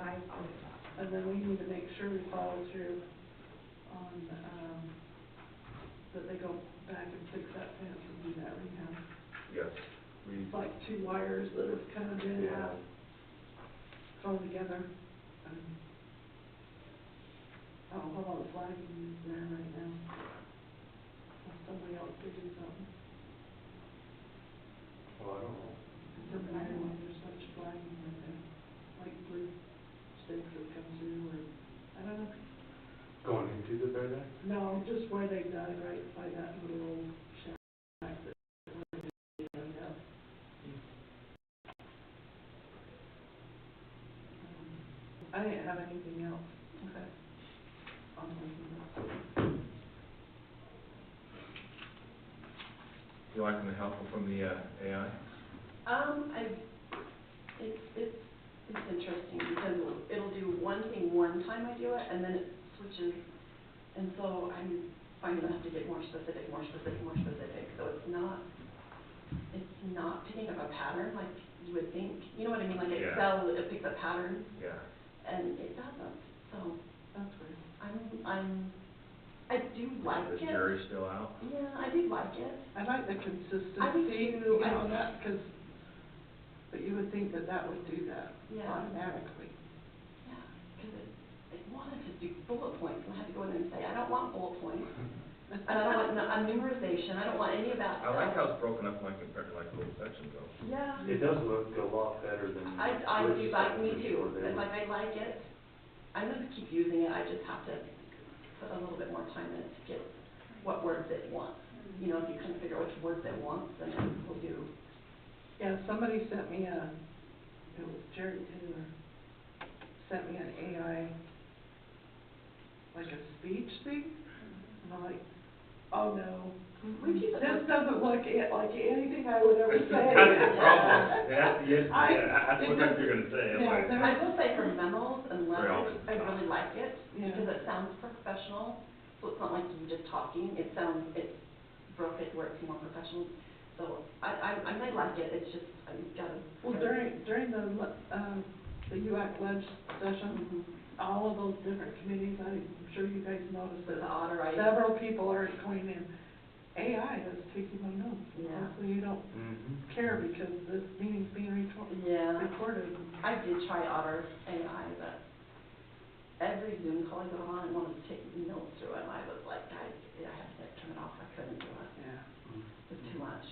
I'll do that. And then we need to make sure we follow through on, that they go back and fix that fence and do that rehab. Yes. It's like 2 wires that have kind of been thrown together. I don't know how the flagging is there right now. If somebody else could do something. Well, I don't know. Somebody there when there's such flagging right there, like blue sticks that come through, or, I don't know. Going into the bear there? No, just where they dug, right by that little old shack that they dug up. I didn't have anything else. Okay. You liking the help from the AI? It's interesting because it'll do one thing one time I do it, and then it switches, and so I'm finding I have to get more specific. So it's not picking up a pattern like you would think. You know what I mean? Like Excel, it picks up patterns. Yeah. And it doesn't. So That's weird. I do like it. Is the jury still out? Yeah, I do like it. I like the consistency, I do too. you know, that, but you would think that that would do that automatically. Yeah, because it wanted to do bullet points, and I had to go in and say, I don't want bullet points, and I don't want numerization, I don't want any of that I stuff. like how it's broken up like compared to like little sections though. Yeah. It does look a lot better than. I do like, me too, I like it. I'm gonna keep using it, I just have to put a little bit more time in it to get what words it wants. You know, if you kind of figure out which words it wants, then it will do. Yeah, somebody sent me it was Jerry Taylor, sent me an AI, like a speech thing, and I'm like, oh no, this doesn't look like anything I would ever say. That's the problem. That's what you're gonna say. I will say for memos and letters, I stop. really like it, Yeah. because it sounds professional, so it's not like you just talking, it's broke it where it's more professional, so I like it, it's just, you've gotta. Well, during the UAC ledge session, all of those different committees, I'm sure you guys noticed that The auditor, several people are going in, AI is taking my notes. Yeah. So you don't care because this meeting's being recorded. I did try Otter AI, but every Zoom call I got on, I wanted to take notes through it, and I was like, guys, I had to turn it off, I couldn't do it. Yeah. It was too much.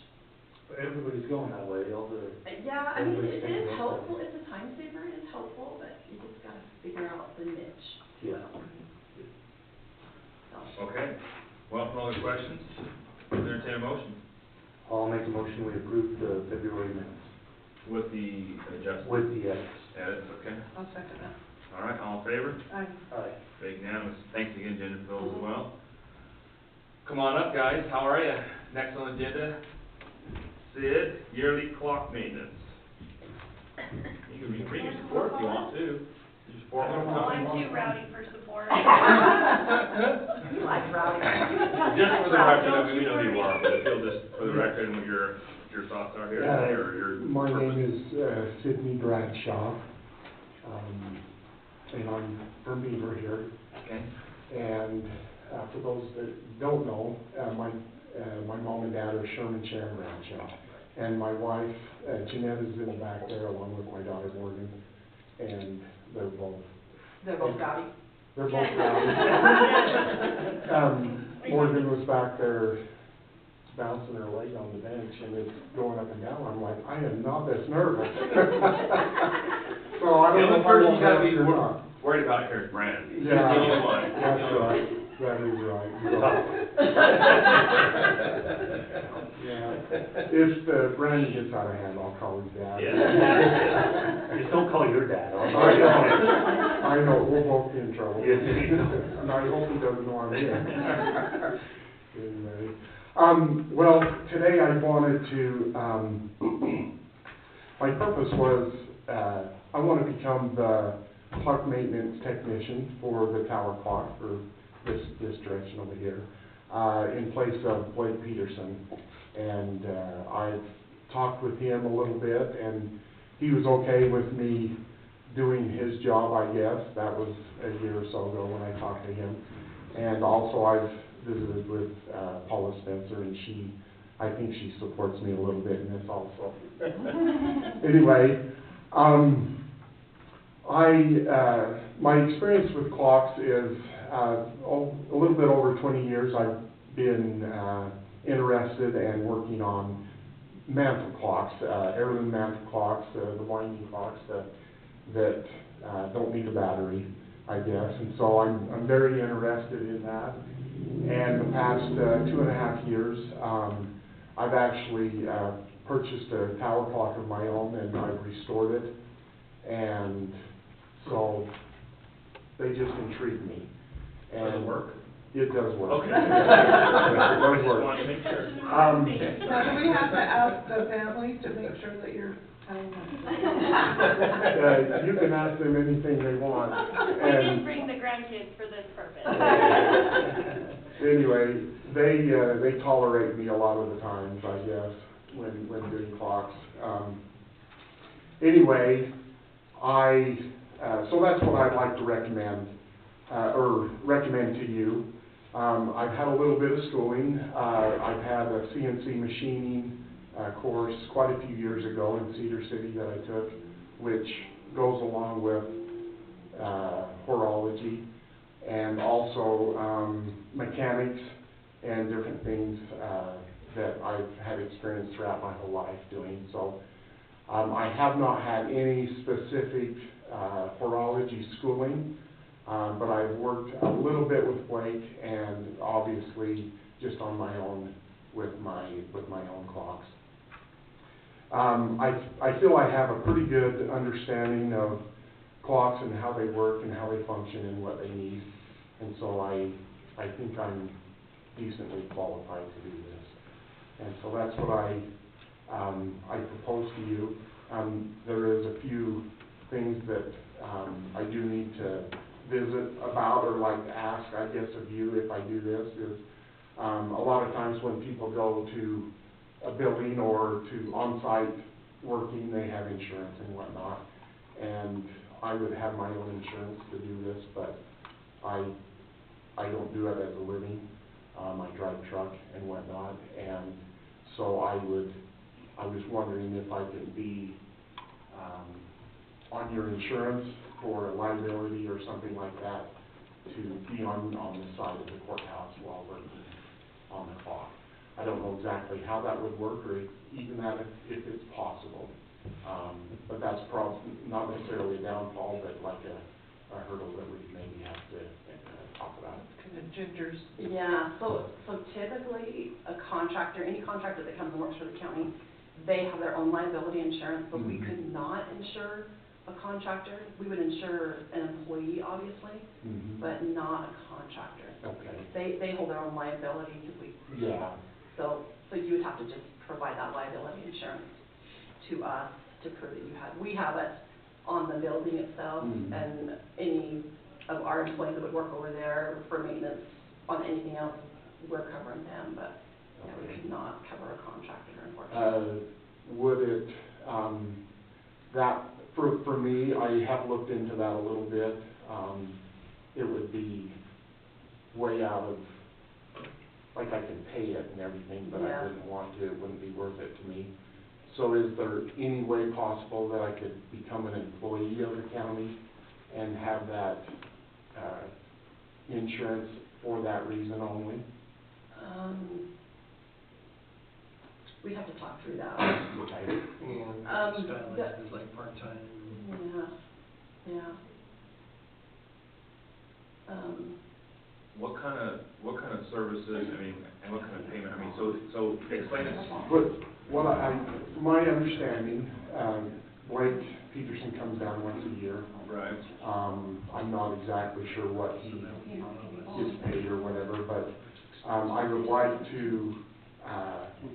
But everybody's going that way, all the. Yeah, I mean, it is helpful, it's a time saver, it is helpful, but you just gotta figure out the niche. Yeah. So. Okay. Well, no other questions? Entertain a motion. I'll make a motion, we approve the February minutes. With the adjustment? With the edits. Edits, okay. I'll second that. All right, all in favor? Aye. Aye. Big unanimous. Thanks again, Ginger, Phil, as well. Come on up, guys. How are you? Next on the agenda, Sid, yearly clock maintenance. You can bring your support if you want to. Your support won't Well, come. I'm too rowdy for support. You like rowdy. Just for the record, we know who you are, but if you'll just, for the record, and what your thoughts are here today, or your My purpose. name is Sidney Bradshaw, and I'm from Beaver here. Okay. And for those that don't know, my mom and dad are Sherman Sharon Bradshaw. And my wife, Jeanette, is in the back there along with my daughter Morgan, and they're both rowdy. They're both rowdy. Morgan was back there bouncing her leg on the bench, and it's going up and down. I'm like, I am not this nervous. So I don't know if I will have it or not. Worried about here is Brand. He's the Yeah, only one. that's right. That is right. Yeah. If Brandon gets out of hand, I'll call his dad. Yeah. Just don't call your dad. I know, we'll both be in trouble. Yes. And I hope he doesn't know I'm here. Anyway. Well, today I wanted to, my purpose was, I want to become the clock maintenance technician for the tower clock, for this direction over here, in place of Blake Peterson. And I've talked with him a little bit, and he was okay with me doing his job, I guess. That was a year or so ago when I talked to him. And also I've visited with Paula Spencer, and I think she supports me a little bit in this also. Anyway, my experience with clocks is a little bit over 20 years. I've been interested and working on mantle clocks, heirloom mantle clocks, the winding clocks that don't need a battery, I guess. And so I'm very interested in that. And the past 2.5 years, I've actually purchased a tower clock of my own, and I've restored it. And so they just intrigue me. Does it work? It does work. Okay. It does Just work. wanted to make sure. So do we have to ask the family to make sure that you're telling us? You can ask them anything they want. We And didn't bring the grandkids for this purpose. anyway, they tolerate me a lot of the times, I guess, when doing clocks. Anyway, so that's what I'd like to recommend to you. I've had a little bit of schooling. I've had a CNC machining course quite a few years ago in Cedar City that I took, which goes along with horology, and also mechanics and different things that I've had experience throughout my whole life doing. So I have not had any specific horology schooling, but I've worked a little bit with Blake, and obviously just on my own with my own clocks. I feel I have a pretty good understanding of clocks and how they work and how they function and what they need, and so I think I'm decently qualified to do this. And so that's what I propose to you. There is a few things that I do need to visit about, or like to ask, I guess, of you if I do this, is a lot of times when people go to a building or to on-site working, they have insurance and whatnot. And I would have my own insurance to do this, but I don't do it as a living. I drive truck and whatnot, and so I was wondering if I could be on your insurance for liability or something like that, to be on the side of the courthouse while working on the clock. I don't know exactly how that would work, or even that if it's possible. But that's probably not necessarily a downfall, but like a hurdle that we maybe have to talk about. Kind of gingers. Yeah, so typically a contractor, any contractor that comes and works for the county, they have their own liability insurance, but we could not insure a contractor. We would insure an employee, obviously, but not a contractor. Okay. They hold their own liability because Yeah. So you would have to just provide that liability insurance to us to prove that you have. We have it on the building itself, and any of our employees that would work over there for maintenance on anything else, we're covering them, but yeah, we could not cover a contractor, unfortunately. Would it, that, for me, I have looked into that a little bit. It would be way out of, like, I can pay it and everything, but I wouldn't want to, it wouldn't be worth it to me. So is there any way possible that I could become an employee of the county and have that insurance for that reason only? We'd have to talk through that. Okay. And style is like part-time. Yeah. What kind of services, I mean, and what kind of payment, I mean, so explain it. Well, from my understanding, Blake Peterson comes down once a year. Right. I'm not exactly sure what he gets paid or whatever, but I would like to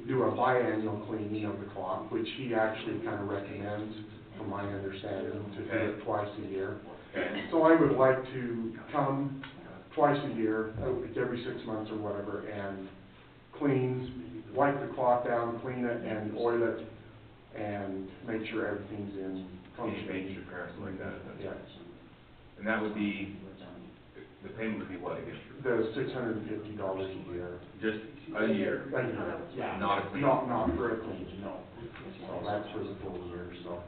do a biannual cleaning of the clock, which he actually kind of recommends, from my understanding, to do it twice a year. Okay. So I would like to come twice a year, like every 6 months or whatever, and wipe the clock down, clean it, and oil it, and make sure everything's in any maintenance repair, something like that. Yeah. And that would be, the payment would be what again? The $650 a year. Just a year? A year, yeah. Not a clean? Not for a clean, no. So that's for the full year, so.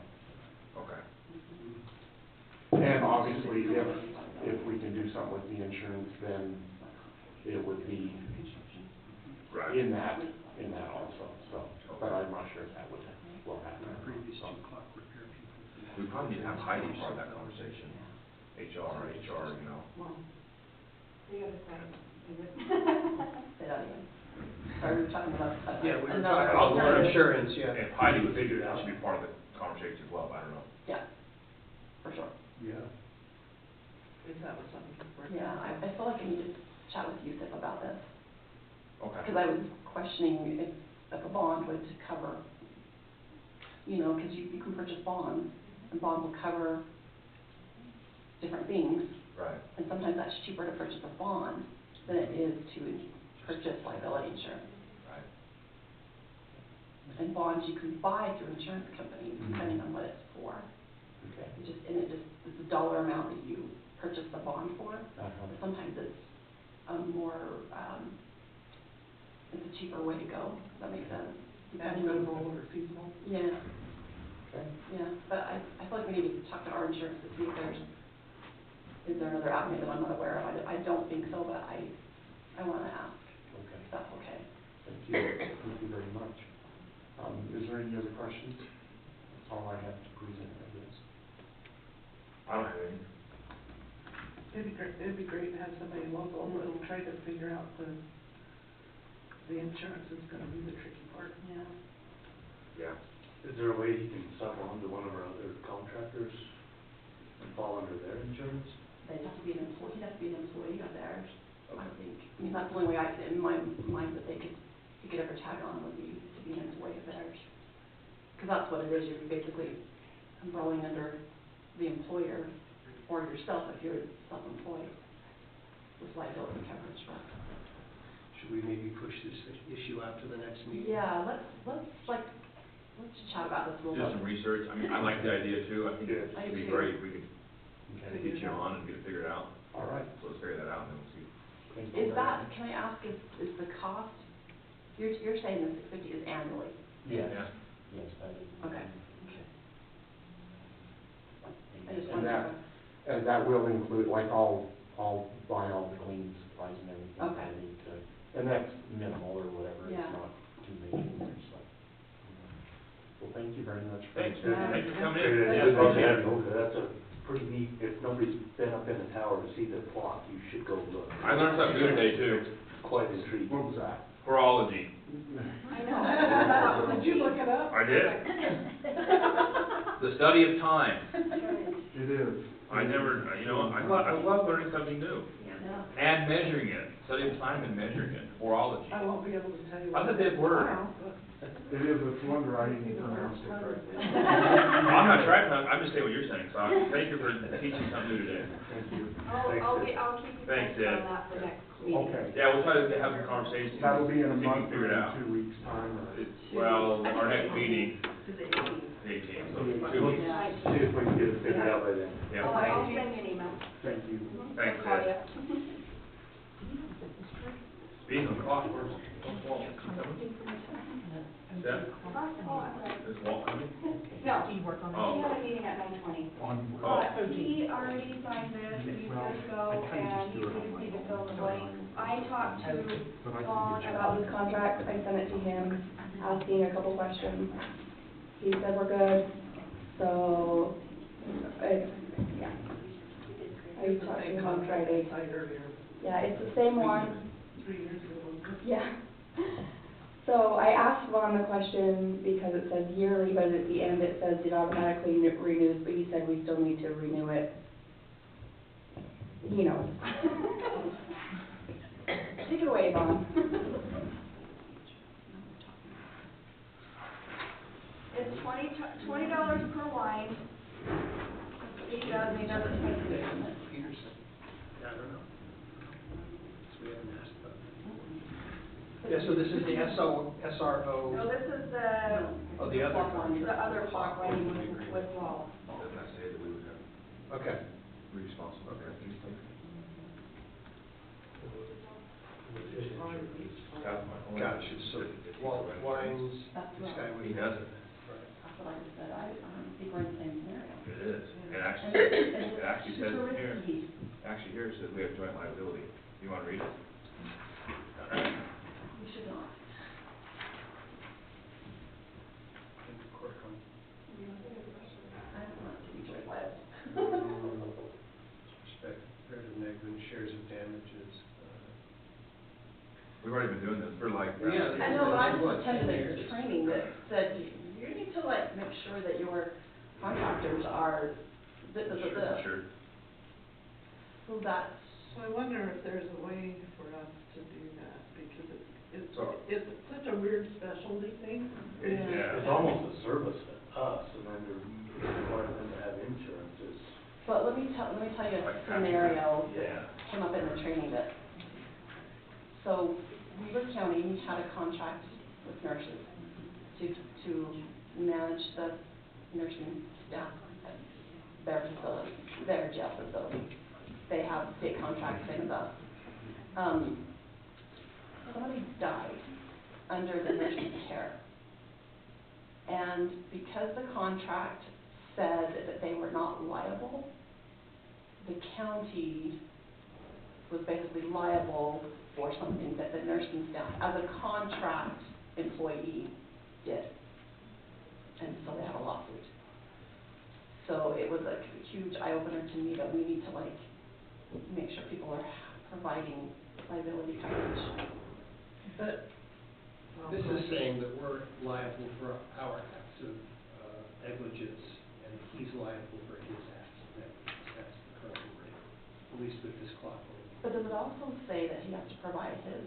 Okay. And obviously, if we can do something with the insurance, then it would be Right. in that also, so. But I'm not sure if that will happen. Previous 2 o'clock repair people. We probably need to have Heidi part of that conversation. HR, you know. Well, The other side, is it? Say that again. Are we talking about? Yeah, we were another talking about alternative? insurance, yeah. If Heidi would figure that should be part of the conversation as well, I don't know. Yeah, for sure. Yeah. if that was something worth. Yeah, I feel like I need to chat with Yusuf about this, Okay. because I was questioning if a bond would cover, you know, because you can purchase bonds, and bonds will cover different things, Right. and sometimes that's cheaper to purchase a bond than it is to purchase liability insurance. Right. And bonds you can buy through insurance companies, depending on what it's for. Okay. It's a dollar amount that you purchase the bond for. Uh-huh. But sometimes it's it's a cheaper way to go. Does that make sense? Depending on. Equitable or feasible. Yeah, Okay. yeah, but I feel like we need to talk to our insurance to see if is there another avenue that I'm not aware of? I don't think so, but I wanna ask, Okay. if that's okay. Thank you. Thank you very much. Is there any other questions? That's all I have to present, I guess. I don't have any. It'd be great to have somebody local that will try to figure out the insurance is gonna be the tricky part. Yeah. Yeah. Is there a way you can sub on to one of our other contractors and fall under their insurance? They'd have to be an employee, he'd have to be an employee of theirs, I think. I mean, that's the only way in my mind that he could ever tag on would be to be an employee of theirs. Because that's what it is, you're basically umbrellaing under the employer or yourself if you're self-employed with liability coverage, but. Should we maybe push this issue out to the next meeting? Yeah, let's chat about this a Do little some bit. research. I mean, I like the idea too. I think Yes. it'd be I do too. great if we could kind of Figure get it you out. on and get it figured out. All right. So let's figure that out and then we'll see. Thank you Is very that, much. can I ask, is the cost, you're saying the $650 is annually? Yes. Yeah. Yes, that is. Okay. I just And wanted to. and that will include, like, I'll buy all the cleaning supplies and everything I Okay. need to, and that's minimal or whatever, Yeah. it's not too major, so. Well, thank you very much. for Thanks, your Yeah. thanks for coming Great, in. I Yeah, would love to appreciate have it. you over there. That's a pretty neat, if nobody's been up in the tower to see the clock, you should go look. I learned something new today too. Quite intriguing. What was that? Horology. I know. Did you look it up? I did. The study of time. It is. I never, you know, I love learning something new. Yeah. And measuring it. Study of time and measuring it. Horology. I won't be able to tell you. That's a what it big is word. tomorrow, but- It is, it's a wonder I even pronounced it correctly. I'm not trying, I'm just saying what you're saying, so thank you for teaching something new today. Thank you. I'll keep you Thanks, posted Ed. on that for next meeting. Okay. Yeah, we'll try to have some conversations. That'll be in a see if we can month figure or it out. in 2 weeks' time, or? Well, our next meeting, To the 18th. the 18th, so 2 weeks. See if we can get it figured out by then. Yeah. I'll send you an email. Thank you. Thanks, I'll call Ed. you. Speaking of clock, where's Walt? Is he coming? Steph? Is Walt coming? No, he Oh. had a meeting at 9:20. Oh. But he already signed this, and he's good to go, and he just need to fill in the blank. I talked to Vaughn about this contract, I sent it to him, asking a couple questions. He said we're good, so, yeah. I It's the talked to same him on contract I Friday. signed earlier, Yeah, it's the same one. 3 years ago, wasn't it? Yeah. So I asked Vaughn the question because it says yearly, but at the end it says it automatically renews, but he said we still need to renew it. He knows. Take it away, Vaughn. It's $20 per wine. He doesn't Peterson, yeah, I don't know. So we haven't asked about that. Yeah, so this is the SRO. No, this is the. Oh, the other The other clock one with Wall. Okay. responsible, okay. That's my point. Gotcha, so wines, That's this right. guy would. He doesn't. That's what I just said, I think we're in the same scenario. It is, and And actually, it's it actually says super here, risky. actually here it says we have joint liability. You wanna read it? We should not. I don't want to be joint liable. Respect, comparative negligence, shares of damages. We've already been doing this for like. Yeah. I know, but I just What, 10 attended years? a training that said, you need to like make sure that your contractors are Sure. So that's, So I wonder if there's a way for us to do that, because So- it's such a weird specialty thing. Yeah. It's almost a service to us, and then to require them to have insurances. but let me tell you a Like scenario Yeah. that came up in the training that, so Beaver County had a contract with nurses to manage the nursing staff at their facility, their jail facility. They have state contracts, same as us. Somebody died under the nurse's care. And because the contract said that they were not liable, the county was basically liable for something that the nursing staff, as a contract employee, did. And so they had a lawsuit. So it was a huge eye-opener to me that we need to like, make sure people are providing liability coverage. But. This is saying that we're liable for our acts of negligence, and he's liable for his acts of negligence. That's the current wording, at least with this clause. But does it also say that he has to provide his?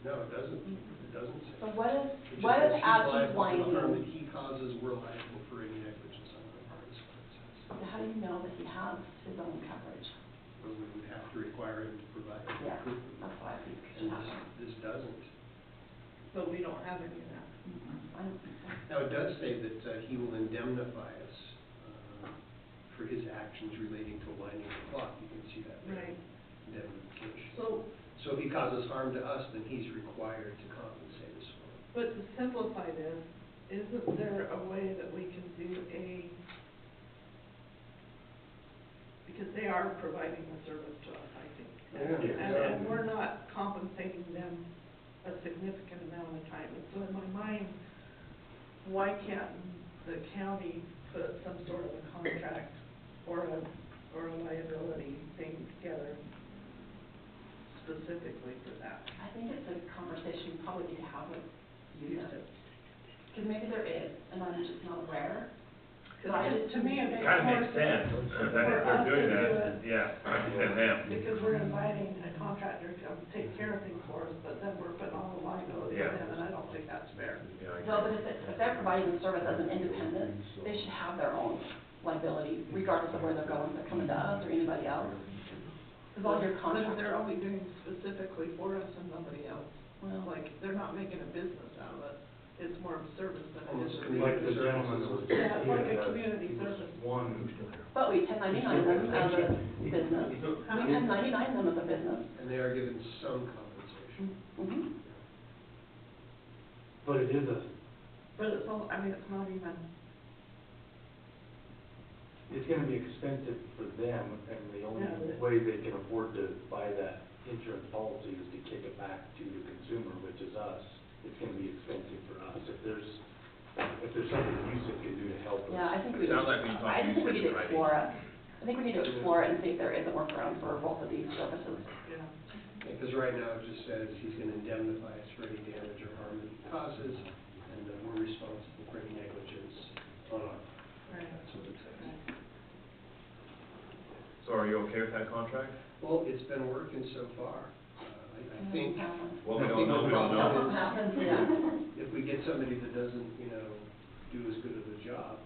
No, it doesn't. It doesn't say. So what It if, just what says if he's as he's liable for the harm that winding, he causes, we're liable for any negligence on our part, is what it says. how do you know that he has his own coverage? But we would have to require him to provide Yeah, proof of that's that. what I think And should happen. this doesn't. But we don't have any of that. I don't think so. Now, it does say that he will indemnify us for his actions relating to winding the clock. You can see that there. Right. Indemnification. So, So if he causes harm to us, then he's required to compensate us for it. but to simplify this, isn't there a way that we can do because they are providing the service to us, I think. Yeah. And we're not compensating them a significant amount of time. And so in my mind, why can't the county put some sort of a contract or a liability thing together specifically for that? I think it's a conversation we probably need to have with you. Because maybe there is, and I'm just not aware. Because to me, it makes Kind of more makes sense, if for they're us to doing do that, it. yeah, and them. Because we're inviting a contractor to come take care of things for us, but then we're putting all the liability on Yeah. them, and I don't think that's fair. Yeah, I Well, agree. but if they're providing the service as an independent, they should have their own liability regardless of where they're going, if they're coming to us or anybody else. Because all your But contracts. they're only doing specifically for us and nobody else. Well, Like, they're not making a business out of it. It's more of a service than it Almost is. community Like the gentleman that was. Yeah, it's like a that community was service. One. but we 1099 them as a business. We 1099 them as a business. And they are given some compensation. Mm-hmm. But it is a, But it's all, I mean, it's not even, it's gonna be expensive for them, and the only Yeah. way they can afford to buy that insurance policy is to kick it back to the consumer, which is us. It's gonna be expensive for us. If there's something USIP can do to help us. Yeah, I think we, Sounds like we need to talk I think we need to research, right? explore it. I think we need to explore it and see if there is a workaround for both of these services. yeah. Because right now it just says he's gonna indemnify us for any damage or harm that he causes, and that we're responsible for any negligence on our part. Right. That's what it says. So are you okay with that contract? Well, it's been working so far. I think. Well, we I don't think know, the we don't know. problem Something is, happens, yeah. if we get somebody that doesn't, do as good of a job,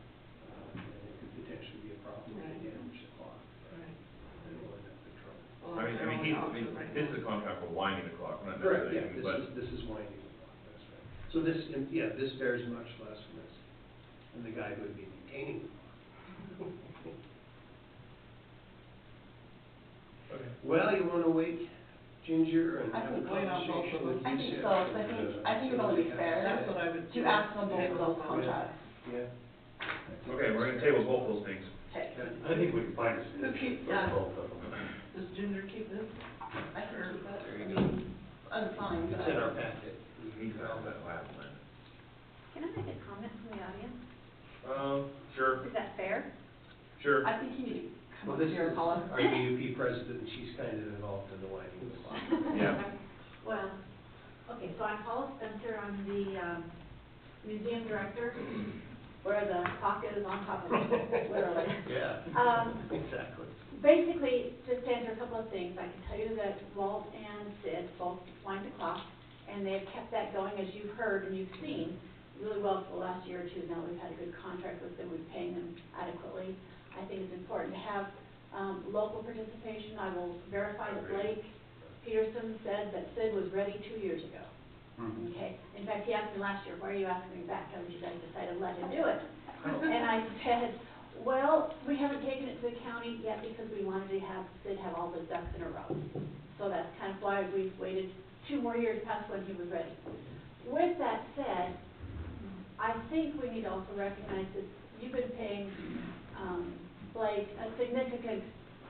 then it could potentially be a problem if they damage the clock. Right. Then we'll end up in trouble. Well, I mean, they're only option right this now. is a contract for winding the clock, not Correct, necessarily, yeah, but. this is winding the clock, that's right. So this varies much less from this, and the guy would be maintaining the clock. Well, you wanna wait, Ginger, and I have a think wait on both conversation of with them. I think Yusef so, 'cause and, I think it would only be see what he has fair That's what I would to do. ask on both of those contracts. Yeah. Okay, we're gonna table both those things. Okay. I think we can find a Who solution keeps for that? both of them. Does Ginger keep this? I can keep that, I mean, unsigned, It's but in our packet. He found that last one. Can I make a comment from the audience? Sure, Is that fair? sure. I think you need to come Well, up this here, is Paula. our DUP president, and she's kind of involved in the winding the clock. Yeah. Well, okay, so I'm Paula Spencer, I'm the, museum director, where the clock is on top of it, literally. Yeah, exactly. Basically, just to answer a couple of things, I can tell you that Walt and Sid both wind the clock, and they've kept that going, as you've heard and you've seen, really well for the last year or two now. We've had a good contract with them, we're paying them adequately. I think it's important to have local participation. I will verify that Blake Peterson said that Sid was ready 2 years ago. Okay, in fact, he asked me last year, why are you asking me back? Haven't you guys decided to let him do it? And I said, well, we haven't taken it to the county yet because we wanted to have Sid have all the ducks in a row. So that's kind of why we've waited 2 more years past when he was ready. With that said, I think we need to also recognize that you've been paying Blake a significant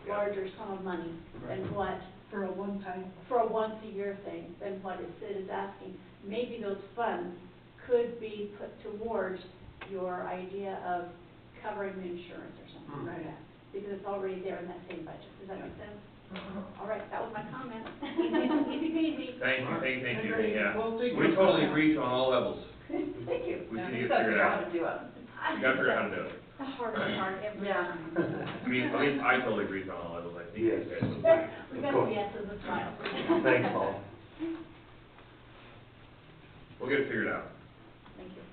larger sum of money than what, For a one-time, for a once-a-year thing, than what Sid is asking. Maybe those funds could be put towards your idea of covering the insurance or something like that, because it's already there in that same budget. Does that make sense? All right, that was my comment. Easy peasy. Thank you, Agreed. yeah. We'll figure We it totally out. agree on all levels. Thank you. We Yeah, can you get gotta figured figure out how out. to do it. You gotta figure out how to do it. The hardest part every Yeah. time. I mean, at least I totally agree on all levels, I think. Yes. you guys We got the yeses and smiles. Thanks, Paul. We'll get it figured out. Thank you.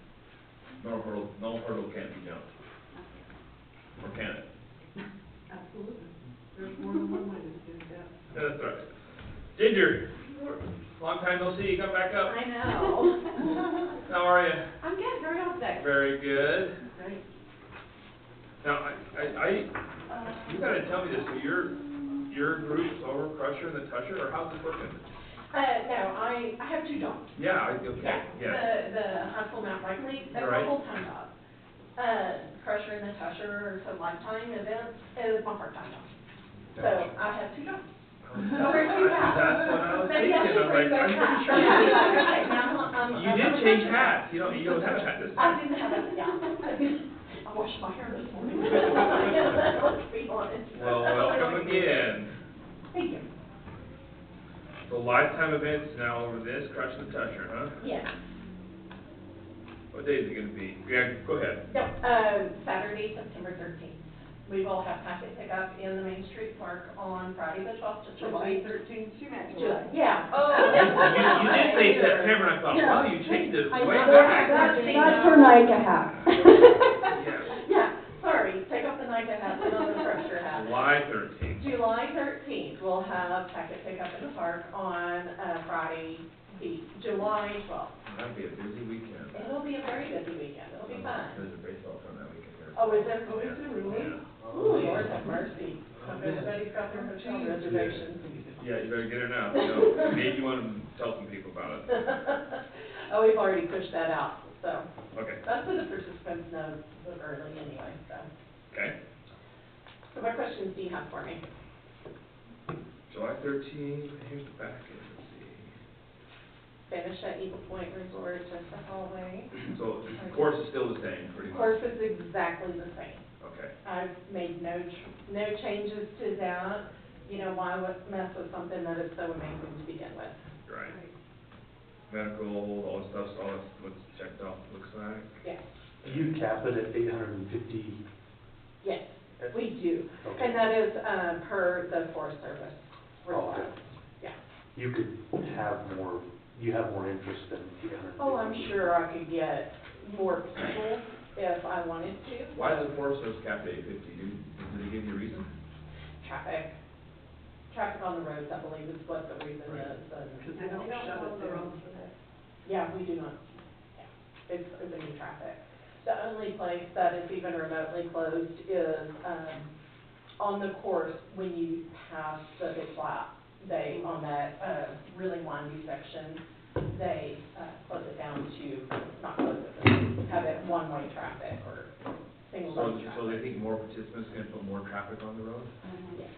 No hurdle can't be jumped. Or can it? absolutely. There's more than one way to do that. That's right. Ginger, long time no see, you come back up. I know. How are you? I'm good, how are y'all today? Very good. Right? Now, you gotta tell me this, so your group's over Crusher and the Tusher, or how's it working? No, I have 2 jobs. Yeah, okay, yeah. The Huntsville Mountain Bike League, that's Right. a full-time job. Crusher and the Tusher, some lifetime events, is my part-time job. So I have 2 jobs. That's what I was Maybe thinking, I I should was bring like, those I'm hats. pretty sure Right now, I'm you did a change Tusher. hats, you don't have a hat this I time. didn't have a, yeah. I washed my hair this morning. Let's be honest. Well, welcome again. Thank you. So lifetime events now over this, Crush and the Tusher, huh? Yes. What day is it gonna be? Yeah, go ahead. No, Saturday, September 13th. We will have packet pickup in the Main Street Park on Friday the 12th of July. July 13th, she meant July, yeah. Oh. You did say September, and I thought, wow, you changed it I way know. back. That's for NICA hat. Yeah. Yeah, sorry, take off the NICA hat, put on the Crusher hat. July 13th. July 13th, we'll have packet pickup in the park on Friday, July 12th. That'll be a busy weekend. It'll be a very busy weekend, it'll be fun. There's a baseball tournament that weekend here. Oh, is there? Oh, is it really? Yeah. Ooh, Lord have mercy. Hope everybody's got their hotel reservations. Yeah, you better get her now, so maybe you want to tell some people about it. Oh, we've already pushed that out, so. Okay, That's what the participants know early anyway, so. okay. So what questions do you have for me? July 13th, here's the packet, let's see. Finish at Eagle Point Resort, just the hallway. So the course is still the same, pretty much? Course is exactly the same. Okay, I've made no changes to that. You know, why mess with something that is so amazing to begin with? right. Medical, all the stuff, all that's what's checked off, looks like. Yes, You cap it at 850. yes, we do. Okay. And that is, per the Forest Service Oh, okay. request. Yeah. You could have more, you have more interest than 850. Oh, I'm sure I could get more people if I wanted to. Why does the Forest Service cap at 850? Did they give you a reason? Traffic on the roads, I believe, is what the reason is. Because they don't shut it down. Yeah, we do not. Yeah. It's opening traffic. The only place that is even remotely closed is, on the course, when you pass the big flat, they, on that, really windy section, they, close it down to, not close it, but have it one-way traffic or single So, lane traffic. so they think more participants can put more traffic on the road? Yes.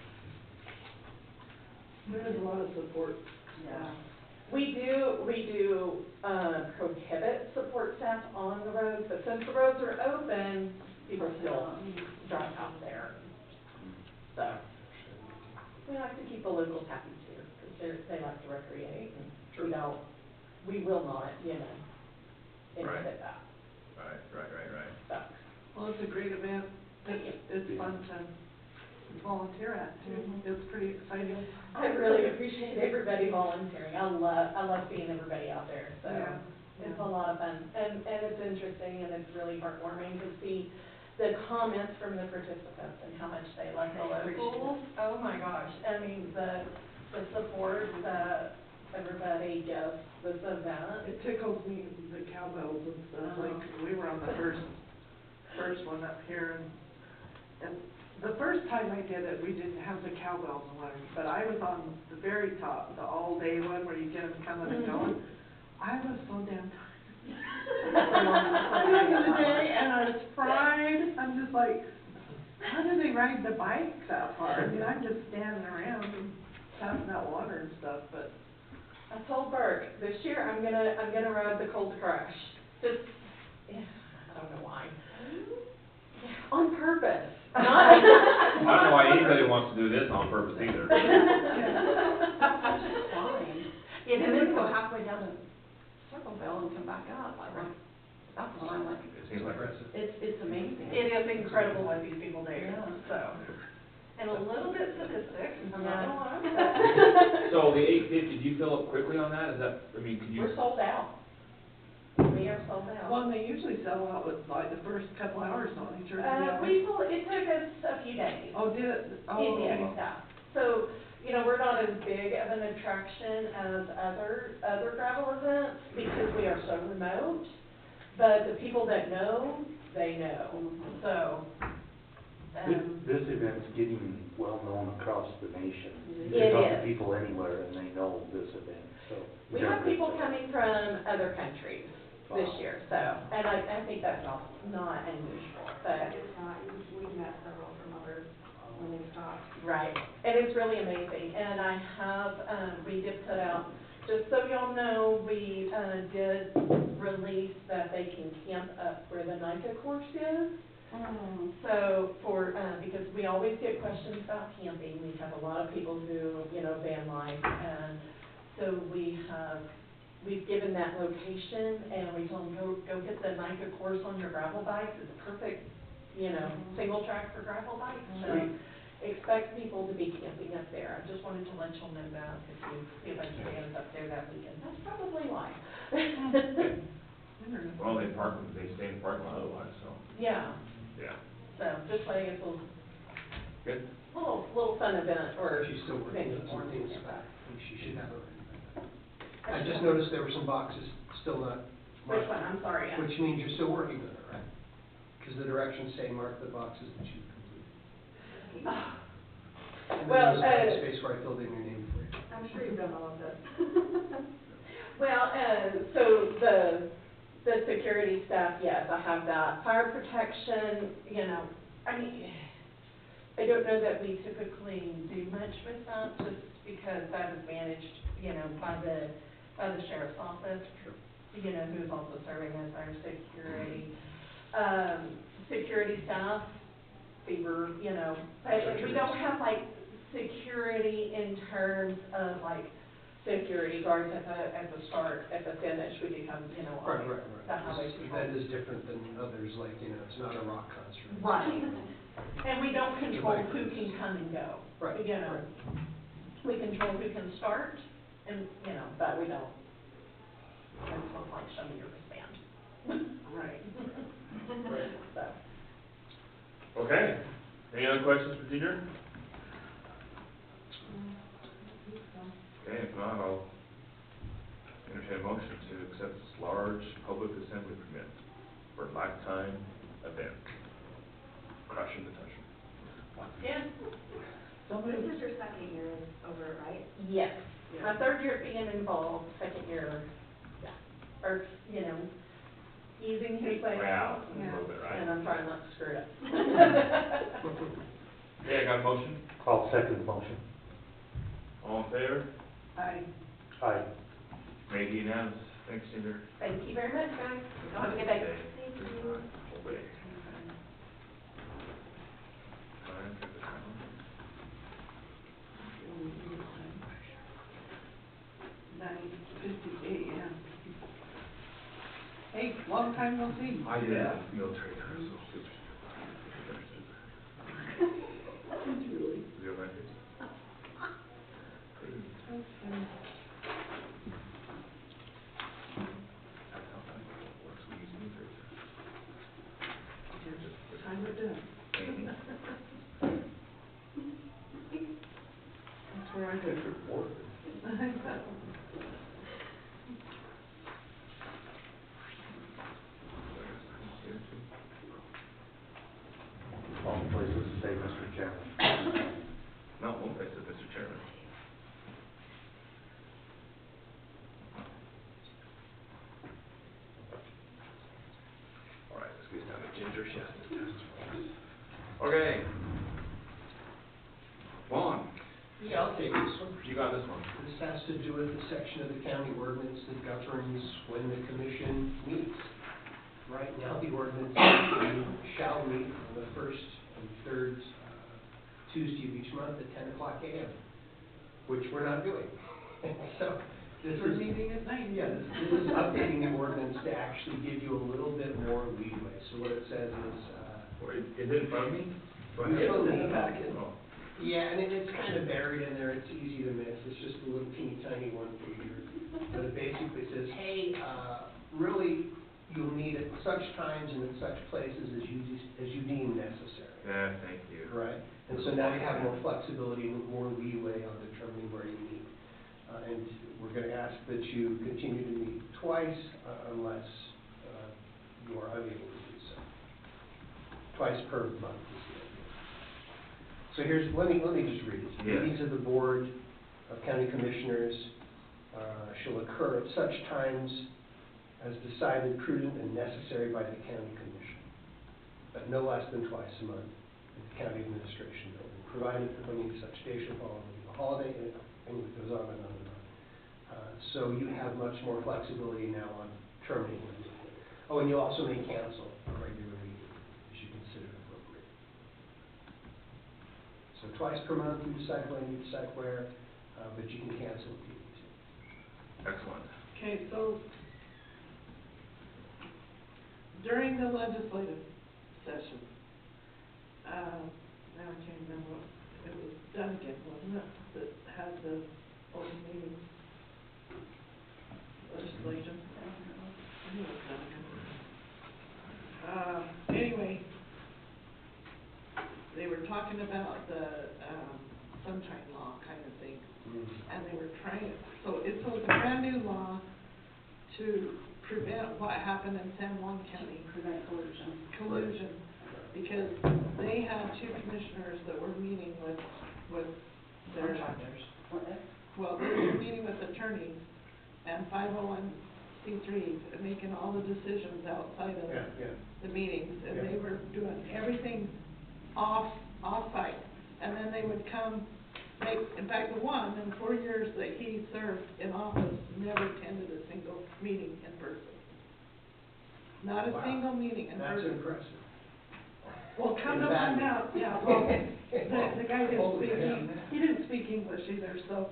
There's a lot of support. Yeah. We do prohibit support staff on the roads, but since the roads are open, people still drive out there. So, we like to keep the locals happy too, because they like to recreate, and we will not, inhibit that, Right. so. Well, it's a great event. Thank you. It's fun to volunteer at too. Mhm. It's pretty exciting. I really appreciate everybody volunteering. I love seeing everybody out there, so. Yeah. It's a lot of fun, and it's interesting, and it's really heartwarming to see the comments from the participants and how much they love the locals. Oh my gosh, I mean, the support that everybody gives this event. It tickles me, the cowbells and stuff, like, we were on the first one up here, and the first time I did it, we didn't have the cowbells one, but I was on the very top, the all-day one where you get them coming and going. I was so damn tired. At the end of the day, and I was fried. I'm just like, how do they ride the bikes that far? I mean, I'm just standing around and passing out water and stuff, but. I told Burke, this year I'm gonna ride the Cold Crush. Just, I don't know why. On purpose. I don't know why anybody wants to do this on purpose either. Fine. Yeah, and then go halfway down to Circleville and come back up, I like, that's what I'm like, It seems like that's. it's amazing. It is incredible what these people do, Yeah. so. And a little bit sadistic, I'm not gonna lie. So the 850, do you fill up quickly on that? Is that, I mean, could you? We're sold out. We are sold out. Well, and they usually sell out with like the first couple hours on each or 3 hours. It took us a few days. Oh, did it? Oh. Yeah. So, we're not as big of an attraction as other gravel events because we are so remote. But the people that know, they know. So, This event's getting well-known across the nation. You It can talk to is. people anywhere and they know this event, so. we have people coming from other countries this year, so, and I think that's not unusual, but. It's not, we've met several from other women's stops. Right, and it's really amazing, and I have, we did put out, just so y'all know, we, did release that they can camp up where the NICA course is. So because we always get questions about camping, we have a lot of people who, van life, and so we've given that location, and we told them, go get the NICA course on your gravel bikes, it's perfect, single track for gravel bikes, so expect people to be camping up there. I just wanted to let y'all know that, if you see a bunch of vans up there that weekend, that's probably why. Well, they stay in the parking lot otherwise, so. Yeah, Yeah. so just like it's a Good. little fun event, or She's still working venue on for some them. things, I think she should have it. I just noticed there were some boxes still not Which marked. one, I'm sorry, Which means you're still working on it, right? Because the directions say mark the boxes that you've completed. And then Well, there was a blank space where I filled in your name for you. I'm sure you've done all of this. Well, so the security stuff, yes, I have that. Fire protection, I mean, I don't know that we typically do much with that, just because that is managed, by the sheriff's office, who's also serving as our security. Security staff, Beaver, but we don't have like security in terms of like security guards at the start, at the finish, we do have, Right. the highway This patrol. event is different than others, like, it's not a rock concert. Right, and we don't control who can come and go. Right, right. We control who can start, and, but we don't. It's not like show me your wristband. Right. Right. So. Okay. Any other questions for Junior? Okay, if not, I'll entertain a motion to accept this large public assembly permit for a lifetime event. Crushing the Toucher. Yeah. This is your second year over, right? Yes. Yeah. My third year being involved, second year, yeah, or, you know, easing his way out. A little bit, right? And I'm trying not to screw it up. Okay, I got a motion. I'll second the motion. All in favor? Aye. Aye. Made unanimous. Thanks, Ginger. Thank you very much, guys. Have a good day. Thank you. Obey. Fine, take the time. 9:58, yeah. Hey, long time no see. I did a military rehearsal. Did you really? Real nice. That's funny. That's how it works. We use military terms. Time we're done. That's where I go. All places say Mr. Chairman. Not one place, Mr. Chairman. All right, let's get down to Ginger. She has to test for us. Okay. Vaughn, Yeah, I'll take this one. you got this one. This has to do with the section of the county ordinance that governs when the commission meets. Right now, the ordinance says you shall meet on the first and third Tuesday of each month at 10 o'clock a.m., which we're not doing. So this We're is, meeting at night. yeah, this is updating the ordinance to actually give you a little bit more leeway. So what it says is, Wait, is it in front of me? Do I have It's it? in the packet. Oh. yeah, and it's kind of buried in there, it's easy to miss, it's just a little teeny tiny one pager. But it basically says, hey, really, you'll meet at such times and at such places as you deem necessary. Yeah, thank you. Right, and so now you have more flexibility and more leeway on determining where you meet. And we're gonna ask that you continue to meet twice, unless, you are unable to do so. Twice per month is the idea. So here's, let me just read it. Yeah. Meetings of the Board of County Commissioners, shall occur at such times as decided prudent and necessary by the county commission, but no less than twice a month at the county administration building, provided that when such day shall fall on a holiday, and it goes on and on and on. So you have much more flexibility now on terminating the meeting. Oh, and you also may cancel a regular meeting as you consider appropriate. So twice per month, you decide when, you decide where, but you can cancel if you need to. Excellent. Okay, so during the legislative session, now I can't remember what, it was Duncan, wasn't it, that had the open meeting legislation? I think it was Duncan. Anyway, they were talking about the, sunshine law kind of thing. And they were trying, so it's a brand new law to prevent what happened in San Juan County. Prevent collusion. Collusion, because they had two commissioners that were meeting with their, well, they were meeting with attorneys and 501c3s and making all the decisions outside of the meetings. And they were doing everything off-site. And then they would come, in fact, the one in 4 years that he served in office never attended a single meeting in person. Not a single meeting in person. That's impressive. Well, come to find out, yeah, well, the guy didn't speak, he didn't speak English either, so,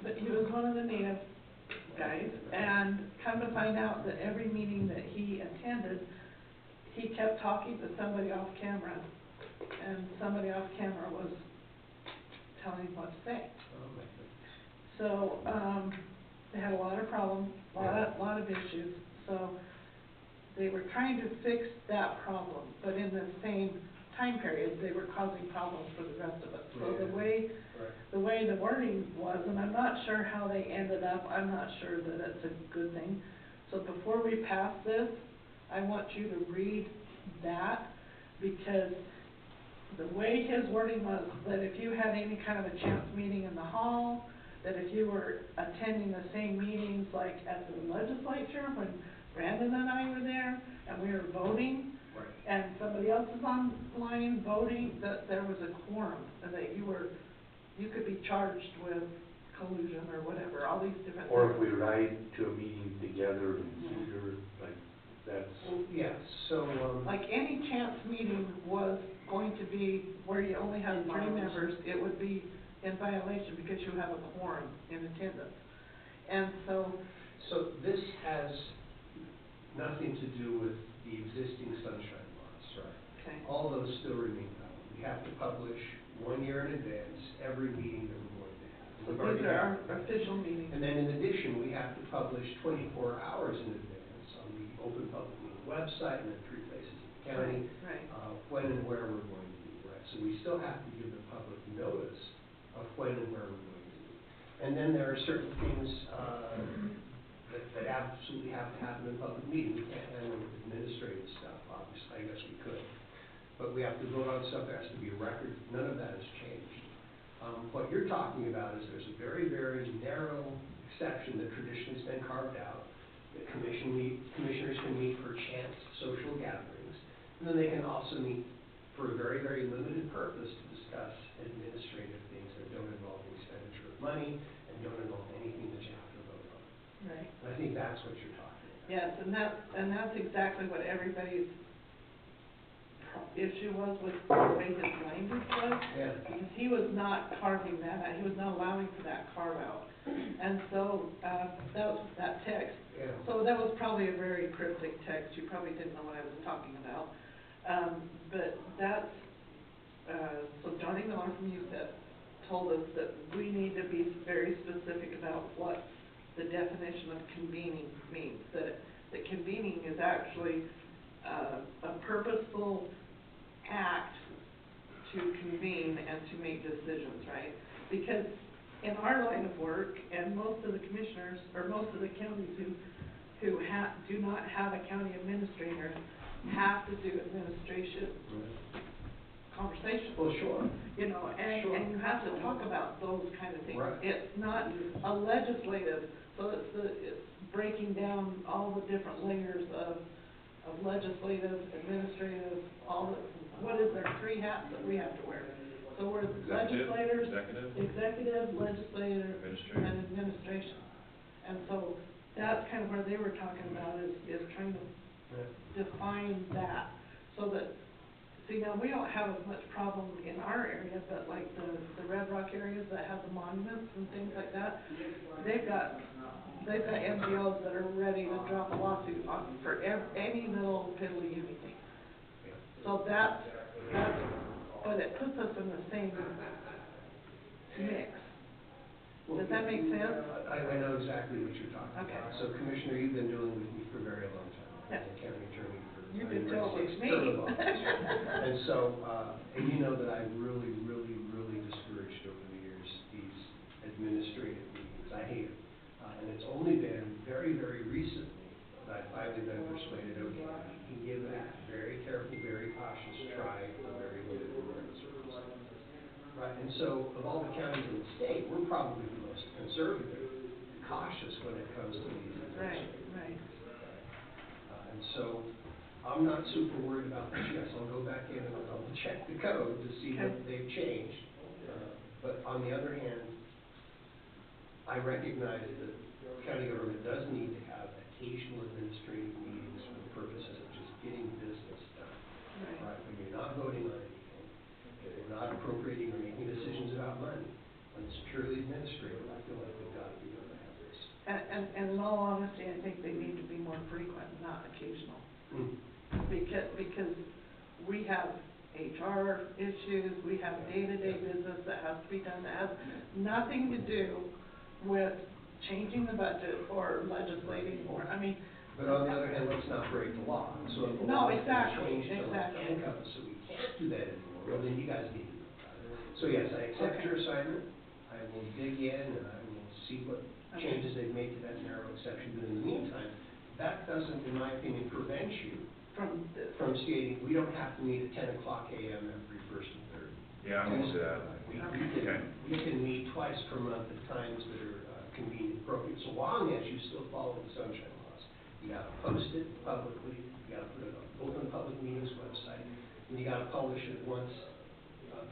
but he was one of the native guys, and come to find out that every meeting that he attended, he kept talking to somebody off camera, and somebody off camera was telling him what to say. So, they had a lot of problems, lot of issues, so they were trying to fix that problem, but in the same time period, they were causing problems for the rest of us. So the way the wording was, and I'm not sure how they ended up, I'm not sure that it's a good thing. So before we pass this, I want you to read that, because the way his wording was, that if you had any kind of a chance meeting in the hall, that if you were attending the same meetings like at the legislature, when Brandon and I were there, and we were voting, Right. and somebody else is online voting, that there was a quorum, and that you could be charged with collusion or whatever, all these different things. Or if we ride to a meeting together and you're like, that's. Well, yeah, so, Like any chance meeting was going to be where you only have In 3 violation. members, it would be in violation because you have a quorum in attendance. And so, so this has nothing to do with the existing sunshine laws, right? okay, All those still remain valid. We have to publish 1 year in advance every meeting that we're going to have. so We've already these are had- our official meetings. And then in addition, we have to publish 24 hours in advance on the Open Public Meeting website and in 3 places in the county, Right. when and where we're going to meet, right? So we still have to give the public notice of when and where we're going to meet. And then there are certain things that absolutely have to happen in public meeting. We can't handle administrative stuff, obviously, I guess we could. But we have to vote on stuff, there has to be a record, none of that has changed. What you're talking about is there's a very, very narrow exception that traditionally has been carved out, that commissioners can meet for chance social gatherings, and then they can also meet for a very, very limited purpose to discuss administrative things that don't involve the expenditure of money and don't involve anything that you have to vote on. Right. And I think that's what you're talking about. Yes, and that's exactly what everybody's issue was with the way his language was. Yeah. Because he was not carving that out, he was not allowing for that carve out. And so, that was that text. Yeah. So that was probably a very cryptic text, you probably didn't know what I was talking about. But that's, so Johnny Miller from USIP told us that we need to be very specific about what the definition of convening means. That convening is actually, a purposeful act to convene and to make decisions, right? Because in our line of work, and most of the commissioners, or most of the counties who do not have a county administrator, have to do administration conversations. Well, sure. You know, Sure. and you have to talk about those kind of things. Right. It's not a legislative, so it's breaking down all the different layers of legislative, administrative, all the, what is there, 3 hats that we have to wear? So we're Executive, legislators, executive, legislator, Administrative. and administration. And so that's kind of where they were talking about is trying to define that, so that, see, now, we don't have as much problem in our area, but like the Red Rock areas that have the monuments and things like that, they've got MPOs that are ready to drop a lawsuit on, for any little piddly anything. So that's, but it puts us in the same mix. Does that make sense? I know exactly what you're talking about. Okay. So Commissioner, you've been dealing with me for a very long time. Yeah. I'm the county attorney for. You've been dealing with sixth me. term of office. And so, and you know that I've really, really, really discouraged over the years these administrative meetings. I hate it. And it's only been very, very recently that I've finally been persuaded, okay, we can give it a very careful, very cautious try for very limited purposes. Right, and so of all the counties in the state, we're probably the most conservative, cautious when it comes to these Right, administrative right. meetings. And so I'm not super worried about this. Yes, I'll go back in and I'll check the code to see what they've changed. But on the other hand, I recognize that county government does need to have occasional administrative meetings for the purposes of just getting business done. Right. Right, when you're not voting on anything, if we're not appropriating or making decisions about money, when it's purely administrative, I feel like we've got to be able to have this. And in all honesty, I think they need to be more frequent, not occasional. Because we have HR issues, we have day-to-day business that has to be done, that has nothing to do with changing the budget or legislating, or, I mean. But on the other hand, let's not break the law. So if the No, law has been exactly, changed to exactly. handcuff us, so we can't do that anymore, well, then you guys need to know about it. So yes, I accept Okay. your assignment. I will dig in and I will see what Okay. changes they've made to that narrow exception. But in the meantime, that doesn't, in my opinion, prevent you From this. from stating, we don't have to meet at 10 o'clock a.m. every first Yeah, I won't do that. Okay. We can meet twice per month at times that are convenient, appropriate, so long as you still follow the sunshine laws. You gotta post it publicly, you gotta put it on open public meetings website, and you gotta publish it once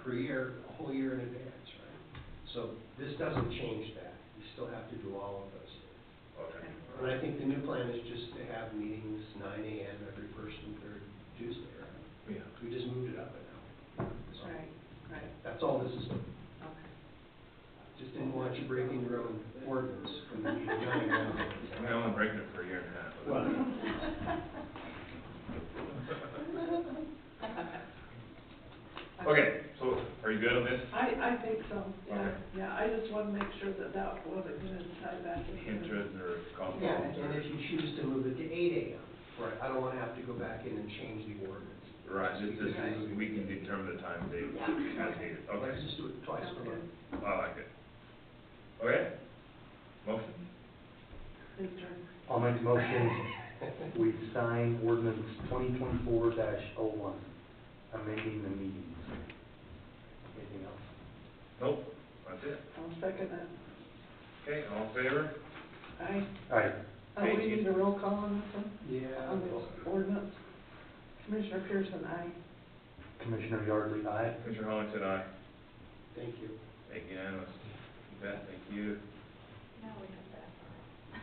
per year, a whole year in advance, right? So this doesn't change that, you still have to do all of those things. Okay. And I think the new plan is just to have meetings 9 AM every first and third Tuesday, right? Yeah. We just moved it up an hour. So Right. that's all this is. Okay. Just didn't want you breaking your own ordinance when you need Johnny around. I mean, I'm only breaking it for a year and a half. Well, Okay, so are you good on this? I think so, yeah, Okay. yeah, I just wanna make sure that that wasn't gonna tie back into. Interest or conflict? yeah, and if you choose to move it to 8 AM, right, I don't wanna have to go back in and change the ordinance. Right, this is, we can determine the time date Yeah. as needed. Okay, Let's just do it twice per month. I like it. Okay, motion? His turn. I'll make a motion, we sign ordinance 2024-01, amending the meetings. Anything else? Nope, that's it. I'll second that. Okay, all in favor? Aye. We need a roll call on this one, Yeah. on this ordinance. Commissioner Pearson, aye. Commissioner Yardley, aye. Commissioner Holling said aye. Thank you. Thank you, unanimous. You bet, thank you. Now we have that.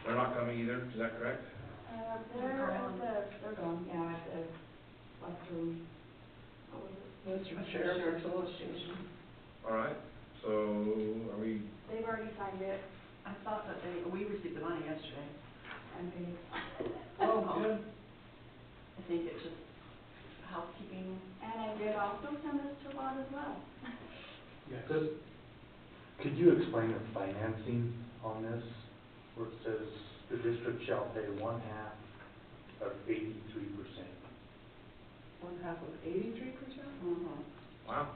They're not coming either, is that correct? They're gone, yeah, at the Western, what was it? Western Sheriff's Association. All right, so are we, They've already signed it I thought that we received the money yesterday. and paid. Oh, good. I think it's just housekeeping. And I did also send this to Ron as well. Yes. Could you explain the financing on this, where it says the district shall pay 1/2 of 83%? 1/2 of 83%? Mm-hmm. wow,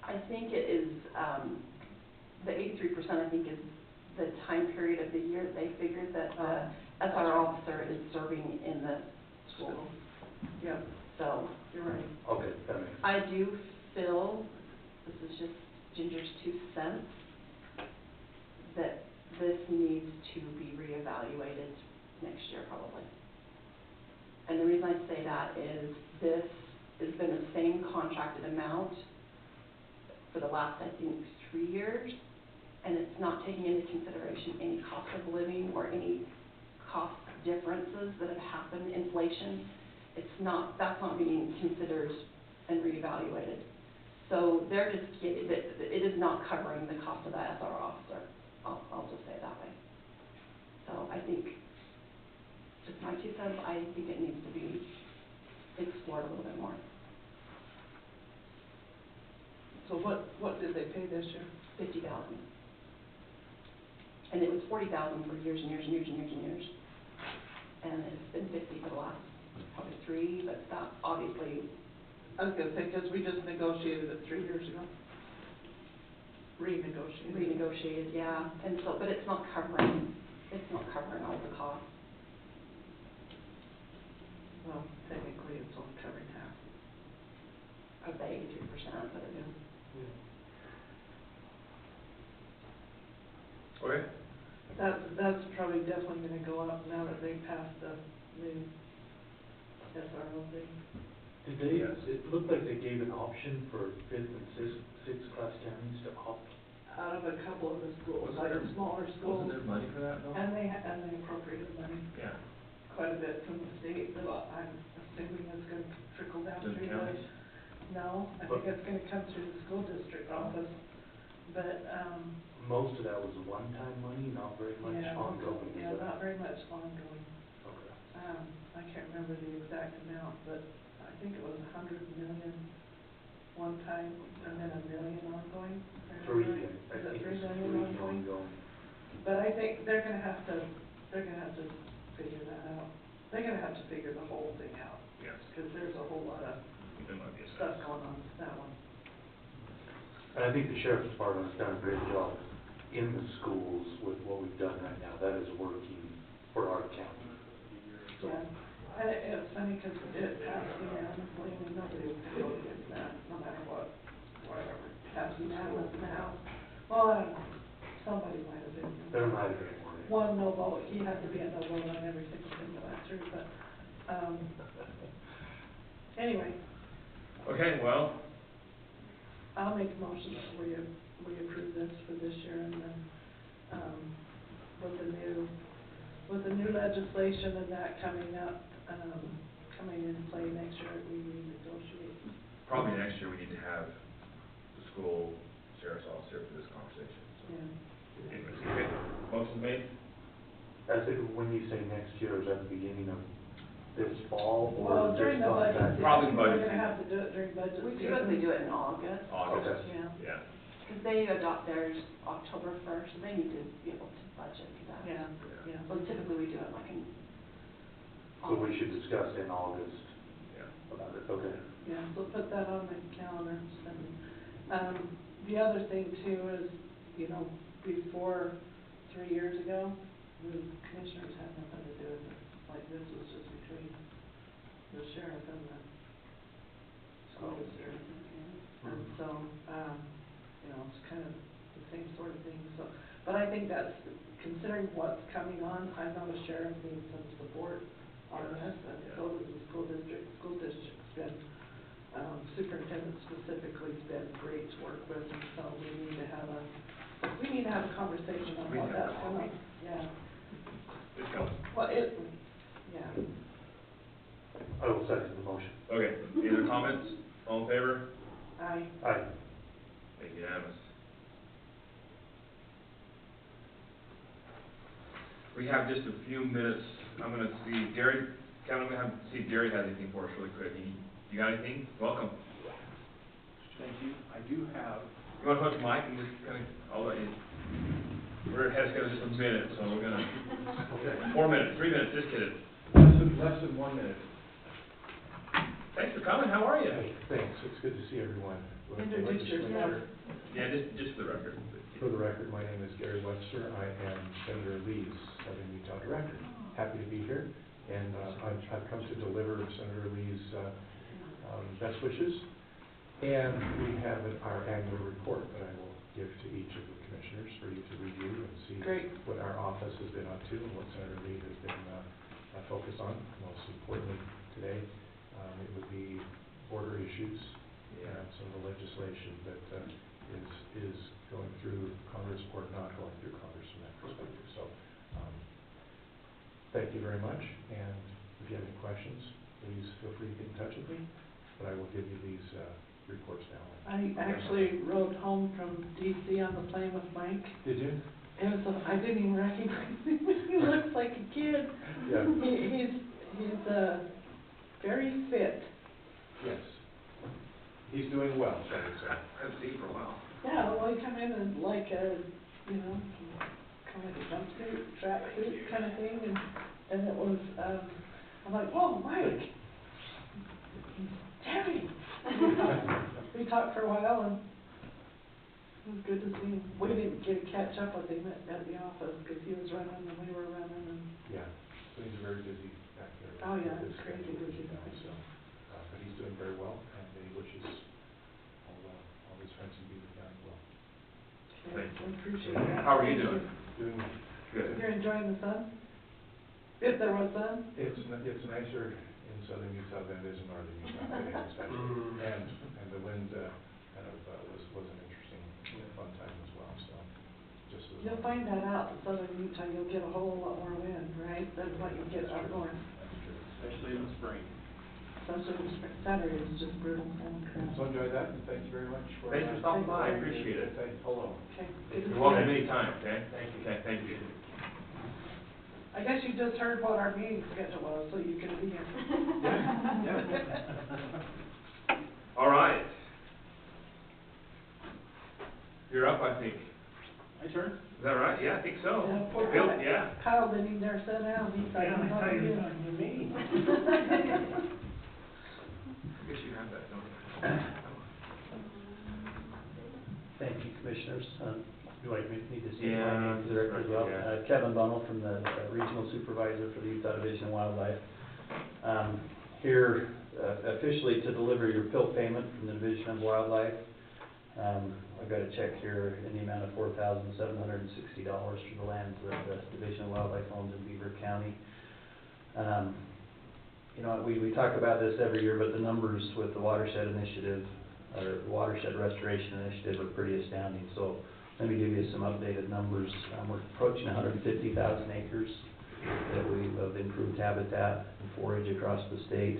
I think it is, the 83%, I think, is the time period of the year that they figured that the SR officer is serving in the school. Yeah, So you're right. Okay, that makes sense. I do feel, this is just Ginger's 2 cents, that this needs to be reevaluated next year probably. And the reason I say that is this has been the same contracted amount for the last, I think, 3 years, and it's not taking into consideration any cost of living or any cost differences that have happened, inflation. That's not being considered and reevaluated. So they're just getting, it is not covering the cost of that SR officer. I'll just say it that way. So I think, just my 2 cents, I think it needs to be explored a little bit more. So what did they pay this year? $50,000. And it was $40,000 for years and years and years and years and years. And it's been 50 for the last probably 3, but that obviously. I was gonna say, because we just negotiated it 3 years ago. Renegotiated, yeah, and so, but it's not covering all the costs. Well, technically, it's only covering half. Of the 83%, but it is. okay, That's probably definitely gonna go up now that they passed the new SRO thing. Did they, Yes. it looked like they gave an option for 5th and 6th class counties to opt. Out of a couple of the schools, like the smaller schools. wasn't there money for that though? And they appropriated money, Yeah, quite a bit from the state, that I'm assuming it's gonna trickle down to the through the. counties? No, I think it's gonna come through the school district office, but, Most of that was one-time money, not very much yeah, ongoing. yeah, not very much ongoing. Okay. I can't remember the exact amount, but I think it was 100 million one time, and then 1 million ongoing. Is 3, that right? I Is it think 3 it's million 3 ongoing? ongoing. But I think they're gonna have to figure that out. They're gonna have to figure the whole thing out, yes, because there's a whole lot of it might be a stuff stuff. going on with that one. And I think the sheriff's department has done a great job in the schools with what we've done right now. That is working for our county. So, Yeah, and it's funny, because it passed unanimously, and nobody unanimous in the House. Well, I don't know, somebody might have been. There might have been one. One no vote, he had to be a no vote on every single thing that went through, but, anyway, Okay, well, I'll make a motion that we approve this for this year, and then, with the new legislation and that coming up, coming into play next year, we renegotiate. probably next year we need to have the school sheriff's officer for this conversation, so. Yeah. Anyways, okay, motion made? As it, when you say next year, is that the beginning of this fall or Well, just during the on budget that? season, Probably we're budget gonna season. have to do it during budget season. We typically do it in August, August, Okay. Yeah. yeah. because they adopt theirs October first, and they need to be able to budget for that. Yeah, yeah. So typically we do it like in So we should discuss in August Yeah. about it, okay. Yeah, so put that on the calendar, and, the other thing too is, you know, before 3 years ago, the commissioners had nothing to do with it, like this was just between the sheriff and the school district. And so, you know, it's kind of the same sort of thing, so, but I think that's, considering what's coming on, I know the sheriff needs some support on this, and so does the school district. School district's been, superintendent specifically has been great to work with, and so we need to have a conversation on what that's gonna, yeah. It's coming. Well, yeah. I will second the motion. Okay, any other comments? All in favor? Aye. Aye. Thank you, unanimous. We have just a few minutes. I'm gonna see Gary, Kevin, I'm gonna have to see if Gary has anything for us really quick. You got anything? Welcome. Thank you. I do have, You wanna touch Mike and just kinda, I'll let you. We're ahead of schedule just a minute, so we're gonna, 4 minutes, 3 minutes, just kidding. less than 1 minute. Thanks for coming, how are you? Hey, thanks, it's good to see everyone. With the Introduce yourself. legislature. Yeah, just for the record. For the record, my name is Gary Webster. I am Senator Lee's Southern Utah Director. Happy to be here, and I've come to deliver Senator Lee's best wishes. And we have our annual report that I will give to each of the commissioners for you to review and see Great. what our office has been up to and what Senator Lee has been focused on. Most importantly today, it would be border issues and some of the legislation that is going through Congress or not going through Congress from that perspective. So, thank you very much, and if you have any questions, please feel free to get in touch with me, but I will give you these reports now. I actually rode home from DC on the plane with Mike. Did you? It was, I didn't even recognize him. He looks like a kid. Yeah. He's very fit. Yes. He's doing well, shall we say. I've seen for a while. Yeah, well, he come in and like a, you know, kind of like a jumpsuit, tracksuit kind of thing, and it was, I'm like, whoa, Mike, Terry. We talked for a while, and it was good to see him. We didn't get to catch up with him at the office, because he was running and we were running, and, Yeah, so he's very busy back there. oh yeah, With it's his crazy schedule, busy. you know, so, but he's doing very well, and he wishes all his friends in Beaver County well. Okay, I appreciate that. How are you Thank doing? Doing, Good. You're enjoying the sun? If there was sun? it's nicer in southern Utah than it is in northern Utah today, especially. And the wind, kind of, was an interesting, fun time as well, so, just as. You'll find that out in southern Utah, you'll get a whole lot more wind, right, than what you get up north. That's true. especially in the spring. Especially in spring. Saturday was just brutal, holy crap. So enjoy that, and thank you very much for. Thanks for stopping by, I appreciate it. Say hello. Okay. good to You're see welcome you. anytime, okay? Thank you. Okay, thank you. I guess you just heard what our meeting schedule was, so you can be here. All right. You're up, I think. My turn? Is that right? Yeah, I think so. Yeah, poor Bill, Kyle. yeah. Kyle didn't even dare sit down, he thought he was on you. talking to me. I guess you have that, don't you? Thank you, Commissioners. Do I need to say Yeah, my name for the record as well? yeah. Kevin Bunnell from the Regional Supervisor for the Utah Division of Wildlife. Here officially to deliver your PIL payment from the Division of Wildlife. I've got a check here in the amount of $4,760 for the lands that the Division of Wildlife owns in Beaver County. You know, we talk about this every year, but the numbers with the watershed initiative, or the watershed restoration initiative, are pretty astounding. So let me give you some updated numbers. We're approaching 150,000 acres that we've of improved habitat and forage across the state.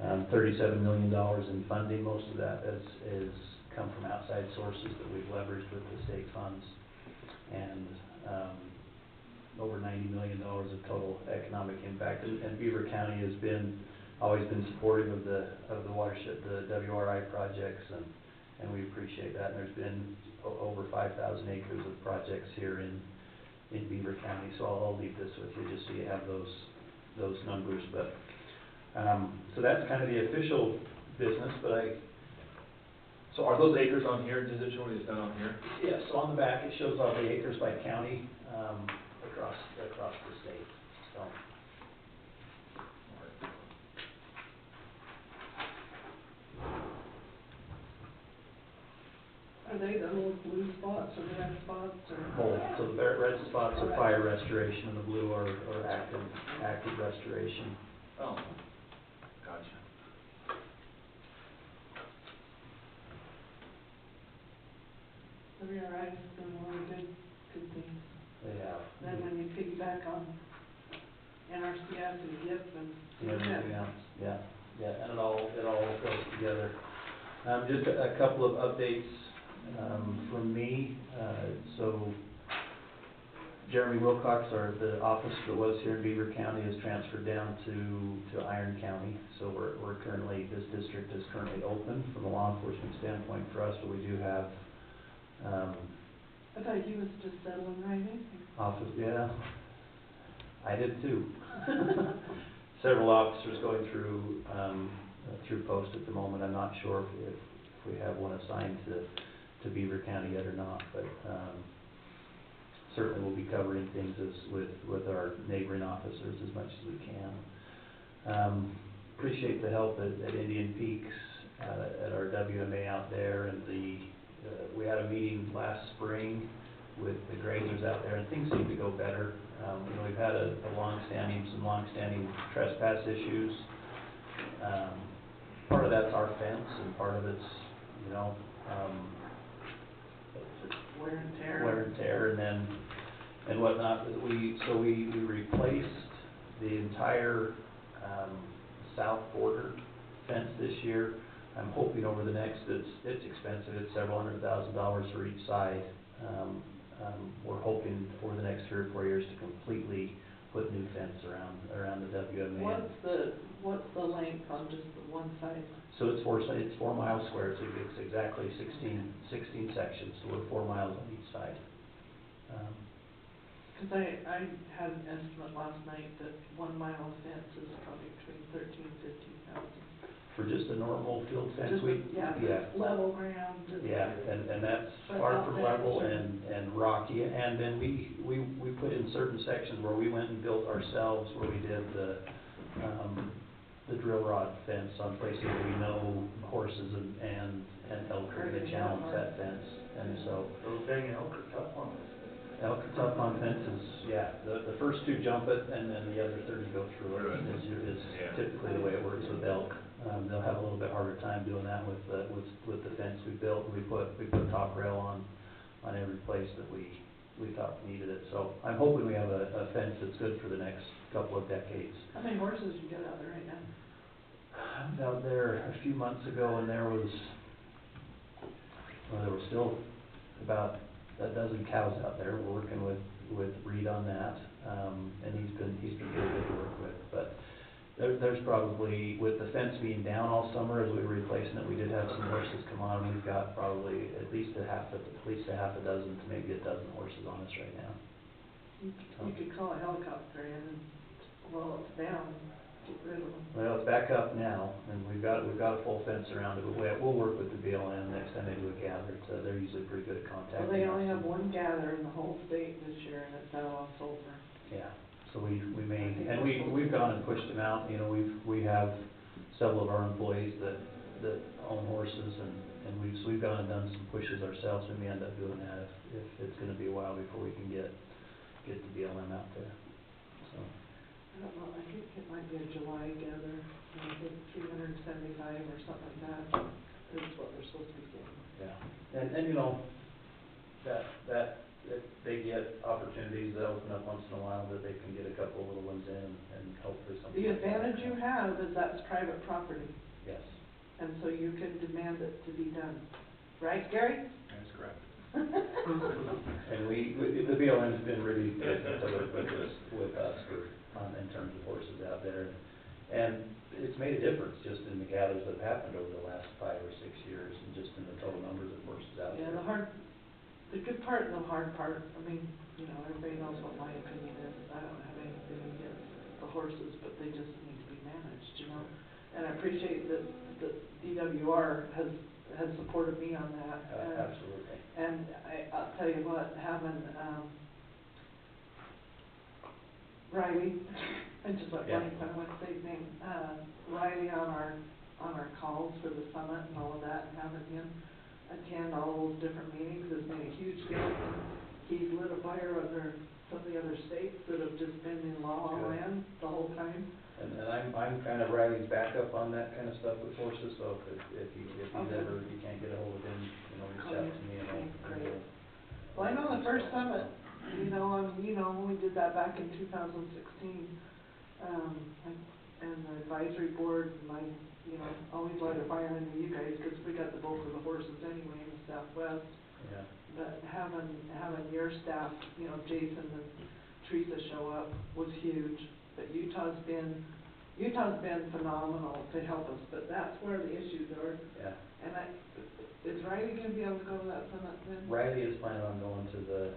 $37 million in funding. Most of that is come from outside sources that we've leveraged with the state funds, and over $90 million of total economic impact. And Beaver County has always been supportive of the watershed, the WRI projects, and we appreciate that. And there's been over 5,000 acres of projects here in Beaver County. So I'll leave this with you just so you have those numbers. But so that's kind of the official business. But So are those acres on here? Does it show what it's done on here? yeah, so on the back it shows all the acres by county across the state. So. Are they the little blue spots or red spots or? Both. So the red spots are fire restoration, and the blue are active restoration. Oh, gotcha. WRI has done a lot of good things. They have. Then when you piggyback on NRCS and GIF and. And everything else, yeah, and it all goes together. Just a couple of updates from me. So Jeremy Wilcox, the office that was here in Beaver County, is transferred down to Iron County. So we're currently, this district is currently open from a law enforcement standpoint for us, but we do have I thought he was just settling right in. office, yeah, I did too. Several officers going through post at the moment. I'm not sure if we have one assigned to Beaver County yet or not, but certainly we'll be covering things with our neighboring officers as much as we can. Appreciate the help at Indian Peaks, at our WMA out there, and we had a meeting last spring with the grazers out there, and things seem to go better. You know, we've had some long-standing trespass issues. Part of that's our fence, and part of it's, you know, Wear and tear. wear and tear, and whatnot. So we replaced the entire south border fence this year. I'm hoping over the next, it's expensive, it's several $100,000 for each side. We're hoping over the next 3 or 4 years to completely put new fence around the WMA. What's the length on just the one side? So it's 4 miles square, so it's exactly 16 sections, so we're 4 miles on each side. Cause I had an estimate last night that 1 mile of fence is probably between $13,000 and $15,000. For just a normal field fence, Level ground. Yeah, and that's far from level and rocky, and then we put in certain sections where we went and built ourselves, where we did the drill rod fence on places where we know horses and elk are gonna challenge that fence, and so. Those dang elk are tough on us. Elk are tough on fences, yeah, the first 2 jump it, and then the other 30 go through it, is typically the way it works with elk. They'll have a little bit harder time doing that with the fence we built. We put top rail on every place that we thought needed it. So I'm hoping we have a fence that's good for the next couple of decades. How many horses you got out there right now? I was out there a few months ago, and there was still about a dozen cows out there. We're working with Reed on that, and he's been pretty good to work with. But there's probably, with the fence being down all summer as we were replacing it, we did have some horses come on. We've got probably at least a half a dozen to maybe a dozen horses on us right now. You could call a helicopter in and, while it's down, get rid of them. Well, it's back up now, and we've got a full fence around it, but we'll work with the BLM next time they do a gather. They're usually pretty good at contacting us. Well, they only have one gather in the whole state this year, and it's out on Sulphur. Yeah, so we may, and we've gone and pushed them out. You know, we have several of our employees that own horses, and we've we've gone and done some pushes ourselves, we may end up doing that if it's gonna be a while before we can get the BLM out there, so. I don't know, I think it might be a July gather, I think 375 or something like that is what they're supposed to be getting. Yeah, and you know, if they get opportunities that open up once in a while, that they can get a couple little ones in and hopefully something. The like that. advantage you have is that's private property, Yes. and so you can demand it to be done. Right, Gary? That's correct. And the BLM's been really good to work with us in terms of horses out there. And it's made a difference just in the gathers that have happened over the last 5 or 6 years, and just in the total numbers of horses out there. Yeah, the good part and the hard part, I mean, you know, everybody knows what my opinion is. I don't have anything against the horses, but they just need to be managed, you know? And I appreciate that DWR has supported me on that. Absolutely. And I'll tell you what, having, Riley, I just let Yeah. blank, I want to say his name, Riley on our calls for the summit and all of that, and having him attend all those different meetings has made a huge difference. He's lit a fire under some of the other states that have just been in law Good. land the whole time. And I'm kind of Riley's backup on that kind of stuff with horses, so if he's Okay. ever, you can't get a hold of him, you know, reach out to me and Great. Well, I know the first summit, you know, when we did that back in 2016, and the advisory board, and I, you know, always light a fire under you guys, because we got the bulk of the horses anyway in the Southwest. Yeah. But having your staff, you know, Jason and Teresa show up was huge. But Utah's been phenomenal to help us, but that's where the issues are. Yeah. And is Riley gonna be able to go to that summit then? Riley is planning on going to the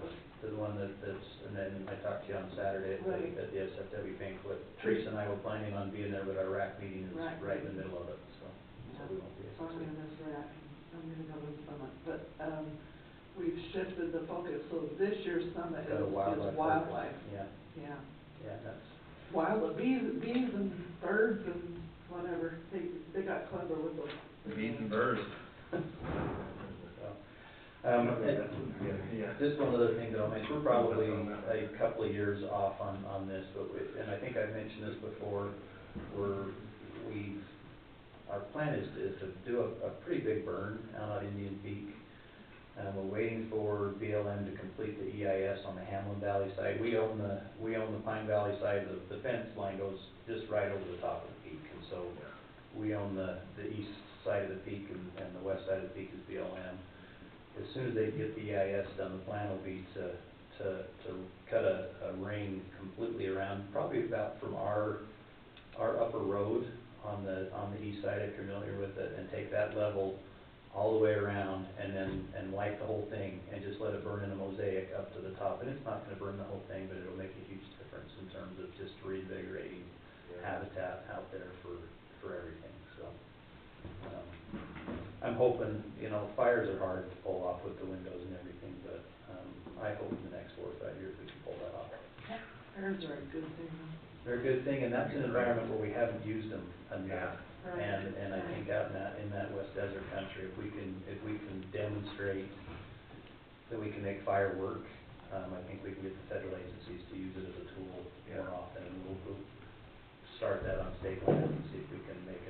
one that's, and then I talked to you on Saturday Right. at the SFW banquet. Teresa and I were planning on being there, but our RAC meeting is RAC right in the middle of it, so we won't be So able I'm to. gonna miss RAC, I'm gonna go to the summit, but, we've shifted the focus, so this year's summit Got a is wildlife. wildlife. Yeah, Yeah. yeah, that's, Bees and birds and whatever, they got clever with those. Bees and birds. yeah. Just one other thing that I'll mention, we're probably a couple of years off on this, but and I think I've mentioned this before, our plan is to do a pretty big burn out on Indian Peak. We're waiting for BLM to complete the EIS on the Hamlin Valley side. We own the Pine Valley side. The fence line goes just right over the top of the peak, and so we own the east side of the peak, and the west side of the peak is BLM. As soon as they get the EIS done, the plan will be to cut a ring completely around, probably about from our upper road on the east side, if you're familiar with it, and take that level all the way around, and light the whole thing, and just let it burn in a mosaic up to the top. And it's not gonna burn the whole thing, but it'll make a huge difference in terms of just reinvigorating habitat out there for everything, so. I'm hoping, you know, fires are hard to pull off with the windows and everything, but, I hope in the next 4 or 5 years we can pull that off. Fires are a good thing. They're a good thing, and that's an environment where we haven't used them enough. Right. And I think out in that West Desert country, if we can demonstrate that we can make fire work, I think we can get the federal agencies to use it as a tool more often, and we'll start that on state lines and see if we can make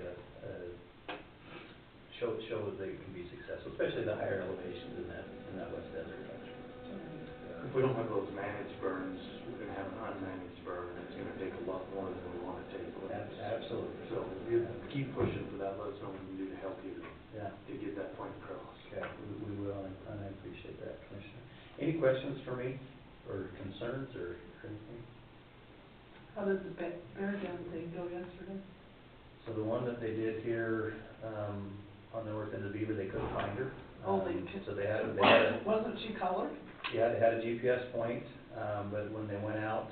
show that they can be successful, especially the higher elevations in that West Desert country. If we don't have those managed burns, we're gonna have an unmanaged burn, and it's gonna take a lot more than we wanna take. Absolutely. So, you keep pushing for that, let us know what we can do to help you Yeah. to get that point across. Okay, we will, and I appreciate that, Commissioner. Any questions for me, or concerns, or anything? How did the bear den thing go yesterday? So the one that they did here, on the north end of Beaver, they couldn't find her. Oh, they couldn't. So they had Wasn't she colored? yeah, they had a GPS point, but when they went out,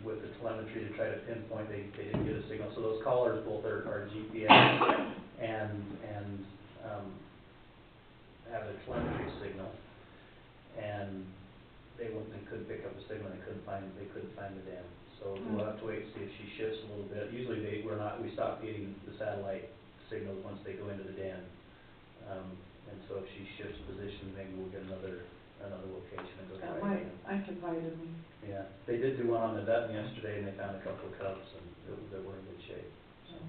with the telemetry to try to pinpoint, they didn't get a signal. So those collars both are GPS and have a telemetry signal, and they couldn't pick up a signal, they couldn't find the dam. So we'll have to wait and see if she shifts a little bit. Usually we stop getting the satellite signals once they go into the den. And so if she shifts positions, maybe we'll get another location and go That try might, again. I invited me. Yeah, they did do one on the Dutton yesterday, and they found a couple of cubs, and they were in good shape, so.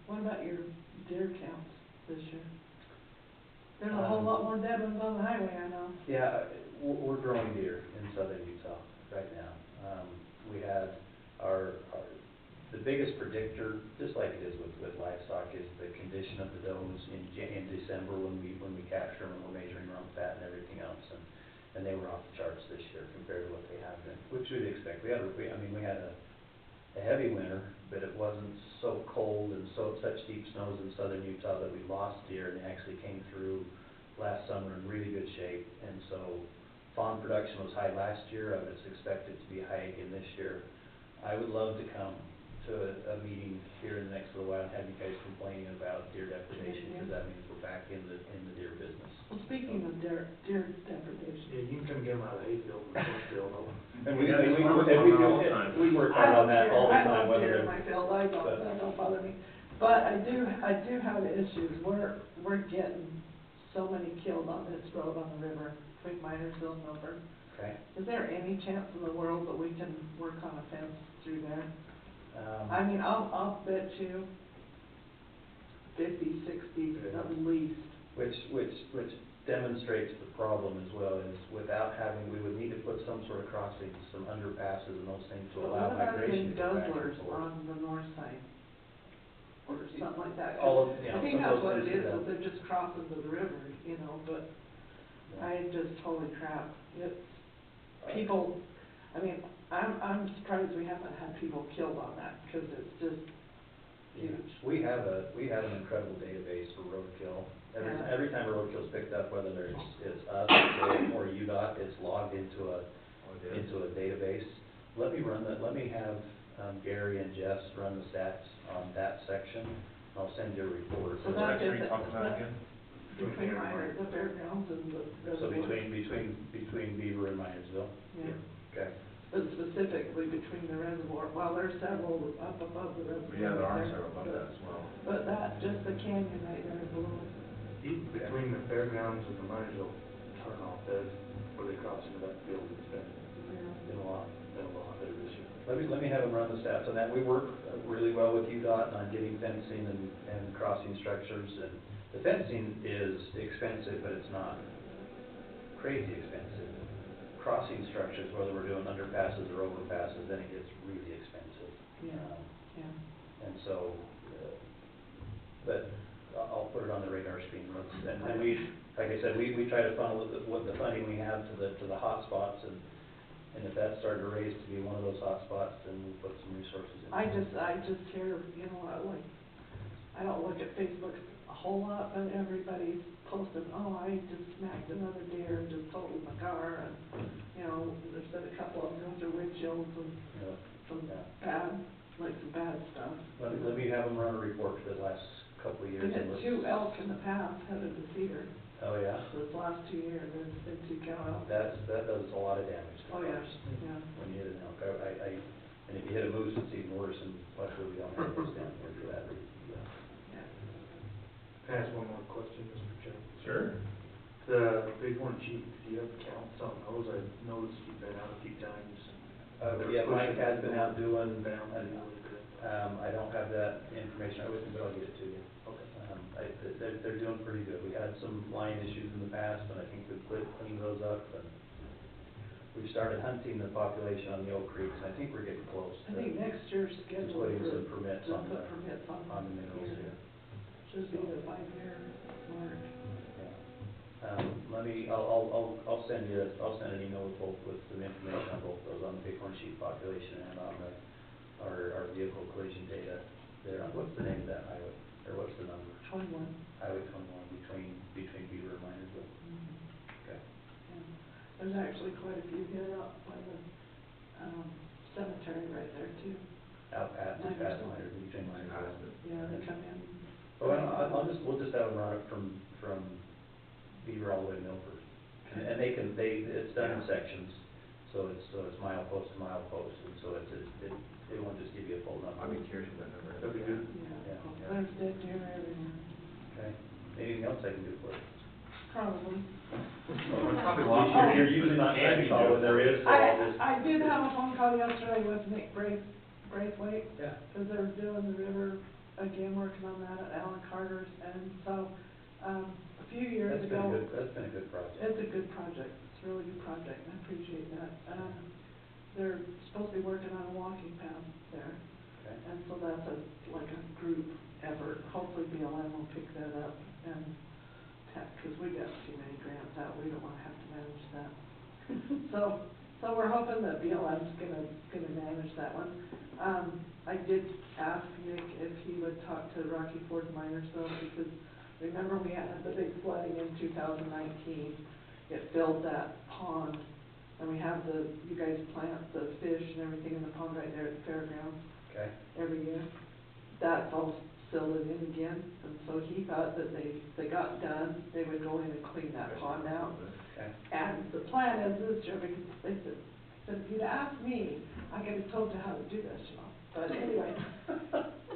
What about your deer counts this year? There's a whole lot more dead ones on the highway, I know. Yeah, we're growing deer in southern Utah right now. We had the biggest predictor, just like it is with livestock, is the condition of the does in December when we capture them and we're measuring rump fat and everything else. And they were off the charts this year compared to what they have been, which we'd expect. We had a heavy winter, but it wasn't so cold and such deep snows in southern Utah that we lost deer, and they actually came through last summer in really good shape. And so fawn production was high last year. I would expect it to be high again this year. I would love to come to a meeting here in the next little while and have you guys complaining about deer depredation, because that means we're back in the deer business. Well, speaking of deer depredation. Yeah, you can come get them out of the hayfield and cornfield, though. And Yeah, we work on that all the time. We work hard on that all the time, I love whether deer in they're. my field, that don't bother me. But I do have issues, we're getting so many killed on this road on the river, between Minersville and Milford. Okay. Is there any chance in the world that we can work on a fence through there? I mean, I'll bet you 50, 60 at least. Which demonstrates the problem as well, is without having, we would need to put some sort of crossings, some underpasses and those things to But allow what about migration even to go back and guzzlers forth. on the north side? Or something like that? All of, you know, I think some that's of what those it things is, that is they're just crossing to the river, you know, but I just, holy crap, it's, people, I mean, I'm surprised we haven't had people killed on that, because it's just huge. We have an incredible database for roadkill. Yeah. Every time a roadkill's picked up, whether it's us or UDOT, it's logged into a database. Let me have Gary and Jess run the stats on that section. I'll send you a report. So What that's section are you it, talking about again? between the fairgrounds and the So reservoir. between Beaver and Minersville? Yeah. Okay. But specifically between the reservoir, well, there's several up above the reservoir. Yeah, there are there, several above that as well. But that, just the canyon right there below it. Even between the fairgrounds and the Minersville turnoff there, where they cross into that field, it's Been a lot. been a lot better this year. Let me have them run the stats on that. We work really well with UDOT on getting fencing and crossing structures, and the fencing is expensive, but it's not crazy expensive. Crossing structures, whether we're doing underpasses or overpasses, then it gets really expensive. Yeah. Yeah. And so, but I'll put it on the radar screen. And we, like I said, we try to funnel what the funding we have to the hot spots, and if that started to raise to be one of those hot spots, then we'll put some resources in. I just hear, you know, I don't look at Facebook a whole lot, but everybody's posting, oh, I just smacked another deer and just totaled my car, and, you know, there's been a couple of them go through windshields and some bad stuff. Let me have them run a report for the last couple of years. We had 2 elk in the past headed to Cedar, Oh, yeah? this last 2 years, there's been 2 cow elk. That does a lot of damage to Oh, yeah, cars. yeah. When you hit an elk, and if you hit a moose, it's even worse, and luckily we don't have those down here for that reason. Can I ask one more question, Mr. Chairman? Sure. The bighorn sheep, do you have counts on those? I noticed you've been out a few times. Yeah, Mike has been out doing, Down pretty good. I don't have that information with me, but I'll get it to you. Okay. They're doing pretty good. We had some line issues in the past, but I think we've cleaned those up, and we've started hunting the population on the Oak Creeks, and I think we're getting close I to think next year's scheduled putting for, some permits to on put permits on the minerals here. here. Should be the 5-year mark. I'll send an email with some information on both those, on the bighorn sheep population and on our vehicle collision data there. What's the name of that highway, or what's the number? 21. Highway 21 between Beaver and Minersville. Okay. Yeah. There's actually quite a few hit up by the, cemetery right there too. Out past Minersville. Minersville, between Minersville. Yeah, they come in. Well, we'll just have them run it from Beaver all the way to Milford. And it's done in sections, so it's mile post to mile post, and so it won't just give you a full number. I'd be curious what that number is. That'd be good. Yeah, Yeah. there's dead deer everywhere. Okay. Anything else I can do for you? Probably. Probably lost your. You're usually not trying to call when there is, so I'll just. I did have a phone call yesterday with Nick Braithwaite, Yeah. because they're doing the river again, working on that at Alan Carter's, and so, a few years ago. That's been a good project. It's a good project, it's a really good project, and I appreciate that. They're supposed to be working on a walking path there, Okay. and so that's like a group effort. Hopefully BLM will pick that up and because we got too many grants out, we don't wanna have to manage that. So we're hoping that BLM's gonna manage that one. I did ask Nick if he would talk to Rocky Ford Miners though, because remember we had the big flooding in 2019. It filled that pond, and we have you guys plant the fish and everything in the pond right there at the fairgrounds. Okay. Every year. That's all silted in again, and so he thought that they got done, they would go in and clean that pond out. Okay. And the plan is this year, because they said, if you'd asked me, I could have told you how to do this, you know. But anyway,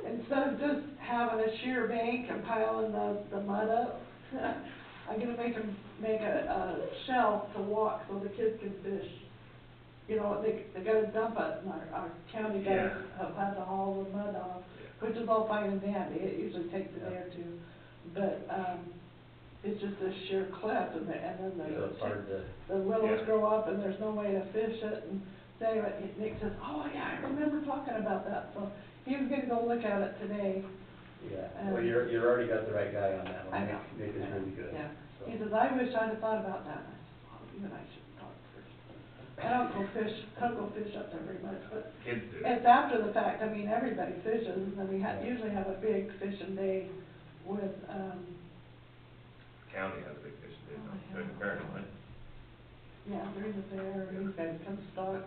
instead of just having a sheer bank and piling the mud up, I'm gonna make a shelf to walk so the kids can fish. You know, they gotta dump it, and our county guys have had to haul the mud off, which is all fine and dandy, it usually takes a day or two. But, it's just a sheer cliff, and then the willows grow up, and there's no way to fish it, and so anyway, Nick says, oh yeah, I remember talking about that, so he was gonna go look at it today. Yeah, well, you're already got the right guy on that one. I know. Nick is really good. Yeah, so. he says, I wish I'd have thought about that, and I said, well, you and I should talk first. I don't go fish up there very much, but Kids do. it's after the fact, I mean, everybody fishes, and then we usually have a big fishing day with, County has a big fish day, Oh, during the fair, don't they? yeah, during the fair, and these guys come stock.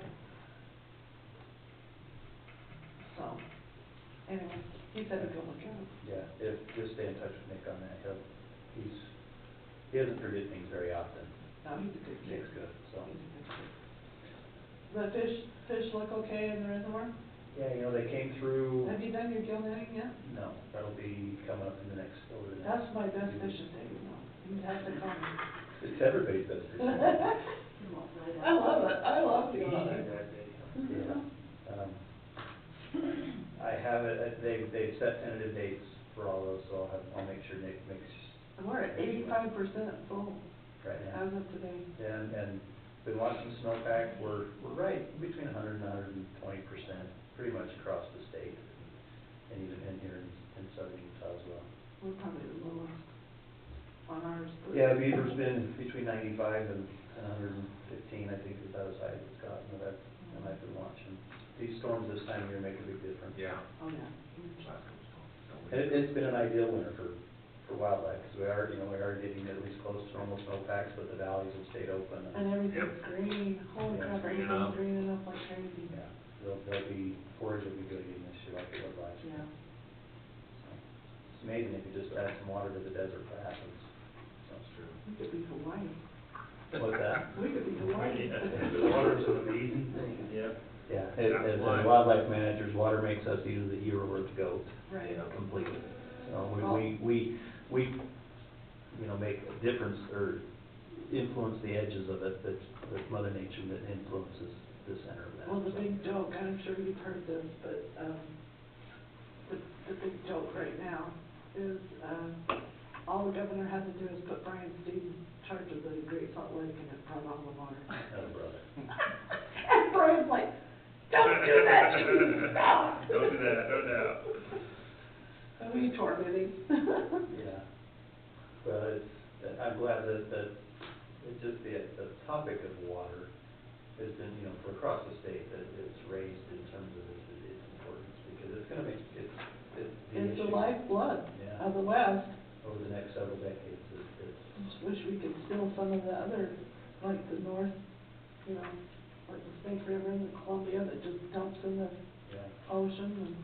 So, anyway, he said he'd go look at it. Yeah, just stay in touch with Nick on that, he doesn't forget things very often. No, he's a good kid. Nick's good, so. He's a good kid. The fish look okay in the reservoir? Yeah, they came through. Have you done your gill netting yet? No, that'll be coming up in over the next. That's my best fishing day, you know, you have to call me. It's everybody's best fishing day. I love it, I love to go out there. Yeah. I have it, they've set tentative dates for all those, so I'll make sure Nick makes. And we're at 85% full Right now. as of today. And been watching snowpack, we're right between 100 and 120%, pretty much across the state, and even in here in southern Utah as well. We're probably the lowest on ours. But Yeah, Beaver's been between 95 and 115, I think is about as high as it's gotten, and I've been watching. These storms this time of year make a big difference. Yeah. Oh, yeah. And it's been an ideal winter for wildlife, because we are getting at least close to normal snowpacks, but the valleys have stayed open. And everything's green, holy Yeah, crap, green everything's enough. greening up like crazy. Yeah, forage will be good again this year, like it was last year. Yeah. So, it's amazing if you just add some water to the desert, what happens. So. That's true. We could be Hawaii. What's that? We could be Hawaii. Water's an amazing thing. Yeah. Yeah, That's as why. wildlife managers, water makes us either the hero or the goat. Right. Completely. So Well- we make a difference or influence the edges of it, that's Mother Nature that influences the center of that. Well, the So. big joke, I'm sure you've heard this, but, the big joke right now is, all the governor had to do is put Brian Steed in charge of the Great Salt Lake and it brought all the water. Oh, brother. And Brian's like, don't do that to me, stop. Don't do that, no doubt. And we tormented him. Yeah. Well, I'm glad that it's just the topic of water has been, for across the state, that it's raised in terms of its importance, because it's gonna make, it's the It's the issue. lifeblood Yeah. of the West. Over the next several decades, I just wish we could steal some of the other, like the north, like the Snake River and the Columbia that just dumps in the yeah. ocean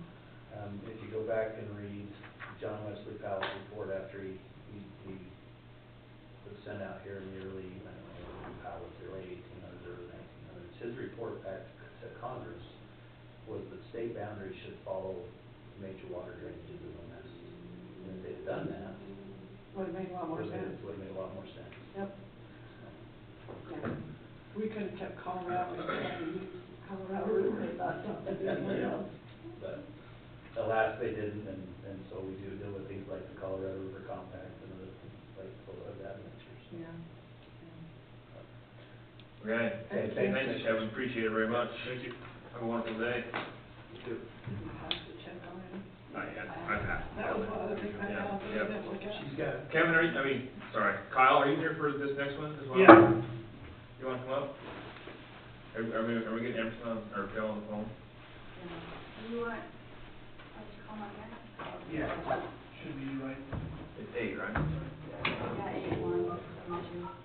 If you go back and read John Wesley Powell's report after he was sent out here in the early, I don't know, Powell was the late 1800s, early 1900s, his report back to Congress was that state boundaries should follow major water drainages in the West. And if they'd done that, Would've made a lot more sense. Would've made a lot more sense. Yep. Yeah. We could've kept Colorado, instead of used Colorado River, if that's something to do with us. But alas, they didn't, and so we do deal with things like the Colorado River Compact and other things like of that nature. So. Yeah. Okay, Thank you. thanks, Kevin, appreciate it very much. Thank you. Have a wonderful day. You too. You have to check on him. I've had. That was one of the things I Yeah, found, that I yeah. didn't look at. She's got it. Kevin, Kyle, are you here for this next one as well? Yeah. You wanna come up? Are we getting Emerson on, or Phil on the phone? You want, us to call my dad? Yeah, should be right. It's 8, right? Yeah, 8-1, 7-2.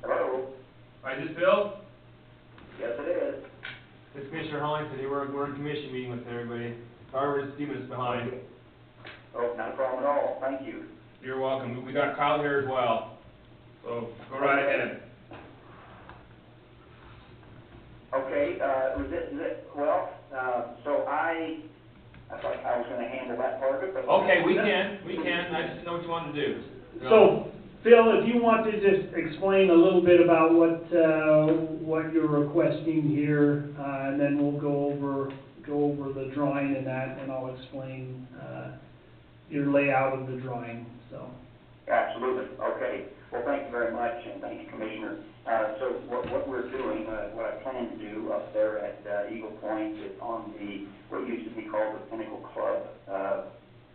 Hello? Hi, is this Bill? Yes, it is. It's Commissioner Hollington here, we're in commission meeting with everybody. Sorry, we're just a few minutes behind. Oh, not a problem at all, thank you. You're welcome, we got Kyle here as well, so go right ahead. Okay, so I thought I was gonna handle that part of it, but. Okay, we can, I just didn't know what you wanted to do. So, Phil, if you want to just explain a little bit about what you're requesting here, and then we'll go over the drawing and that, and I'll explain, your layout of the drawing, so. Absolutely, okay. Well, thank you very much, and thank you, Commissioner. So what we're doing, what I plan to do up there at Eagle Point is on what used to be called the Pinnacle Club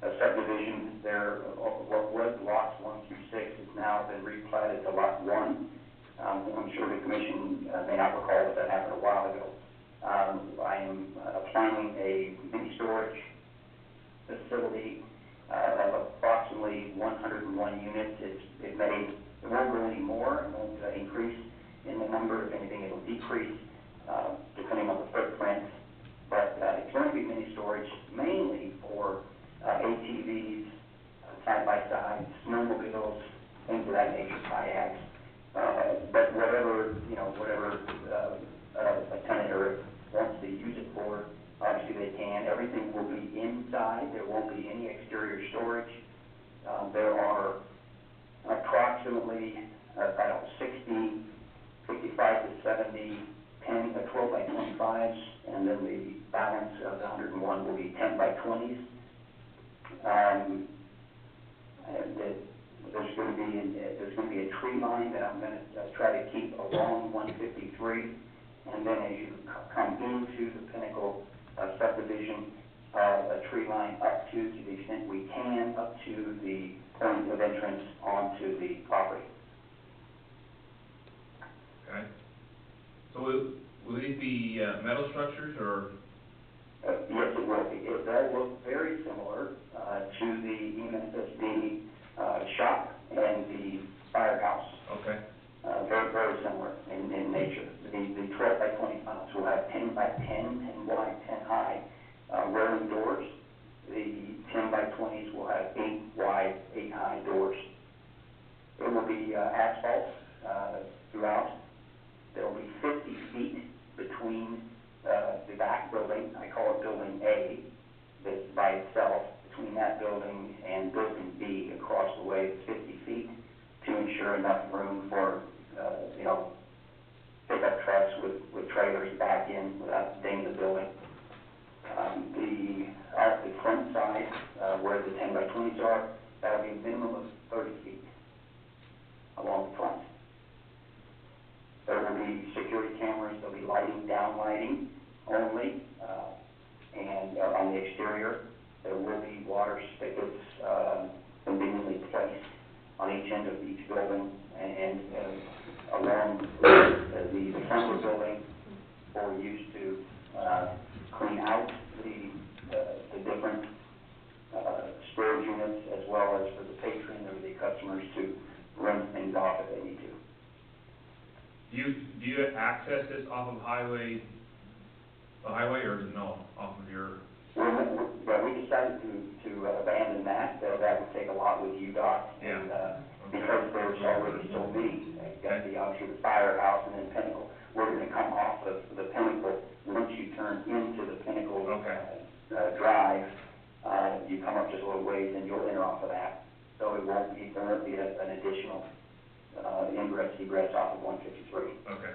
a subdivision there. What was lots 1 through 6 has now been replatted to lot 1. I'm sure the Commission may not recall, but that happened a while ago. I am planning a mini storage facility of approximately 101 units. It won't go any more, it won't increase in the number. If anything, it'll decrease depending on the footprint. But it's going to be mini storage mainly for ATVs, side-by-sides, snowmobiles, things of that nature, kayaks. But whatever a tenant or wants to use it for, obviously they can. Everything will be inside. There won't be any exterior storage. There are approximately, 65 to 70 12 by 25s, and then the balance of the 101 will be 10 by 20s. And there's going to be a tree line that I'm going to try to keep along 153, and then as you come into the Pinnacle subdivision, a tree line up to the extent we can, up to the point of entrance onto the property. Okay. So will these be metal structures or? Yes, it will be. They'll look very similar to the EMSSD shop and the firehouse. Okay. Very, very similar in nature. The 12 by 20 panels will have 10 by 10, 10 wide, 10 high rolling doors. The 10 by 20s will have 8 wide, 8 high doors. It will be asphalt throughout. There will be 50 feet between the back building, I call it Building A, that's by itself, between that building and Building B across the way, it's 50 feet to ensure enough room for, pickup trucks with trailers back in without dinging the building. The front side, where the 10 by 20s are, that'll be a minimum of 30 feet along the front. There will be security cameras, there'll be lighting, down lighting only, and on the exterior, there will be water spigots conveniently placed on each end of each building and along the front of the building for use to clean out the different storage units, as well as for the patron or the customers to rinse things off if they need to. Do you access this off of the highway, or no, off of your? The to abandon that, that would take a lot with UDOT. And, because there's already so many, you've got obviously the firehouse and then Pinnacle. We're gonna come off of the Pinnacle, once you turn into the Pinnacle, drive, you come up just a little ways and you'll enter off of that. So there won't be an additional, ingress, egress off of 153. Okay.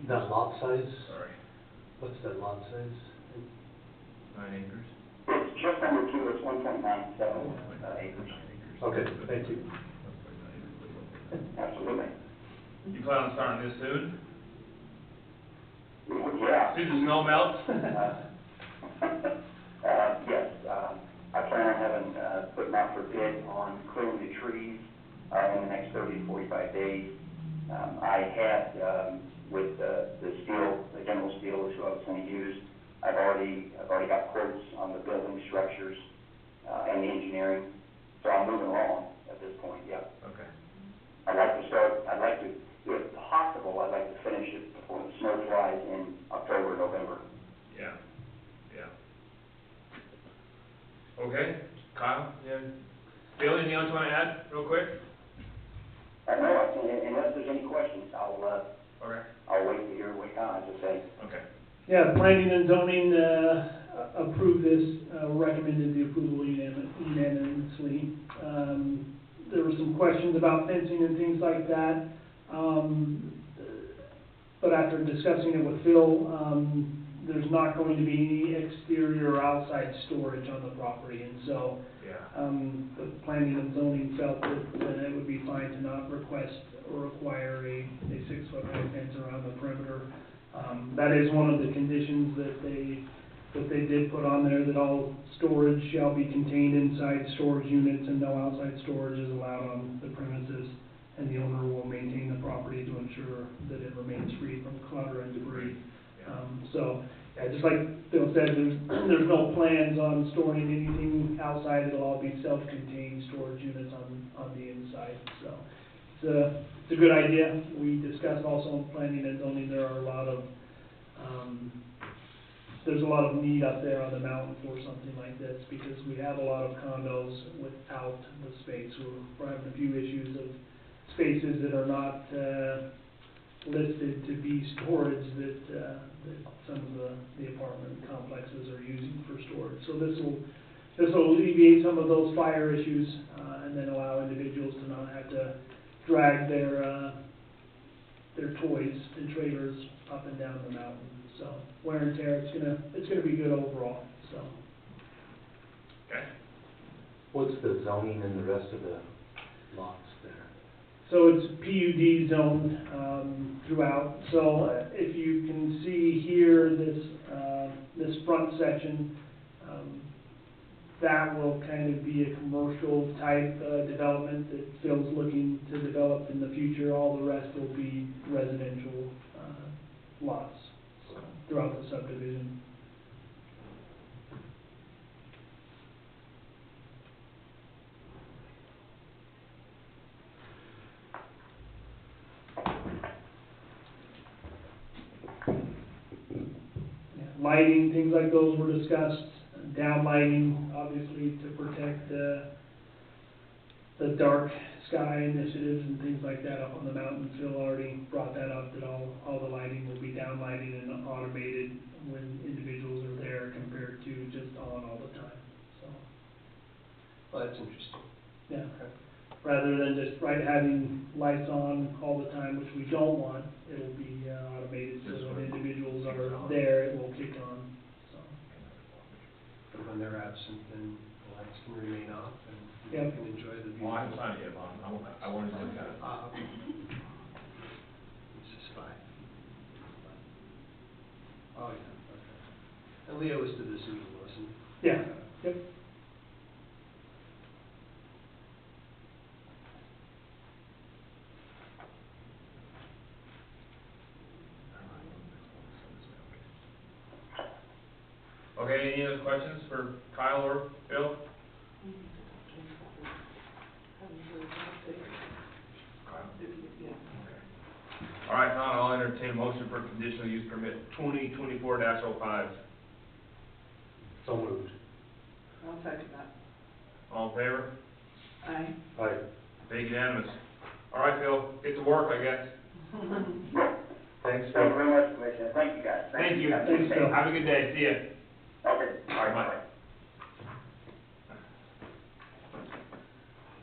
That lot size, Sorry, what's that lot size? 9 acres? It's just under 2, it's 1.97 acres. Okay, thank you. Absolutely. You plan on starting this soon? Yeah. As soon as the snow melts? Yes, I plan on having, putting out for bid on clearing the trees, in the next 30 to 45 days. I had, with, the steel, the General Steel is who I was gonna use, I've already got quotes on the building structures, and the engineering, so I'm moving along at this point, yeah. Okay. I'd like to, if possible, I'd like to finish it before the snow flies in October, November. Yeah, yeah. Okay, Kyle, Bill, anything else you want to add, real quick? No, unless there's any questions, I'll wait to hear what Kyle has to say. Okay. Yeah, planning and zoning, approved this, recommended the approval unanimously. There were some questions about fencing and things like that. But after discussing it with Phil, there's not going to be any exterior or outside storage on the property. And so, the planning and zoning felt that it would be fine to not request or require a 6-foot high fence around the perimeter. That is one of the conditions that they did put on there, that all storage shall be contained inside storage units and no outside storage is allowed on the premises. And the owner will maintain the property to ensure that it remains free from clutter and debris. Just like Bill said, there's no plans on storing anything outside. It'll all be self-contained storage units on the inside. So it's a good idea. We discussed also in planning and zoning, there's a lot of need up there on the mountain for something like this, because we have a lot of condos without the space. We're having a few issues of spaces that are not listed to be storage that some of the apartment complexes are using for storage. So this will alleviate some of those fire issues, and then allow individuals to not have to drag their toys and trailers up and down the mountain. So wear and tear, it's gonna be good overall. So. Okay. What's the zoning in the rest of the lots there? So it's PUD zoned throughout. So if you can see here, this front section, that will kind of be a commercial type development that Phil's looking to develop in the future. All the rest will be residential lots throughout the subdivision. Lighting, things like those were discussed. Down lighting, obviously, to protect the dark sky initiatives and things like that up on the mountains. Phil already brought that up, that all the lighting will be down lighting and automated when individuals are there, compared to just on all the time. So. Well, that's interesting. Yeah. Okay. Rather than just having lights on all the time, which we don't want, it'll be automated, so when individuals are there, it will kick on. So. But when they're absent, then the lights can remain off and you Yep. can enjoy the view. Well, I haven't signed it yet, Bob. I wanted to look at it. This is 5. Oh, yeah, okay. And Leo was to this meeting, wasn't he? Yeah. Yep. Okay, any other questions for Kyle or Bill? Kyle? Okay. All right, now I'll entertain a motion for conditional use permit 2024-05. So moved. I'll second that. All in favor? Aye. Aye. Big unanimous. All right, Phil, get to work, I guess. Thanks, Thank you Phil. very much, Commissioner, thank you guys. Thank you. guys. Thanks, Phil. Have a good day, see ya. Okay, all right, bye.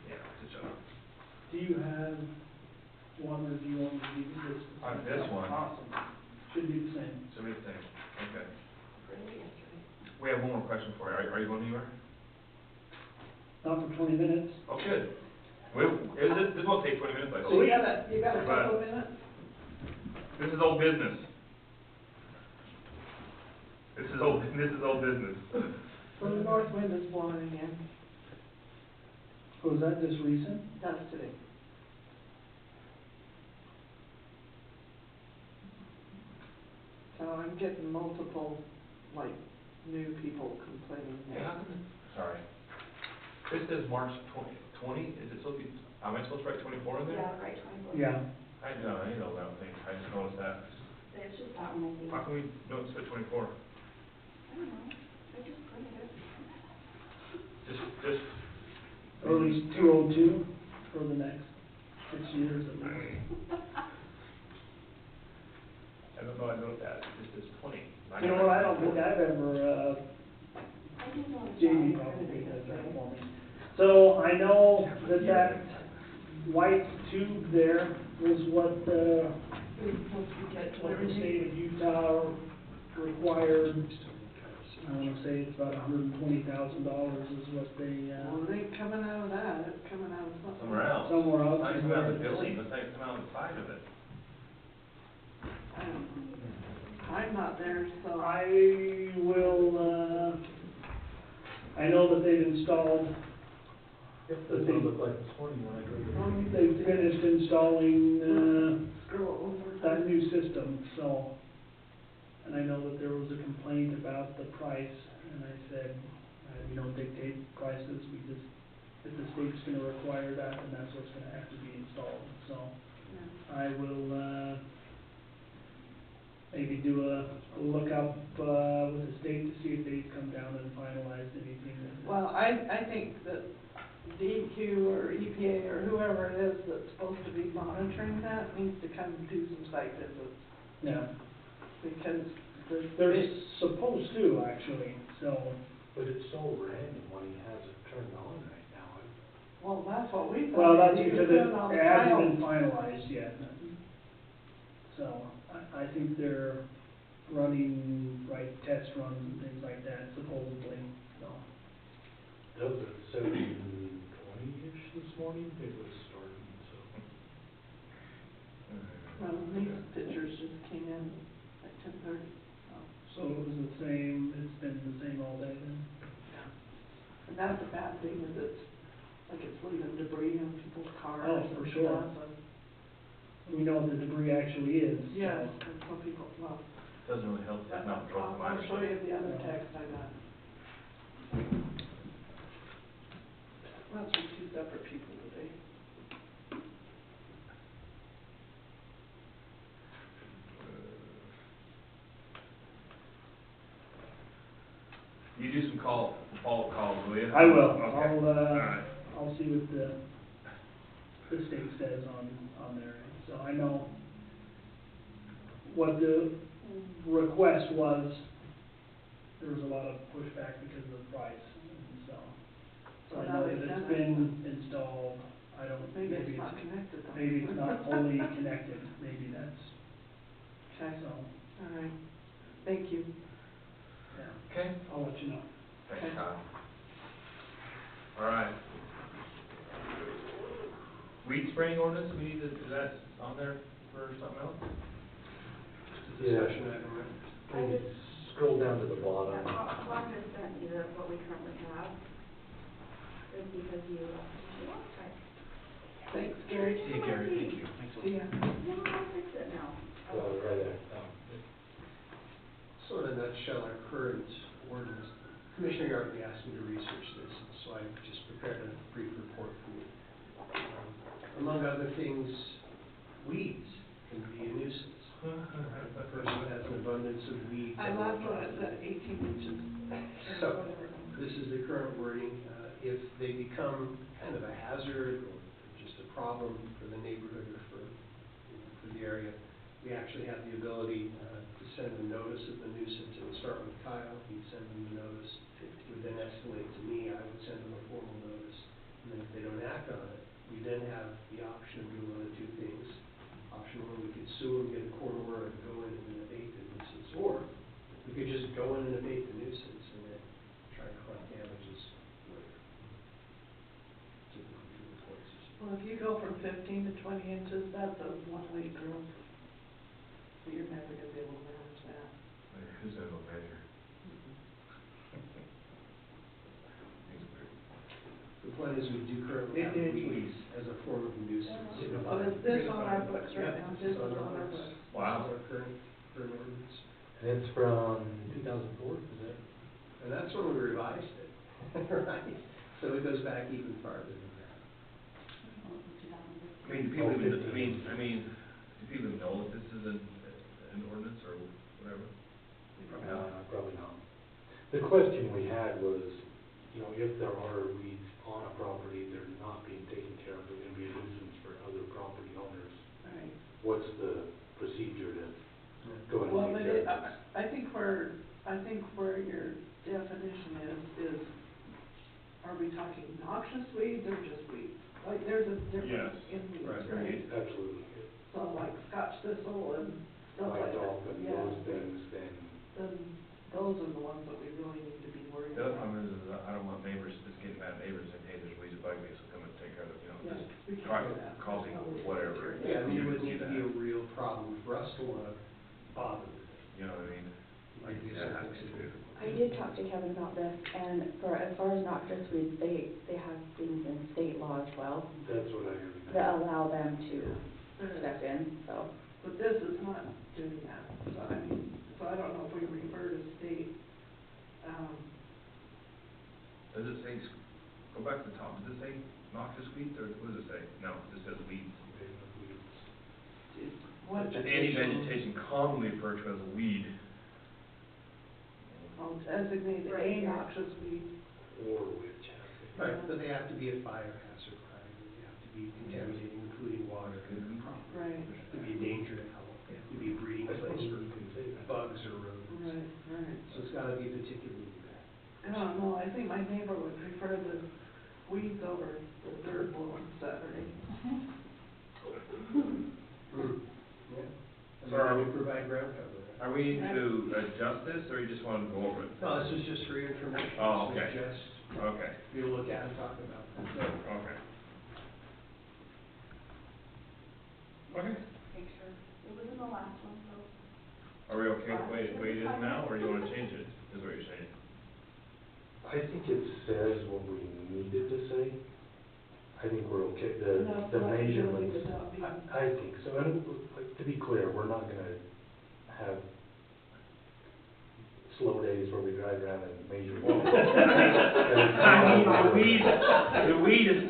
Yeah, good job. Do you have one, or do you want me to give you this? I have this one. Awesome. Should be the same. So we think, okay. We have one more question for you. Are you going anywhere? Not for 20 minutes. Oh, good. This won't take 20 minutes, I So hope. you got a couple of minutes? This is old business. This is old business. So the north wind is blowing again. Was that just recent? That's today. So I'm getting multiple, like, new people complaining. Yeah, sorry. This says March 20, is it supposed to be, am I supposed to write 24 in there? Yeah, right, 24. Yeah. I know that thing, I just noticed that. It's just that one, I think. How can we notice it 24? I don't know, I just printed it. Just. Early 202 for the next 6 years at least. I don't know, I noticed that, it's just 20. You know what, I don't think I've ever, I did notice that. Jamie probably does that for me. So I know that white tube there was what, what the state of Utah required. I wanna say it's about $120,000 is what they, Well, it ain't coming out of that, it's coming out of something. Somewhere else. somewhere else. It's not is even where out of the it's- building, it's not even coming out the side of it. I'm not there, so. I will, I know that they've installed, Yep, that's what it looked like this morning when I drove it. they've finished installing, Screw it one more that time. new system, so. And I know that there was a complaint about the price, and I said, we don't dictate prices, we just, if the state's gonna require that, then that's what's gonna have to be installed, so. I will, maybe do a look up, with the state to see if they've come down and finalized anything. Well, I think that DEQ or EPA or whoever it is that's supposed to be monitoring that needs to come do some site visits. Yeah, Because they're supposed to, actually, so. But it's so random when he has it turned on right now. well, that's what we thought. Well, that's You because put it on the hasn't file. been finalized yet. So, I think they're running, test runs and things like that supposedly, so. Does it 7:20-ish this morning? It was starting, so. Well, these pictures just came in at 10:30, so. So it was the same, it's been the same all day then? And that's a bad thing, is it's leaving debris on people's cars Oh, and for sure. stuff, and. We know what the debris actually is. so. Yes, and some people, well, Doesn't really help that not broken I'll show line. you the other text I got. Well, it's from two separate people today. You do some follow-up calls, will you? I will. Okay. I'll, All right. I'll see what the state says on their end. So I know what the request was, there was a lot of pushback because of the price, and so. So I Well, now know they that it's sent been installed, I don't, Maybe it's not connected though. maybe it's not fully connected, maybe that's, Okay, so, all right, thank you. yeah, Okay. I'll let you know. Thanks, Okay. Kyle. All right. Weed spraying ordinance, we need to, is that on there for something else? Discussion item, right? Maybe scroll down to the bottom. Ron just sent you what we currently have. It's because you last time. Thanks, Gary. See you, Gary. Thank you. See ya. No, I'll fix it now. Right there. So in a nutshell, our current ordinance, Commissioner Yardley asked me to research this, so I just prepared a brief report for you. Among other things, weeds can be a nuisance. The person has an abundance of weeds. I laughed when it said 18 inches. So, this is the current wording. If they become kind of a hazard or just a problem for the neighborhood or for, for the area, we actually have the ability to send a notice of the nuisance. It would start with Kyle, he'd send them the notice. It would then escalate to me, I would send them a formal notice. And then if they don't act on it, we then have the option of doing one of two things. Option one, we could sue them, get a court order, and go in and abate the nuisance. Or we could just go in and abate the nuisance and then try and collect damages later. Typically through the court system. Well, if you go from 15 to 20 inches, that's a one-way growth. So you're never gonna be able to manage that. Who's gonna go measure? The plan is we do currently have weeds as a form of nuisance. Oh, is this on our books right now? This is on our books. Wow. This is our current ordinance. And it's from 2004, is that? And that's when we revised it, right? So it goes back even farther than that. I mean, do people even, I mean, do people even know if this is an ordinance or whatever? Probably not. The question we had was, you know, if there are weeds on a property, they're not being taken care of, they're gonna be a nuisance for other property owners. Right. What's the procedure to go and Well, take but care it, of this? I think where your definition is, are we talking noxious weeds or just weeds? Like, there's a difference in weeds, right? Absolutely. So like scotch thistle and stuff like White that. dog and Yeah. those things, then Then those are the ones that we really need to be worried The other about. problem is I don't want neighbors, just getting mad at neighbors and, hey, there's weeds that bug me, so come and take care of it, you know, Yeah, just we can't do that. causing whatever. Yeah, I mean, it You would can need see to be a that. real problem for us to wanna bother with it. You know what I mean? I can see that happening too. I did talk to Kevin about this, and as far as noxious weeds, they have things in state law as well that's what I heard. that allow them to step in, so. But this is not doing that, so I mean, so I don't know if we refer to state, Does it say, go back to the top, does it say noxious weeds, or what does it say? No, it just says weeds. what. Any vegetation commonly referred to as a weed. Oh, designate a noxious weed. Or which hazard. Right, but they have to be a fire hazard, right? They have to be contaminating, including water. Right. They have to be a danger to health. They have to be a breeding place for bugs or rodents. Right. So it's gotta be particularly bad. I don't know, I think my neighbor would prefer the weeds over the dirt blowing Saturday. Yeah. So are we provide ground cover. Are we to adjust this, or you just want to go over it? No, this is just for your information. Oh, So okay. Just, Okay, you look at and talk about that. okay. Okay, Make sure. It was in the last one, so. are we okay with the way it is now, or do you want to change it, is what you're saying? I think it says what we need it to say. I think we're okay, No, the flexibility measurements, without being- I think so, and like, to be clear, we're not gonna have slow days where we drive around and measure walls. I mean, the weed is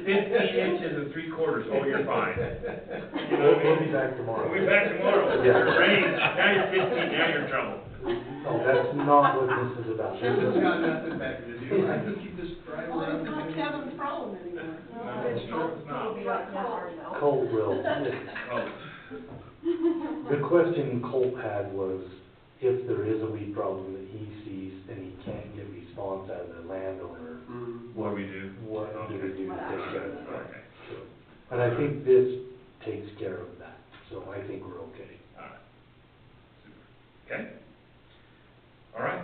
15 inches and 3/4, oh, you're fine. You know what I mean? We'll be back tomorrow. We'll be back tomorrow, Yeah. you're rain, now you're 15, now you're in trouble. No, that's not what this is about. This has got nothing better to do. I think you just drive Well, around. it's not Kevin's problem anymore. No, it's not, it's not. Be like that hard now. Colt will. Oh, The question Colt had was, if there is a weed problem that he sees and he can't get response out of the landowner, what do we do? what do we do to take care of that? Okay, And I think this takes care of that, so I think we're okay. all right. Super. Okay? All right,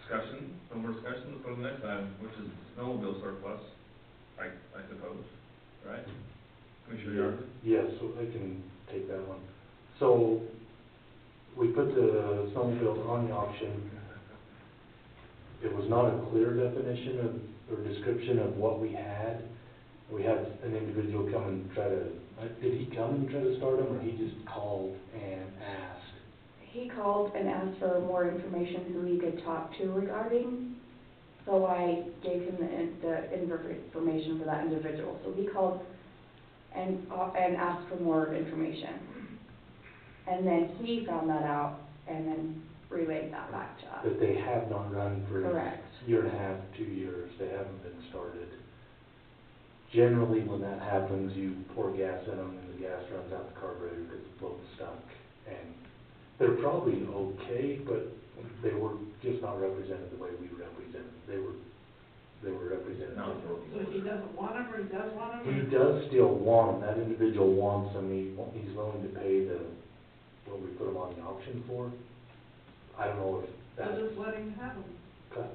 discussion, no more discussion, let's go to the next item, which is snowmobile surplus, I suppose, right? Commissioner Yardley? Yes, so I can take that one. So, we put the snowmobiles on the auction. It was not a clear definition of, or description of what we had. We had an individual come and try to, did he come and try to start them, or he just called and asked? He called and asked for more information who he could talk to regarding, so I gave him the information for that individual. So he called and asked for more information. And then he found that out and then relayed that back to us. That they have not run for Correct. a year and a half, 2 years, they haven't been started. Generally, when that happens, you pour gas in them and the gas runs out the carburetor because it's blown stuck. And they're probably okay, but they were just not represented the way we represented. They were represented. No. So he doesn't want them, or he does want them? He does still want them, that individual wants them, he's willing to pay what we put them on the auction for. I don't know if So that's, just let him have them. okay,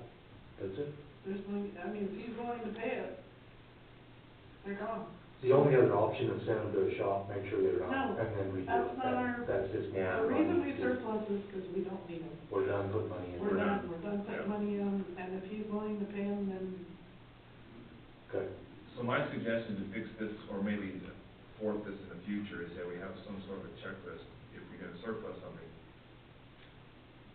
that's it. There's no, I mean, if he's willing to pay it, they're gone. The only other option is send them to a shop, make sure they're No, on, and then redo that's it. not our- That's just. Yeah. The reason we surplus is because we don't need them. We're done putting money in. We're done. done putting money in them, and if he's willing to pay them, then Okay, So my suggestion to fix this, or maybe to thwart this in the future, is that we have some sort of a checklist. If we're gonna surplus something,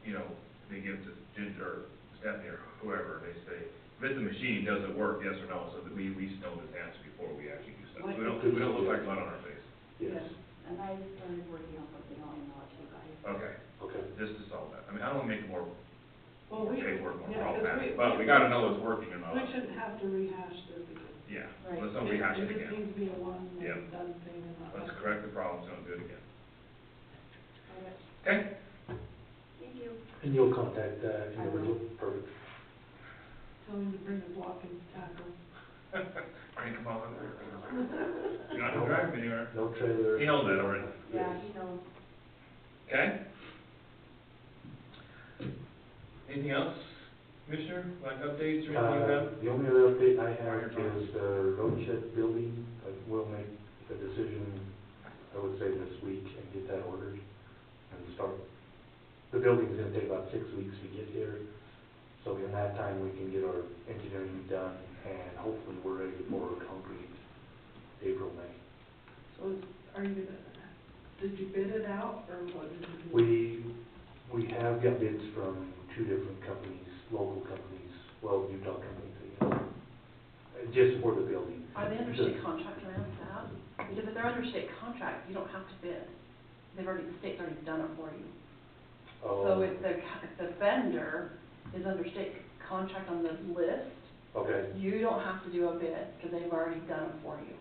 you know, they give it to Ginger, or Stephanie, or whoever, they say, if the machine doesn't work, yes or no, so that we know this answer before we actually do stuff. So we don't look like mud on our face. yes, And I started working on something on that too, guys. Okay, okay. just to solve that. I mean, I don't wanna make it more well, we, paperwork, more yeah, 'cause problematic, we, but we gotta know it's working or not. we shouldn't have to rehash this again. Yeah, Right. let's don't rehash it It just again. needs to be a one Yep. and done thing and not. Let's have to- correct the problems, don't do it again. Okay. Okay? Thank you. And you'll contact that I will. individual? Perfect. Tell him to bring his walking tackle. Crank them on. You're not gonna drive them anywhere. No trailer. He knows that already. Yeah, he knows. Okay? Anything else, Commissioner, like updates or anything like that? The only other update I have is the road shed building. We'll make a decision, I would say this week, and get that ordered and start. The building's gonna take about 6 weeks to get here, so in that time, we can get our engineering done, and hopefully we're ready to pour concrete April, May. So are you gonna, did you bid it out, or what did you do? We have got bids from 2 different companies, local companies, well, Utah companies, just for the building. Are they under state contract around that? Because if they're under state contract, you don't have to bid. The state's already done it for you. Oh, So if the vendor is under state contract on this list, okay, you don't have to do a bid, because they've already done it for you.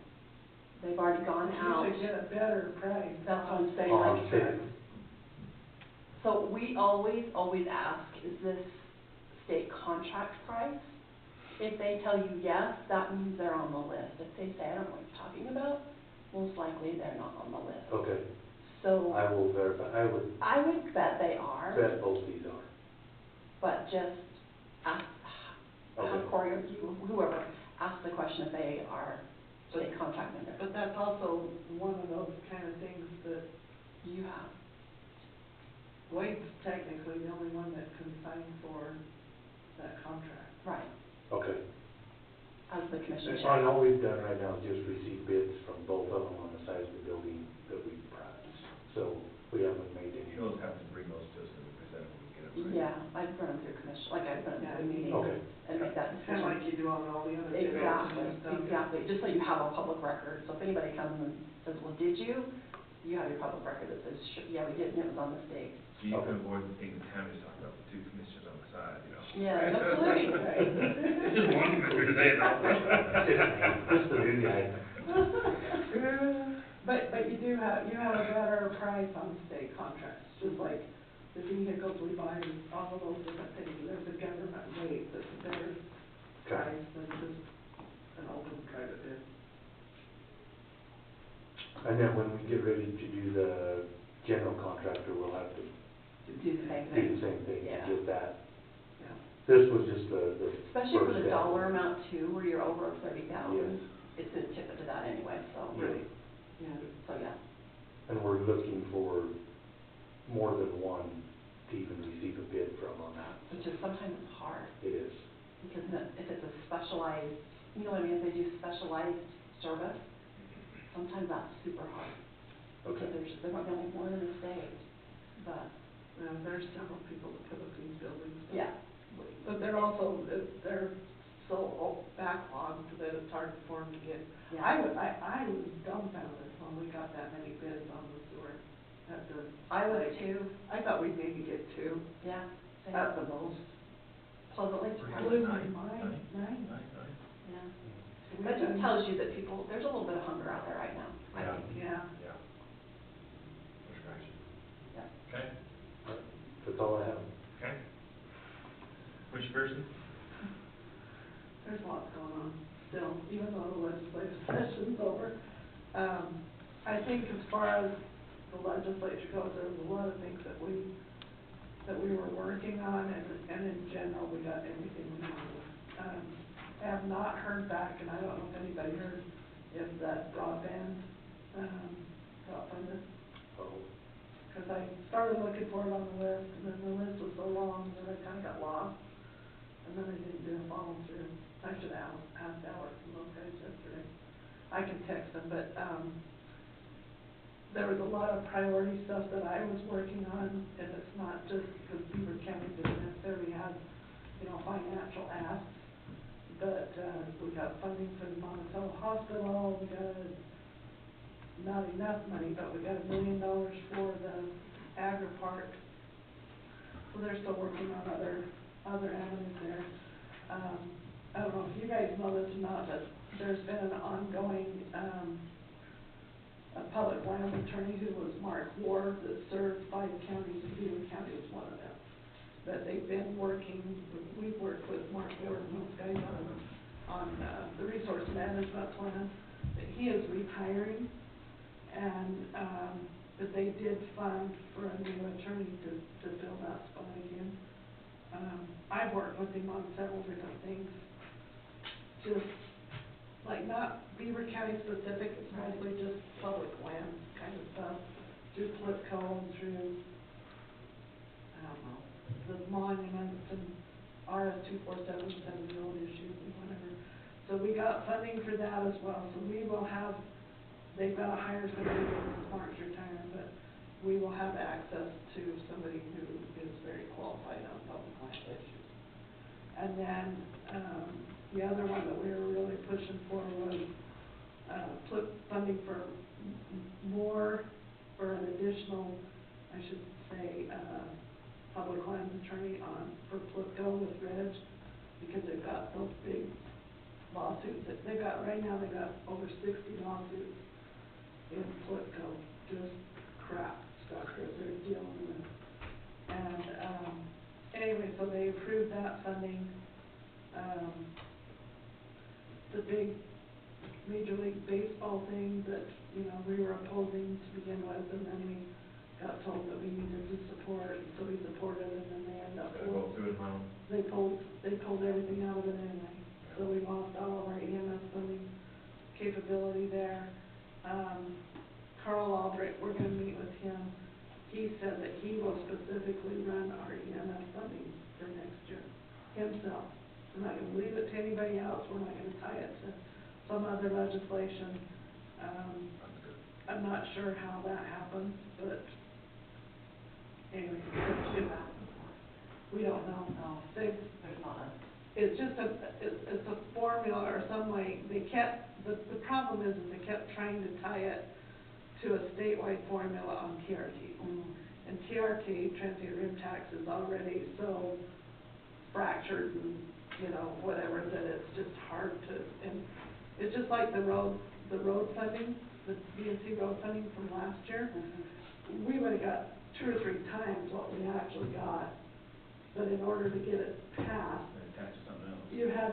They've already gone out. You should get a better price. That's what I'm saying, on like, state, so we always ask, is this state contract price? If they tell you yes, that means they're on the list. If they say, I don't know what you're talking about, most likely they're not on the list. okay, So I will verify, I would I would bet they are, bet both these are. but just ask, have Okay. Corey or you, whoever, ask the question if they are state contract vendor. But that's also one of those kind of things that You have. Wade's technically the only one that can sign for that contract. Right, Okay. as the commissioner And chair. all we've done right now is just receive bids from both of them on the size of the building that we priced. So we haven't made any. You'll have to bring those to us and present them when we get them. right? Yeah, I'd run them through commission, like I'd run them through a meeting Okay. and make that Kind of like decision. you do on all the other bids. Exactly, and stuff. exactly, just so you have a public record, so if anybody comes and says, well, did you? You have your public record that says, yeah, we did, and it was on this date. So you can avoid the thing that Tammy's talking about, the 2 commissioners on the side, you know? Yeah, absolutely. It's just one commissioner today, though. Just the new guy. But you do have, you have a better price on state contracts, just like the vehicles we buy, and all of those different things, there's a government rate that's a better price than just an open private bid. And then when we get ready to do the general contractor, we'll have to Do the same do thing. the same thing, Yeah. get that. Yeah. This was just the Especially for first the step. dollar amount too, where you're over 30,000, Yes. it's gonna tip it to that anyway, so. Right. Yeah. So, yeah. And we're looking for more than one to even receive a bid from on that. Which is sometimes it's hard, It is. because if it's a specialized, you know what I mean, if they do specialized service, sometimes that's super hard. Okay. Because there might be only one in the state, but, There's several people that put up these buildings. yeah. But they're also, they're so backlogged that it's hard for them to get. Yeah. I was dumbfounded when we got that many bids on the sewer at the. I was like, too, I thought we'd maybe get two yeah, same. at the most. Pleasantly surprised. Blew my mind, nine. Yeah. We've That just done- tells you that people, there's a little bit of hunger out there right now, I Yeah. think. Yeah. Yeah. Frustration. Yeah. Okay, That's all I have. okay. Commissioner Pearson? There's lots going on still, even though the legislative session's over. I think as far as the legislature goes, there was a lot of things that we were working on, and in general, we got everything we needed. I have not heard back, and I don't know if anybody heard, if that broadband, got funded. Cause I started looking for it on the list, and then the list was so long that I kinda got lost, and then I didn't do a follow through. I should have asked Alex and those guys yesterday. I can text them, but, there was a lot of priority stuff that I was working on, and it's not just because Beaver County didn't necessarily have, financial asks, but, we got funding for the Monticello Hospital, we got not enough money, but we got $1 million for the agri park. So they're still working on other avenues there. I don't know if you guys know this or not, but there's been an ongoing, a public lands attorney who was Mark Ward that served 5 counties, and Beaver County was one of them. But they've been working, we've worked with Mark Ward and those guys on the resource management plan. But he is retiring, and, but they did fund for a new attorney to fill that spot again. I've worked with him on several different things, just like not Beaver County specific, it's mostly just public land kind of stuff, through Flipco and through, I don't know, the monuments and RS 2477 road issues and whatever. So we got funding for that as well, so we will have, they've got to hire somebody because Mark's retiring, but we will have access to somebody who is very qualified on public land issues. And then, the other one that we were really pushing for was, funding for more, or an additional, I should say, public lands attorney for Flipco with Reg, because they've got those big lawsuits that they've got, right now they've got over 60 lawsuits in Flipco, just crap stuff that they're dealing with. And, anyway, so they approved that funding. The big Major League Baseball thing that, we were opposing to begin with, and then we got told that we needed to support, so we supported it, and then they ended up. Gotta go through it now. They pulled everything out of it anyway, so we lost all of our EMS funding capability there. Carl Aldrich, we're gonna meet with him. He said that he will specifically run our EMS funding for next year, himself. We're not gonna leave it to anybody else, we're not gonna tie it to some other legislation. I'm not sure how that happens, but anyway, we don't know. No, They, there's not a. it's just it's a formula or some way, the problem is they kept trying to tie it to a statewide formula on TRT. And TRT, transient rim tax, is already so fractured and, whatever, that it's just hard to, and it's just like the road funding, the BNC road funding from last year. We would've got 2 or 3 times what we actually got, but in order to get it passed, Attach to something else. you had,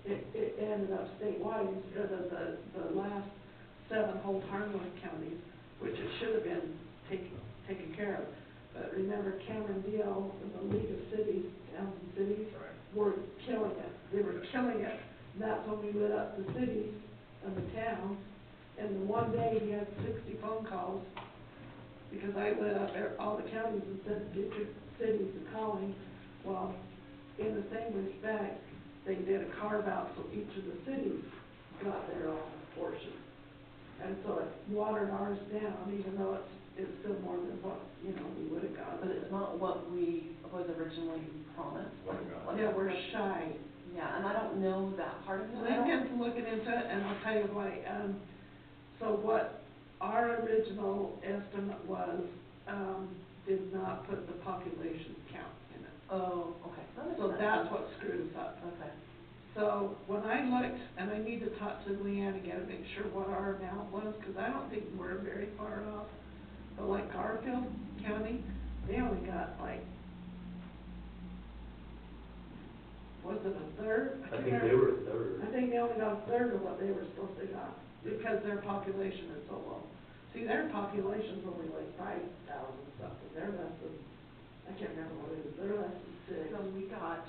it ended up statewide instead of the last 7 hold harmless counties, which it should have been taken care of. But remember, Cameron Deal and the League of Cities, towns and cities, Right. were killing it. They were killing it. And that's when we lit up the cities and the towns. And the one day he had 60 phone calls, because I lit up all the counties and said, get your cities to calling. Well, in the same respect, they did a carve out so each of the cities got their own portion. And so it watered ours down, even though it's still more than what, we would have got. But it's not what was originally promised. What we got. Yeah, we're shy. Yeah, and I don't know that part of it. I don't- Lincoln's looking into it, and I'll tell you why. So what our original estimate was, did not put the population count in it. Oh, okay. That makes So sense. that's what screwed us up. Okay. So when I looked, and I need to talk to Leanne again to make sure what our amount was, because I don't think we're very far off. But like Garfield County, they only got like, was it a third? I think they were a third. I think they only got a third of what they were supposed to got, because their population is so low. See, their population's only like 5,000 something, they're less than, I can't remember what it is, they're less than 6. So we got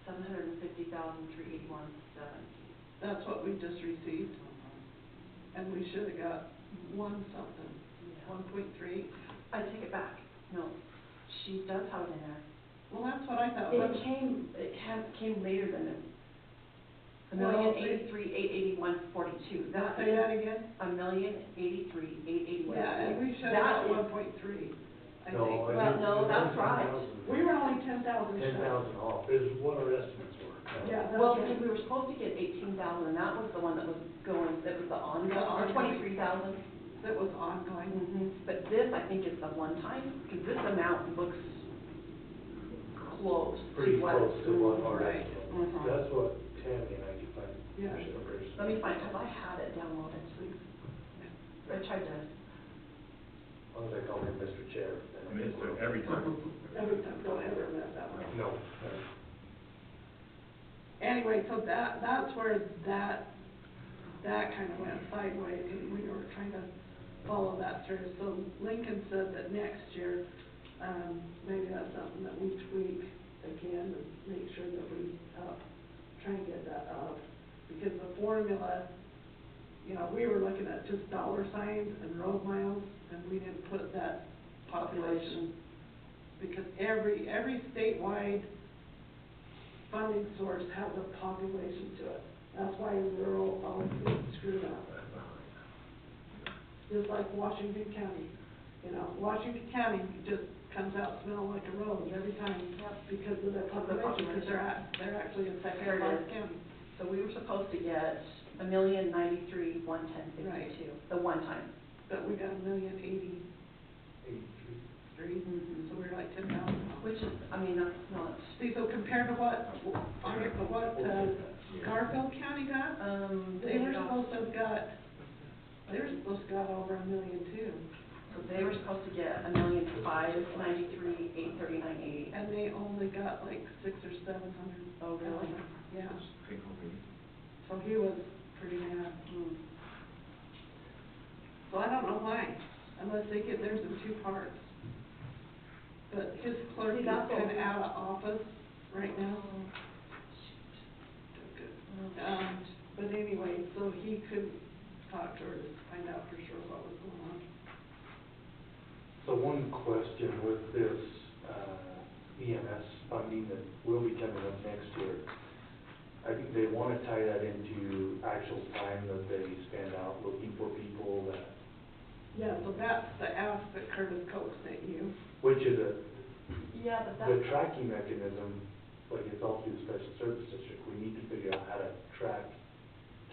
750,381.70. That's what we just received, and we should've got one something, Yeah. 1.3. I take it back. No, she does have it in there. Well, that's what I thought. It came later than it. Well, 1,083,881.42. That Say that again? 1,083,881. Yeah, and we should've got 1.3, I think. No, I Well, think no, that's 10,000. right. We were only 10,000 10,000 short. off is what our estimates were. Yeah, that's Well, right. because we were supposed to get 18,000, and that was the one that was going, that was the ongoing, or ongoing. 23,000. That was ongoing. But this, I think, is the one time, because this amount looks close to Pretty what. close to what our Right. estimate was. Mhm. That's what Tammy and I could find. Yeah. numbers. Let me find, because I had it downloaded, please. I tried to, As long as I call him Mr. Chair. then I mean, it's every time. Every time, don't ever mess that one up. No. Anyway, so that's where that kind of went sideways, and we were trying to follow that through. So Lincoln said that next year, maybe that's something that we tweak again and make sure that we try and get that up. Because the formula, you know, we were looking at just dollar signs and road miles, and we didn't put that population. Because every statewide funding source has a population to it. That's why rural always gets screwed up. Just like Washington County, you know, Washington County just comes out smelling like a rose every time because of their population, because they're actually a second class county. so we were supposed to get 1,093,110.52, Right. the one time. But we got 1,083,000, 83. so we're like 10,000 off. Which is, I mean, that's not, See, so compared to what Garfield County got, they were supposed to have got over 1 million too. so they were supposed to get 1,593,839.80. And they only got like 600 or 700. Oh, really? Yeah, so he was pretty mad. So I don't know why, unless they get theirs in two parts. But his clerk See, is that's kind of what- out of office right now. But anyway, so he couldn't talk to her to find out for sure what was going on. So one question with this, EMS funding that will be coming up next year. I think they want to tie that into actual time that they spend out looking for people that, Yeah, so that's the ask that Curtis Coke sent you. which is Yeah, but the that's, tracking mechanism, like it's all through the special service district. We need to figure out how to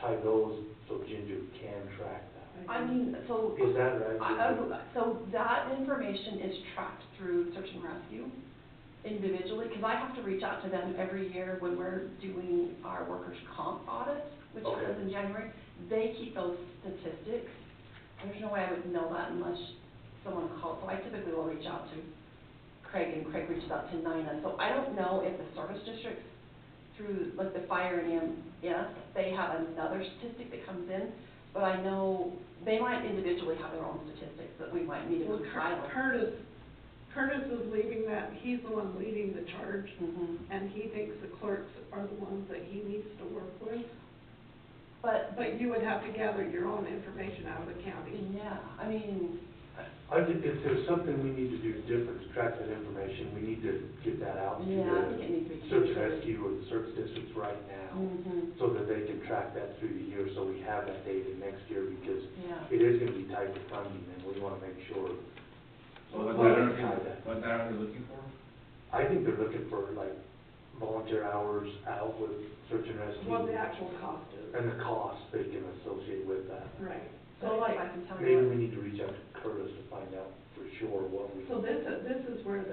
tie those so Ginger can track that. I mean, so. Is that right? So that information is tracked through search and rescue individually, because I have to reach out to them every year when we're doing our workers' comp audit, which Okay. happens in January. They keep those statistics. There's no way I would know that unless someone called, so I typically will reach out to Craig, and Craig reaches out to Nina. So I don't know if the service districts, through like the fire and EMS, they have another statistic that comes in, but I know they might individually have their own statistics that we might need to Well, compile. Curtis is leading that, he's the one leading the charge, Mhm. and he thinks the clerks are the ones that he needs to work with. But, you would have to gather your own information out of the county. yeah, I mean, I think if there's something we need to do different to track that information, we need to get that out to yeah, I think it needs to be the search and communicated. rescue or the service districts right now, Mhm. so that they can track that through the year, so we have that data next year, because Yeah. it is gonna be tied to funding, and we wanna make sure. So what we data can are tie they, that. what data are they looking for? I think they're looking for like volunteer hours out with search and rescue. What the actual cost is. And the cost they can associate with that. Right. So like, I can tell Maybe you. we need to reach out to Curtis to find out for sure what we. So this is where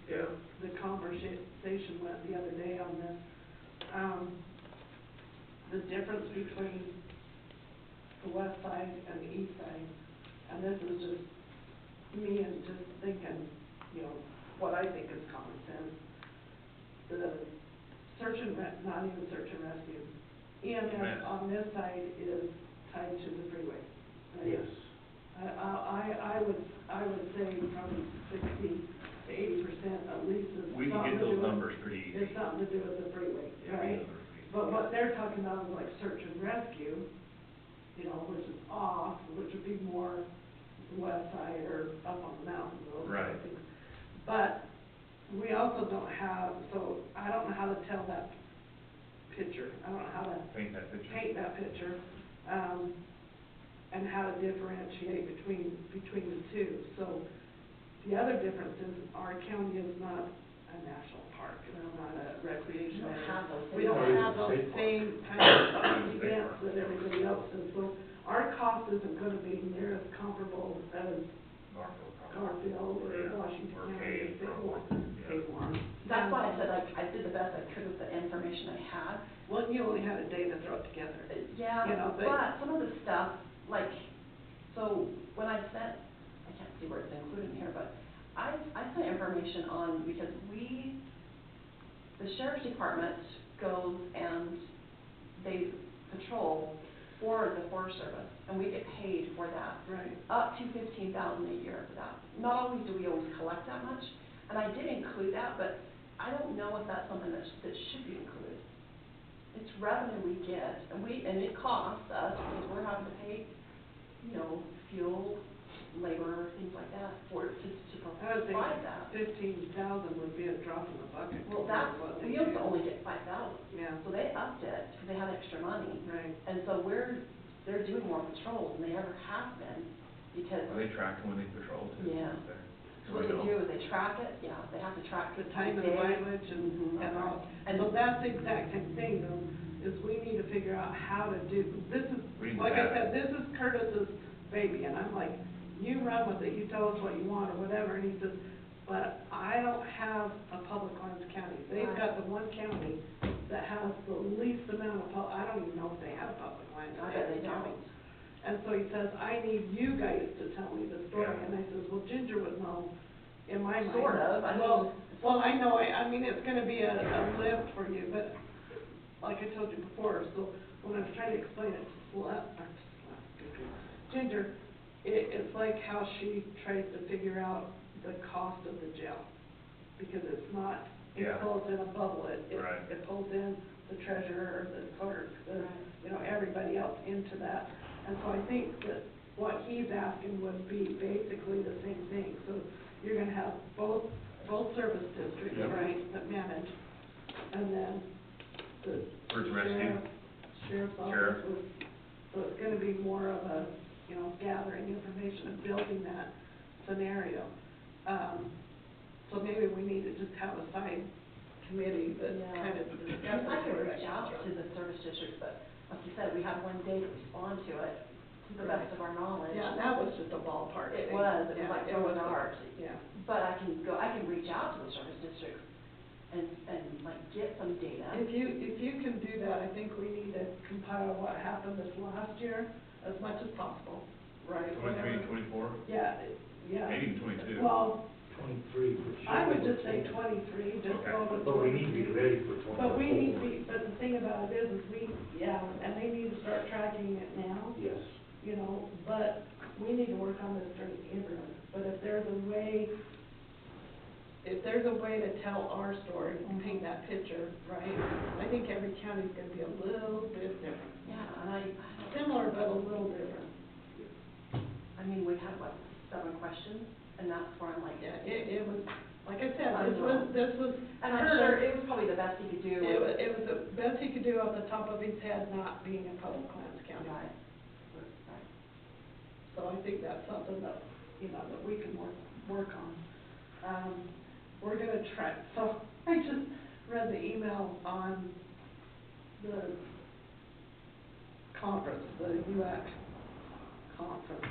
Yeah. the conversation went the other day on this. The difference between the west side and the east side, and this is just me and just thinking, you know, what I think is common sense. The not even search and rescue, EMS on this side is tied to the freeway, right? Yes. I would say probably 60 to 80% at least is We can something get to do those with- numbers pretty easy. It's something to do with the freeway, Yeah, we right? know they're pretty But easy. what they're talking about is like search and rescue, you know, which is off, which would be more west side or up on the mountain, those kind Right. of things. But we also don't have, so I don't know how to tell that picture. I don't know how to Paint that picture. paint that picture, and how to differentiate between the two. So the other difference is our county is not a national park, it's not a recreation We don't area. have those We things. don't have those same kind of events that everybody else does. So our cost isn't gonna be near as comparable as Garfield or Yeah. Washington Or County, Hayes, if they probably. want, Yeah. they want. That's why I said, like, I did the best I could with the information I had. Well, you only had a day to throw it together. Yeah, You know, but- but some of the stuff, like, so when I sent, I can't see where it's included in here, but I sent information on, because the sheriff's department goes and they patrol for the Forest Service, and we get paid for that. Right. Up to $15,000 a year for that. Not always do we always collect that much, and I did include that, but I don't know if that's something that should be included. It's revenue we get, and it costs us, because we're having to pay, you know, fuel, labor, things like that, to I would think provide that. 15,000 would be a drop in the bucket. Well, compared to what they we used to do. only get 5,000. Yeah. So they upped it, because they had extra money. Right. And so they're doing more patrols than they ever have been, because. Are they tracking when they patrol too? Yeah. There. So what they do is they track it, yeah, they have to track The the time and day. mileage Mhm. and all. And So that's the exact same thing though, is we need to figure out how to do, this is, We need to like I have said, this is Curtis's baby, and I'm like, you run with it, you tell us what you want or whatever, and he says, but I don't have a public lands county. They've got the one county that has the least amount of I don't even know if they have public lands. I bet they county. don't. And so he says, I need you guys to tell me the story, Yeah. and I says, well, Ginger would know in my mind. Sort of, I mean. Well, I know, I mean, it's gonna be a lift for you, but like I told you before, so when I was trying to explain it to Ginger, it's like how she tries to figure out the cost of the jail, because it's not, it Yeah. pulls in a bubble, Right. it pulls in the treasurer, the clerk, you know, everybody else into that. And so I think that what he's asking would be basically the same thing, so you're gonna have both service districts, Yep. right, that manage, and then the Search and rescue. sheriff's Sheriff. office was, so it's gonna be more of a, you know, gathering information and building that scenario. So maybe we need to just have a side committee that Yeah. kind of I discusses mean, I could where reach that out comes to from. the service districts, but like you said, we have one day to respond to it, to the Right. best of our knowledge. Yeah, and that was just a ballpark It thing. was Yeah, like it throwing was a- darts. Yeah. But I can reach out to the service districts and like get some data. If you can do that, I think we need to compile what happened this last year as much as possible, right? 23 and Whatever. 24? Yeah, yeah. Maybe even 22. Well, 23 for sure. I would just say 23, just Okay. go with 23. But we need to be ready for 24. But we need to be, but the thing about it is we, yeah, and they need to start tracking it now, Yes. you know, but we need to work on this during the interim. But if there's a way to tell our story and paint that picture, right, I think every county's gonna be a little bit different. Yeah, and I Similar, but a little different. mean, we had what, 7 questions, and that's where I'm like. Yeah, it was, like I said, I know. this was. And I'm sure it was probably the best he could do. It was the best he could do off the top of his head, not being a public lands county. Right. So I think that's something that, you know, that we can work on. We're gonna try, so read the email on the conference, the UAC conference.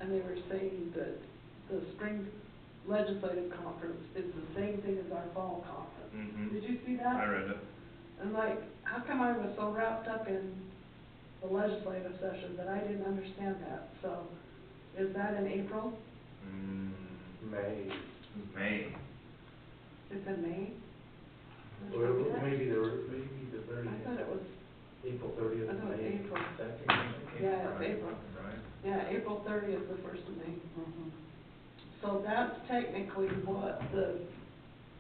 And they were saying that the spring legislative conference is the same thing as our fall conference. Mhm. Did you see that? I read it. And like, how come I was so wrapped up in the legislative session that I didn't understand that? So, is that in April? May. May. It's in May? Or maybe the very, I thought it was, April 30th. I thought it was May April. 2nd. Yeah, it's April. Right. Yeah, April 30th, the first of May. So that's technically what the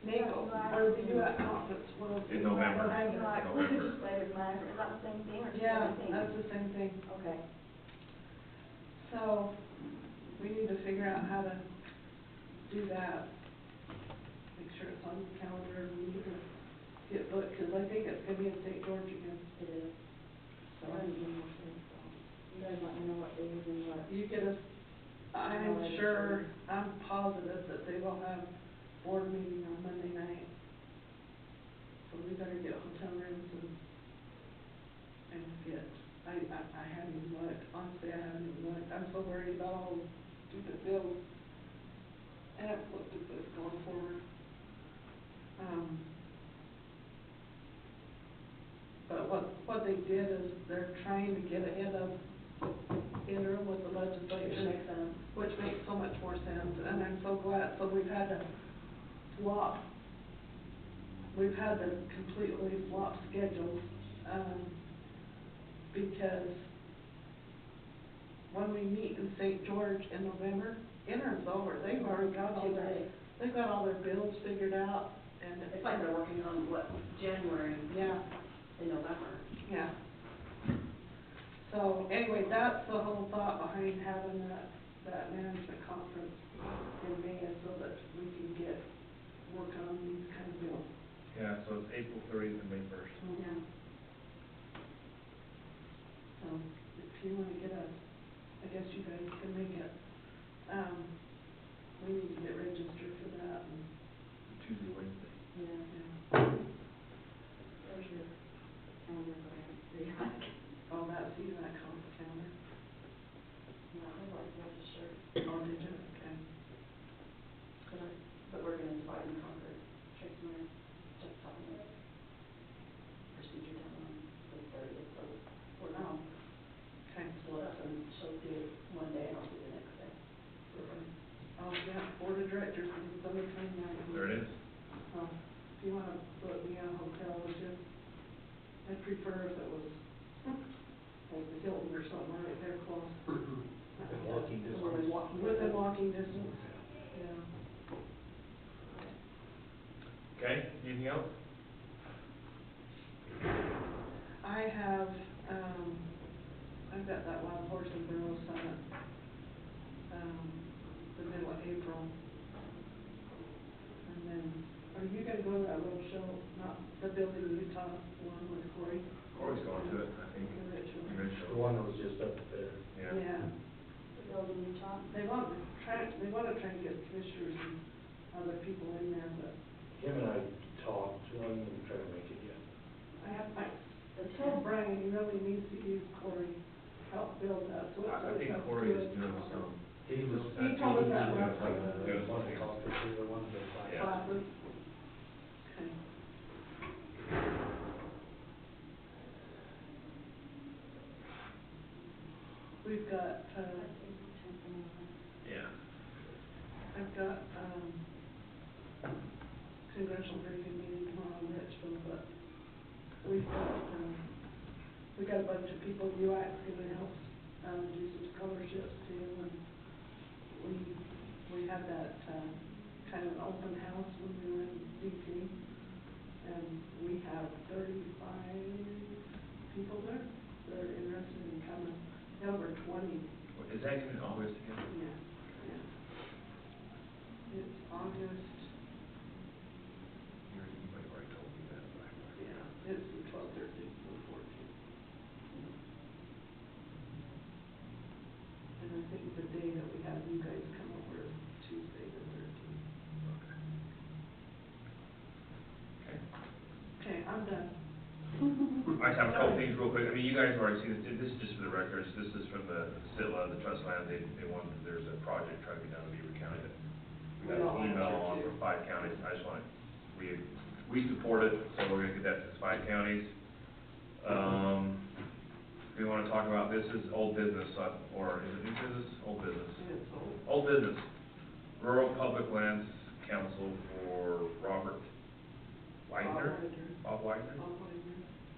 NACO, or the UAC conference was. In November. Legislative matter, is that the same thing or Yeah, same thing? that's the same thing. Okay. So, we need to figure out how to do that. Make sure it's on the calendar, we need to get booked, because I think it's gonna be in St. George again. It is. So, You guys let me know what days and what. you get us, I'm sure, I'm positive that they will have board meeting on Monday night. So we better get hotel rooms and get, I haven't even looked, honestly, I haven't even looked. I'm so worried about all the stupid bills. I haven't looked at this going forward. But what they did is they're trying to get ahead of interim with the legislature. Which makes sense. Which makes so much more sense, and I'm so glad, so we've had to completely swap schedules, because when we meet in St. George in November, interim's over, they've already got all their bills figured out, and It's like they're working on what, January yeah, and November. yeah. So, anyway, that's the whole thought behind having that management conference in May, is so that we can work on these kind of bills. Yeah, so it's April 30th and May 1st. Yeah. So, if you wanna get I guess you guys can make it, we need to get registered for that, and, Tuesday, Wednesday. yeah. There's your calendar for you. Oh, that's the UAC conference calendar. Yeah, I'd like to register. Oh, did you? Okay. But we're gonna divide and conquer. Tracy and I just talking about procedure down on the 30th, so we're now Okay. split up, and she'll do it one day and I'll do the next day. Oh, yeah, board of directors, meeting Sunday 29th. There it is. Oh, if you wanna put me in a hotel, would you? I'd prefer if it was like the Hilton or something right there close. Walking distance. Within walking distance, yeah. Okay, anything else? I have, I've got that Wild Horse and Burro Summit, the middle of April. And then, are you gonna go to that little show, not the Building Utah one with Corey? Corey's going to it, I think. And Rachel. The one that was just up there. Yeah. Yeah. The building Utah. They wanna try and get commissioners and other people in there, but Him and I talked, one didn't try to make it yet. I told Brian he really needs to use Corey to help build that, so I think it's Corey is good. doing some. He was. He told us that last Like, week. one of the conferences or one of the Yeah. Classes. Okay. We've got, Yeah. I've got, congressional briefing meeting tomorrow in Richmond, but we got a bunch of people, UAC's gonna help, do some scholarships too, and we had that, kind of an open house when we were in DC, and we have 35 people there that are interested in coming, over 20. Is that in August again? Yeah, yeah. It's August, You've already told me that, but yeah, it's the 12th, 13th, and 14th. And I think the day that we have you guys come over is Tuesday the 13th. Okay. done. I just have a couple things real quick. I mean, you guys have already seen it. This is just for the records. This is from the SITLA, the trust land. They want, there's a project trying to be done in Beaver County that we got an email on from 5 counties. I just want to, we support it, so we're gonna get that to 5 counties. We want to talk about, this is old business, or is it new business? Old business. Old business. Rural Public Lands Council for Robert Wagner? Bob Wagner?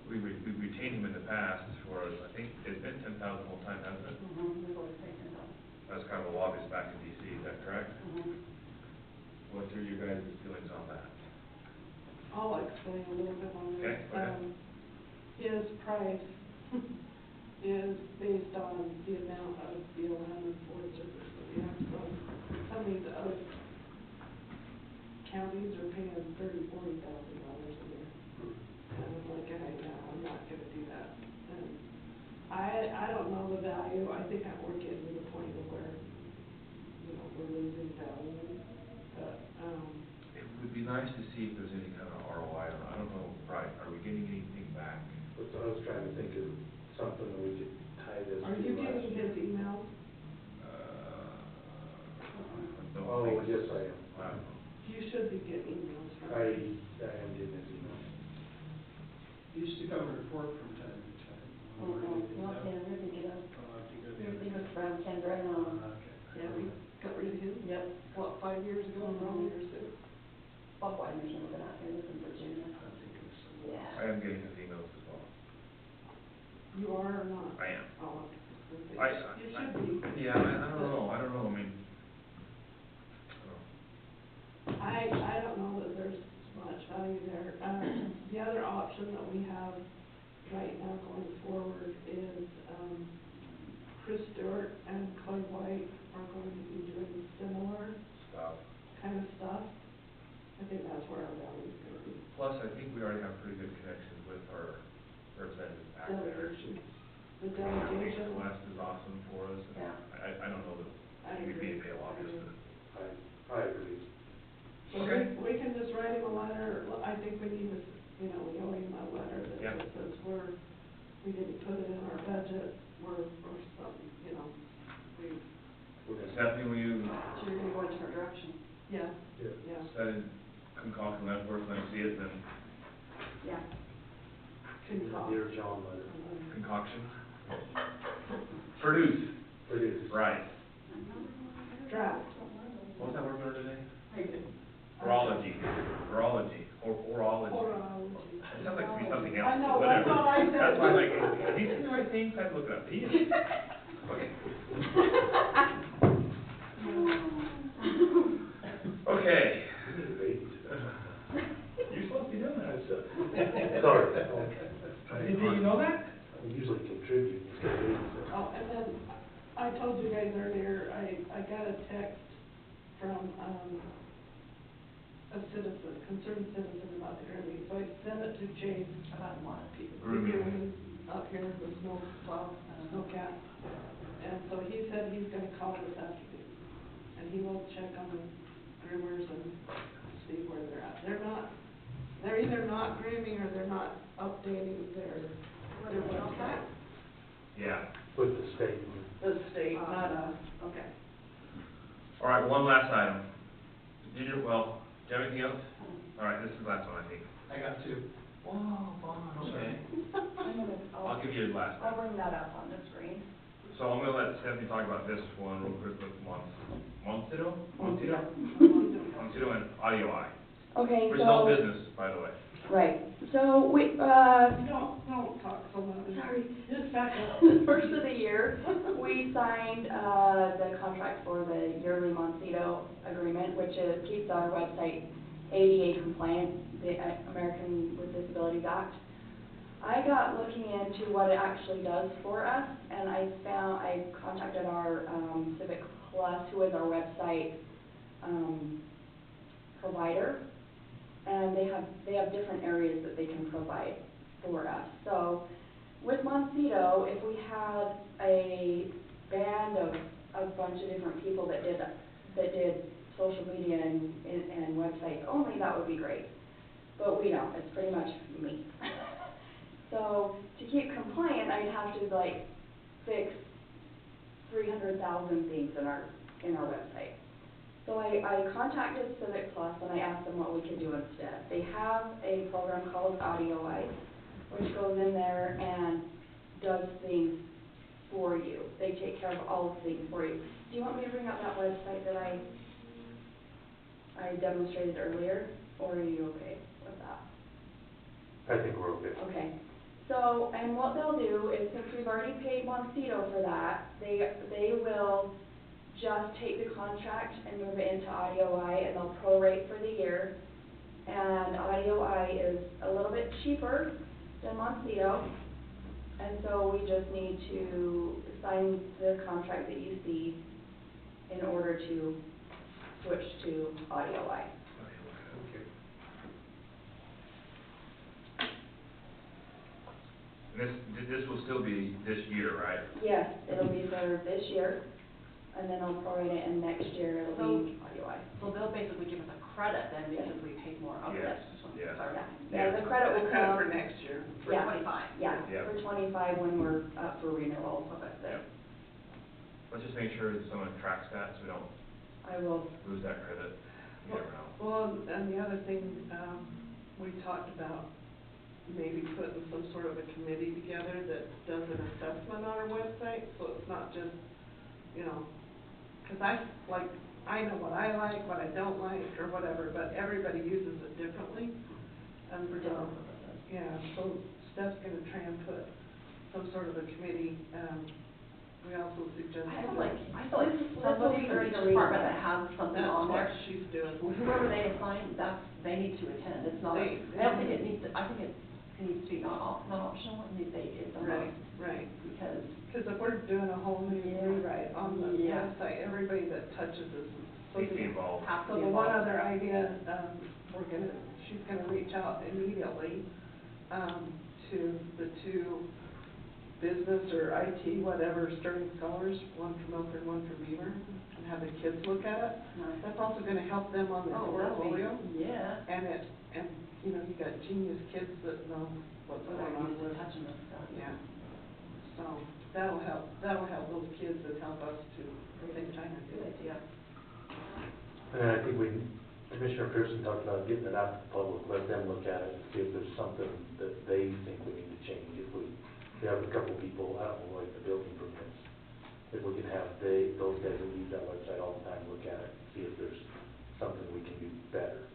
We've retained him in the past for, I think, it's been 10,000 the whole time, hasn't it? We've always taken it on. That's kind of a lobbyist back in DC, is that correct? What are your guys' feelings on that? I'll explain a little bit on Okay, this. go ahead. His price is based on the amount of BLM and Forest Service that we have. So some of these other counties are paying $30,000-$40,000 a year. And I'm like, I'm not gonna do that. And I don't know the value. I think we're getting to the point of where, you know, we're losing value. But, It would be nice to see if there's any kind of ROI. I don't know, right, are we getting anything back? But I was trying to think of something that we could tie this to. are you getting his emails? Don't Oh, think- yes, I am. I don't know. You should be getting emails from I him. am getting his email. Used to come and report from time to time. Not him, we did it. Oh, I think I We did. was around Kendra and, Okay. Yeah, we got rid of him. yep, What, 5 years ago, around here, so. Bob Wagner's never been out here, lives in Virginia. I think it was some. Yeah. I am getting his emails as well. You are or not? I am. Oh, I you should be. Yeah, I don't know, I mean, I don't know that there's much value there. The other option that we have right now going forward is, Chris Stewart and Clay White are going to be doing similar stuff. kind of stuff. I think that's where our value is gonna be. Plus, I think we already have pretty good connections with our representatives back there. Delegation. The Outreach delegation. West is awesome for us. and Yeah. I don't know that I he would be a agree. male lobbyist, but I agree. So Okay. we can just write him a letter. I think we need to, you know, we owe him a letter that Yeah. just says we didn't put it in our budget, or something, you know, Stephanie, will you So you're gonna go a different direction? yeah, Yeah. yeah. set in concoction that for us when I see it, then Yeah. Dear John letter. concoction? Produce, Produce. right. Draft. What was that word we learned today? Very good. Virology, or orology. Orology. It sounds like to be something else, I know, but that's whatever. what I said. That's why I'm like, are you saying the right thing? I have to look it up. He is. Okay. Okay. You need a baby. You're supposed to be doing that. Sorry. Did you know that? I usually contribute instead of babysit. Oh, and then, I told you guys earlier, I got a text from, a citizen, concerned citizen about the grooming, so I sent it to Chase. About what? Grooming. Up here, the snowcat. And so he said he's gonna call this afternoon, and he will check on the groomers and see where they're at. They're either not grooming or they're not updating their website. Yeah. With the state. The state, not us. Okay. All right, one last item. Do you have anything else? All right, this is the last one, I think. I got two. Whoa, fun, okay. I'll I'll give you the last I'll one. bring that up on the screen. So I'm gonna let Stephanie talk about this one real quick with Montito and Audio Eye. Okay, Which is all so, business, by the way. right, so we, Don't talk so loud. sorry. Just back up. The first of the year, we signed, the contract for the yearly Montito agreement, which keeps our website ADA compliant, the American with Disabilities Act. I got looking into what it actually does for us, and I contacted our, Civic Plus, who is our website, provider, and they have different areas that they can provide for us. So, with Montito, if we had a band of a bunch of different people that did social media and websites only, that would be great. but we don't, it's pretty much me. So, to keep compliant, I'd have to like fix 300,000 things in our website. So I contacted Civic Plus and I asked them what we could do instead. They have a program called AudioEye, which goes in there and does things for you. They take care of all the things for you. Do you want me to bring up that website that I demonstrated earlier, or are you okay with that? I think we're okay. Okay. So, and what they'll do is, since we've already paid Montecito for that, they will just take the contract and move it into AudioEye, and they'll prorate for the year. And AudioEye is a little bit cheaper than Montecito, and so we just need to sign the contract that you see in order to switch to AudioEye. This will still be this year, right? Yes, it'll be for this year, and then I'll prorate it, and next year it'll be AudioEye. So they'll basically give us a credit then because we paid more. Okay, Yes, that's just one, yes. sorry. Yeah, the credit will Credit come. for next year. For Yeah. 25. Yeah, Yeah. for 25 when we're up for renewal. Okay. Yeah. Let's just make sure that someone tracks that, so we don't I will, lose that credit. You never know. Well, and the other thing, we talked about maybe putting some sort of a committee together that does an assessment on our website, so it's not just, you know, because I know what I like, what I don't like, or whatever, but everybody uses it differently. And for different purposes. yeah, so Steph's gonna try and put some sort of a committee, we also suggested. I feel like This will somebody be in great each to read department about. that has something That's on what there, she's doing. whoever they assign, they need to attend. It's not, They I don't think do. it needs to, I think it needs to be not optional, it's a Right, must. right. Because, Because if we're doing a whole new Yeah. rewrite on the Yeah. website, everybody that touches this. Needs to be involved. have to So be the one involved. other idea, she's gonna reach out immediately, to the two business or IT, whatever, Sterling Scholars, one from Milford, one from Beaver, and have the kids look at it. Nice. That's also gonna help them on their Oh, that'd be- portfolio. Yeah. And you know, you got genius kids that know what's So going they're on used to with. touching this stuff. Yeah. So that'll help those kids and help us to take time to do Good it. idea. And I think Commissioner Pearson talked about getting it out to the public, let them look at it and see if there's something that they think we need to change. If we have a couple people, I don't know, like the building permits, if we can have those guys that use that website all the time, look at it, see if there's something we can do better.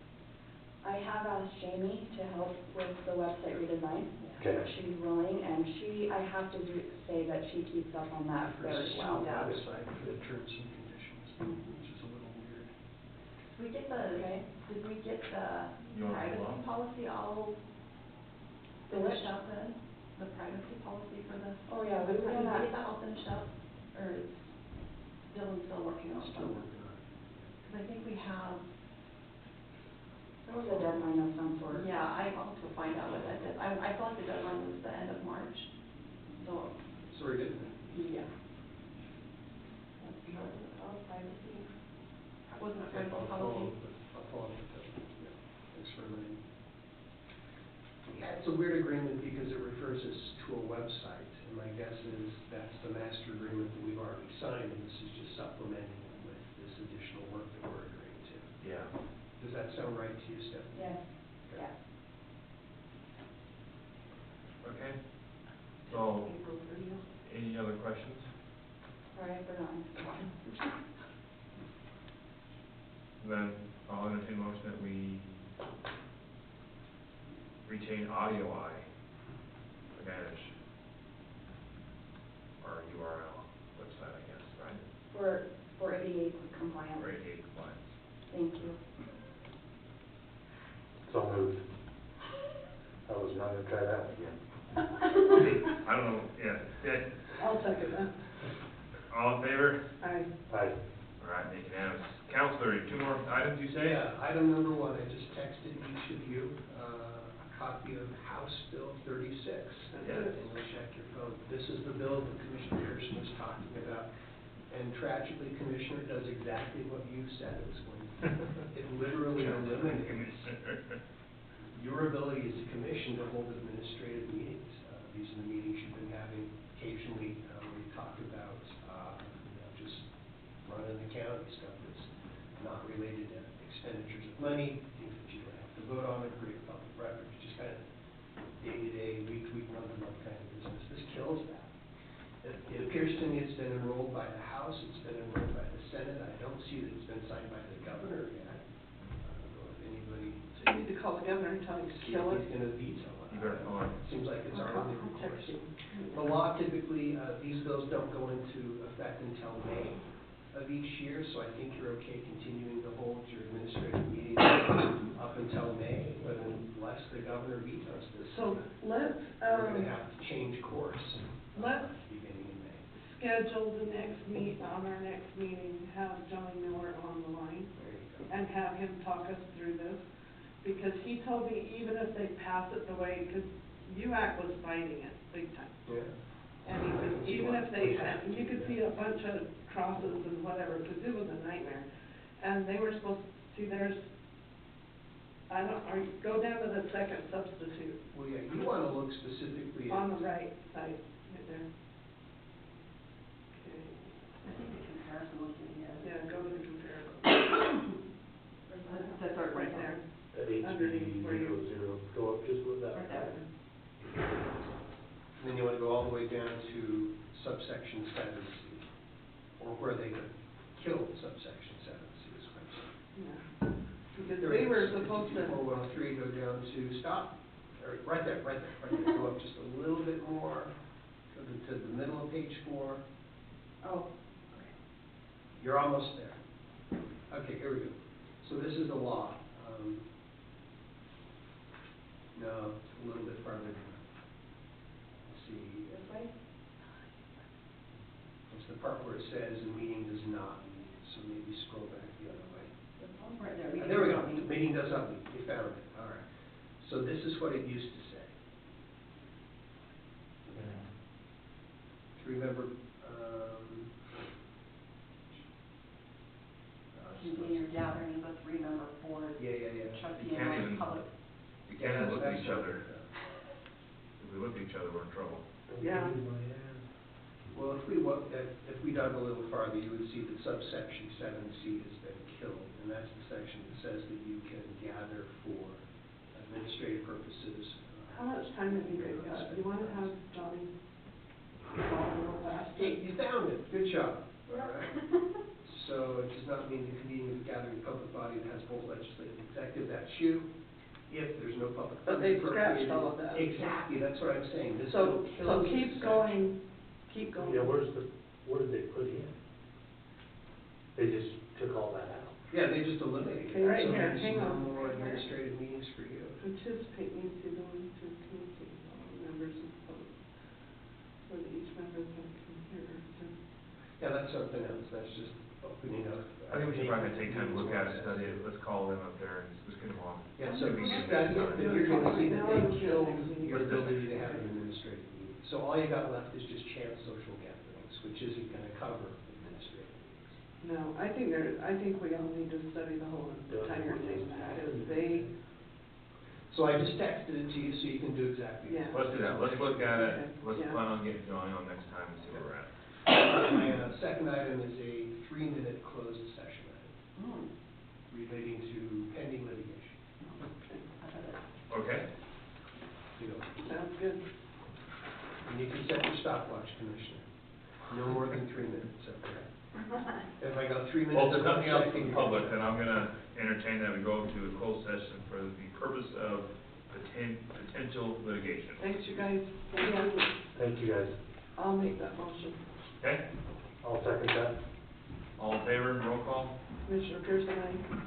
I have asked Jamie to help with the website redesign. Okay. She's willing, and I have to say that she keeps up on that very well. Yeah. Website for the terms and conditions, which is a little weird. Did we get did we get the You want to hold privacy on? policy all The what? finished up then? The privacy policy for the. Oh, yeah, we were Did we gonna- get that all finished up, or is Dylan still working on it? Still working on it. Because I think we have, There was a deadline of some sort. yeah, I'll have to find out what that is. I feel like the deadline was the end of March, so, So we're getting yeah. Privacy. Wasn't it there. privacy I'll follow policy? up with them. Yeah. Thanks for reminding me. Yeah, it's a weird agreement because it refers us to a website, and my guess is that's the master agreement that we've already signed, and this is just supplementing it with this additional work that we're agreeing to. Yeah. Does that sound right to you, Steph? Yes, Okay. yeah. Okay. So, April 30th. any other questions? Sorry, I forgot. Then I'll entertain a motion that we retain AudioEye to manage our URL website, I guess, right? For ADA compliance. For ADA compliance. Thank you. So moved. I was not gonna try that one again. I don't know, yeah, I'll second that. all in favor? Aye. All right, make it unanimous. Counselor, two more items you say? Yeah, item number one, I just texted each of you, a copy of House Bill 36. Yes. And you'll check your phone. This is the bill that Commissioner Pearson was talking about. And tragically, Commissioner, it does exactly what you said it was going to do. It literally eliminates your ability as a commission to hold administrative meetings. These are the meetings you've been having occasionally, we talked about, just running the county stuff that's not related to expenditures of money, things that you don't have to vote on, create public records, just kind of day-to-day, week-to-week, month-to-month kind of business. This kills that. It appears to me it's been enrolled by the House, it's been enrolled by the Senate. I don't see that it's been signed by the governor yet. I don't know if anybody, So you need to call the governor and tell him to kill it. he's gonna veto it. You better call him. Seems like it's our only recourse. Text him. The law typically, these bills don't go into effect until May of each year, so I think you're okay continuing to hold your administrative meetings up until May, but unless the governor vetoes this, So let's, we're gonna have to change course, let's beginning in May. schedule the next on our next meeting, have Johnny Miller on the line There you go. and have him talk us through this. Because he told me even if they pass it the way, because UAC was fighting it big time. Yeah. And he said, even if they, and you could see a bunch of crosses and whatever, because it was a nightmare. And they were supposed to, see, there's, go down to the second substitute, Well, yeah, you wanna look specifically at. on the right side, right there. Okay, I think the comparison was in here. yeah, go to the comparison, That's our right there. At HB Underneath where you- 00, go up just with that. Right there. And then you wanna go all the way down to subsection 7C, or where they could kill subsection 7C is what I'm saying. Yeah. Because they were supposed to, 403, go down to stop, or right there, go up just a little bit more, go to the middle of page 4, Oh, you're almost there. Okay, here we go. So this is the law. No, it's a little bit farther down. Let's see. this way? It's the part where it says the meeting does not meet, so maybe scroll back the other way. Right there. There we go, the meeting does not meet, you found it, all right. So this is what it used to say. Do you remember, Convener gathering of a 3-member board. yeah. Trustee You can't and even- public. You can't even look at each That's- other. If we look at each other, we're in trouble. yeah, Well, if we dug a little farther, you would see that subsection 7C has been killed, and that's the section that says that you can gather for administrative purposes. how much time have you guys got? You wanna have Johnny call real fast? Hey, you found it, good job, all right? So it does not mean the convening of a gathering public body that has both legislative and executive, that's you. If there's no public. But they funding scratched all of that. Exactly, that's what I'm saying, this So, bill kills this keep section. going. Yeah, what did they put in? They just took all that out. Yeah, they just eliminated it. Okay, right So here, there's hang no on. more administrative meetings for you. Participate needs to go into communicate with all members of the public, so that each member can hear. Yeah, that's something else, that's just opening up. I think we should probably take time to look at it, study it, let's call them up there and just get them on. Yeah, so See if we can get study this it, done. then you're gonna see that they killed your Let's do it. ability to have an administrative meeting. So all you got left is just chance social gatherings, which isn't gonna cover administrative meetings. No, I think we all need to study the whole entire thing, because they, So I just texted it to you so you can do exactly that. yeah. Let's do that, let's look at it, let's Yeah. plan on getting Johnny on next time and see where we're at. My second item is a 3-minute closed session item relating to pending litigation. Okay? You know, Sounds good. and you can set your stopwatch, Commissioner. No more than 3 minutes, okay? If I got 3 minutes. Well, if there's nothing else I from can- the public, then I'm gonna entertain that we go into a closed session for the purpose of potential litigation. Thanks, you guys. Yeah, Thank you, guys. I'll make that motion. Okay? I'll second that. All in favor, roll call? Commissioner Pearson, aye.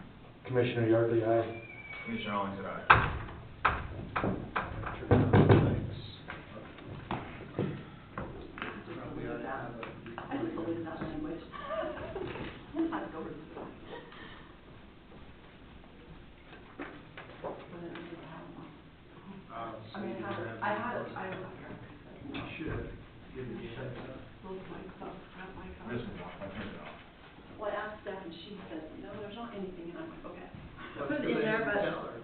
Commissioner Yardley, aye. Commissioner Owens said aye. Turn it on, thanks. Probably ought to have a. I just deleted that language. I have to go over this. I mean, I have it. Should have given you a heads up. Those my stuff, not my This copy. one's off, I turned it off. Well, I asked Steph and she said, no, there's not anything, and I'm like, okay. I What's put it the in there, name? but Tell her.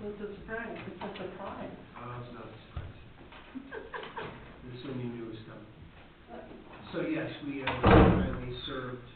It's a surprise. It's a surprise. Oh, it's not a surprise. There's so many news coming. So yes, we finally served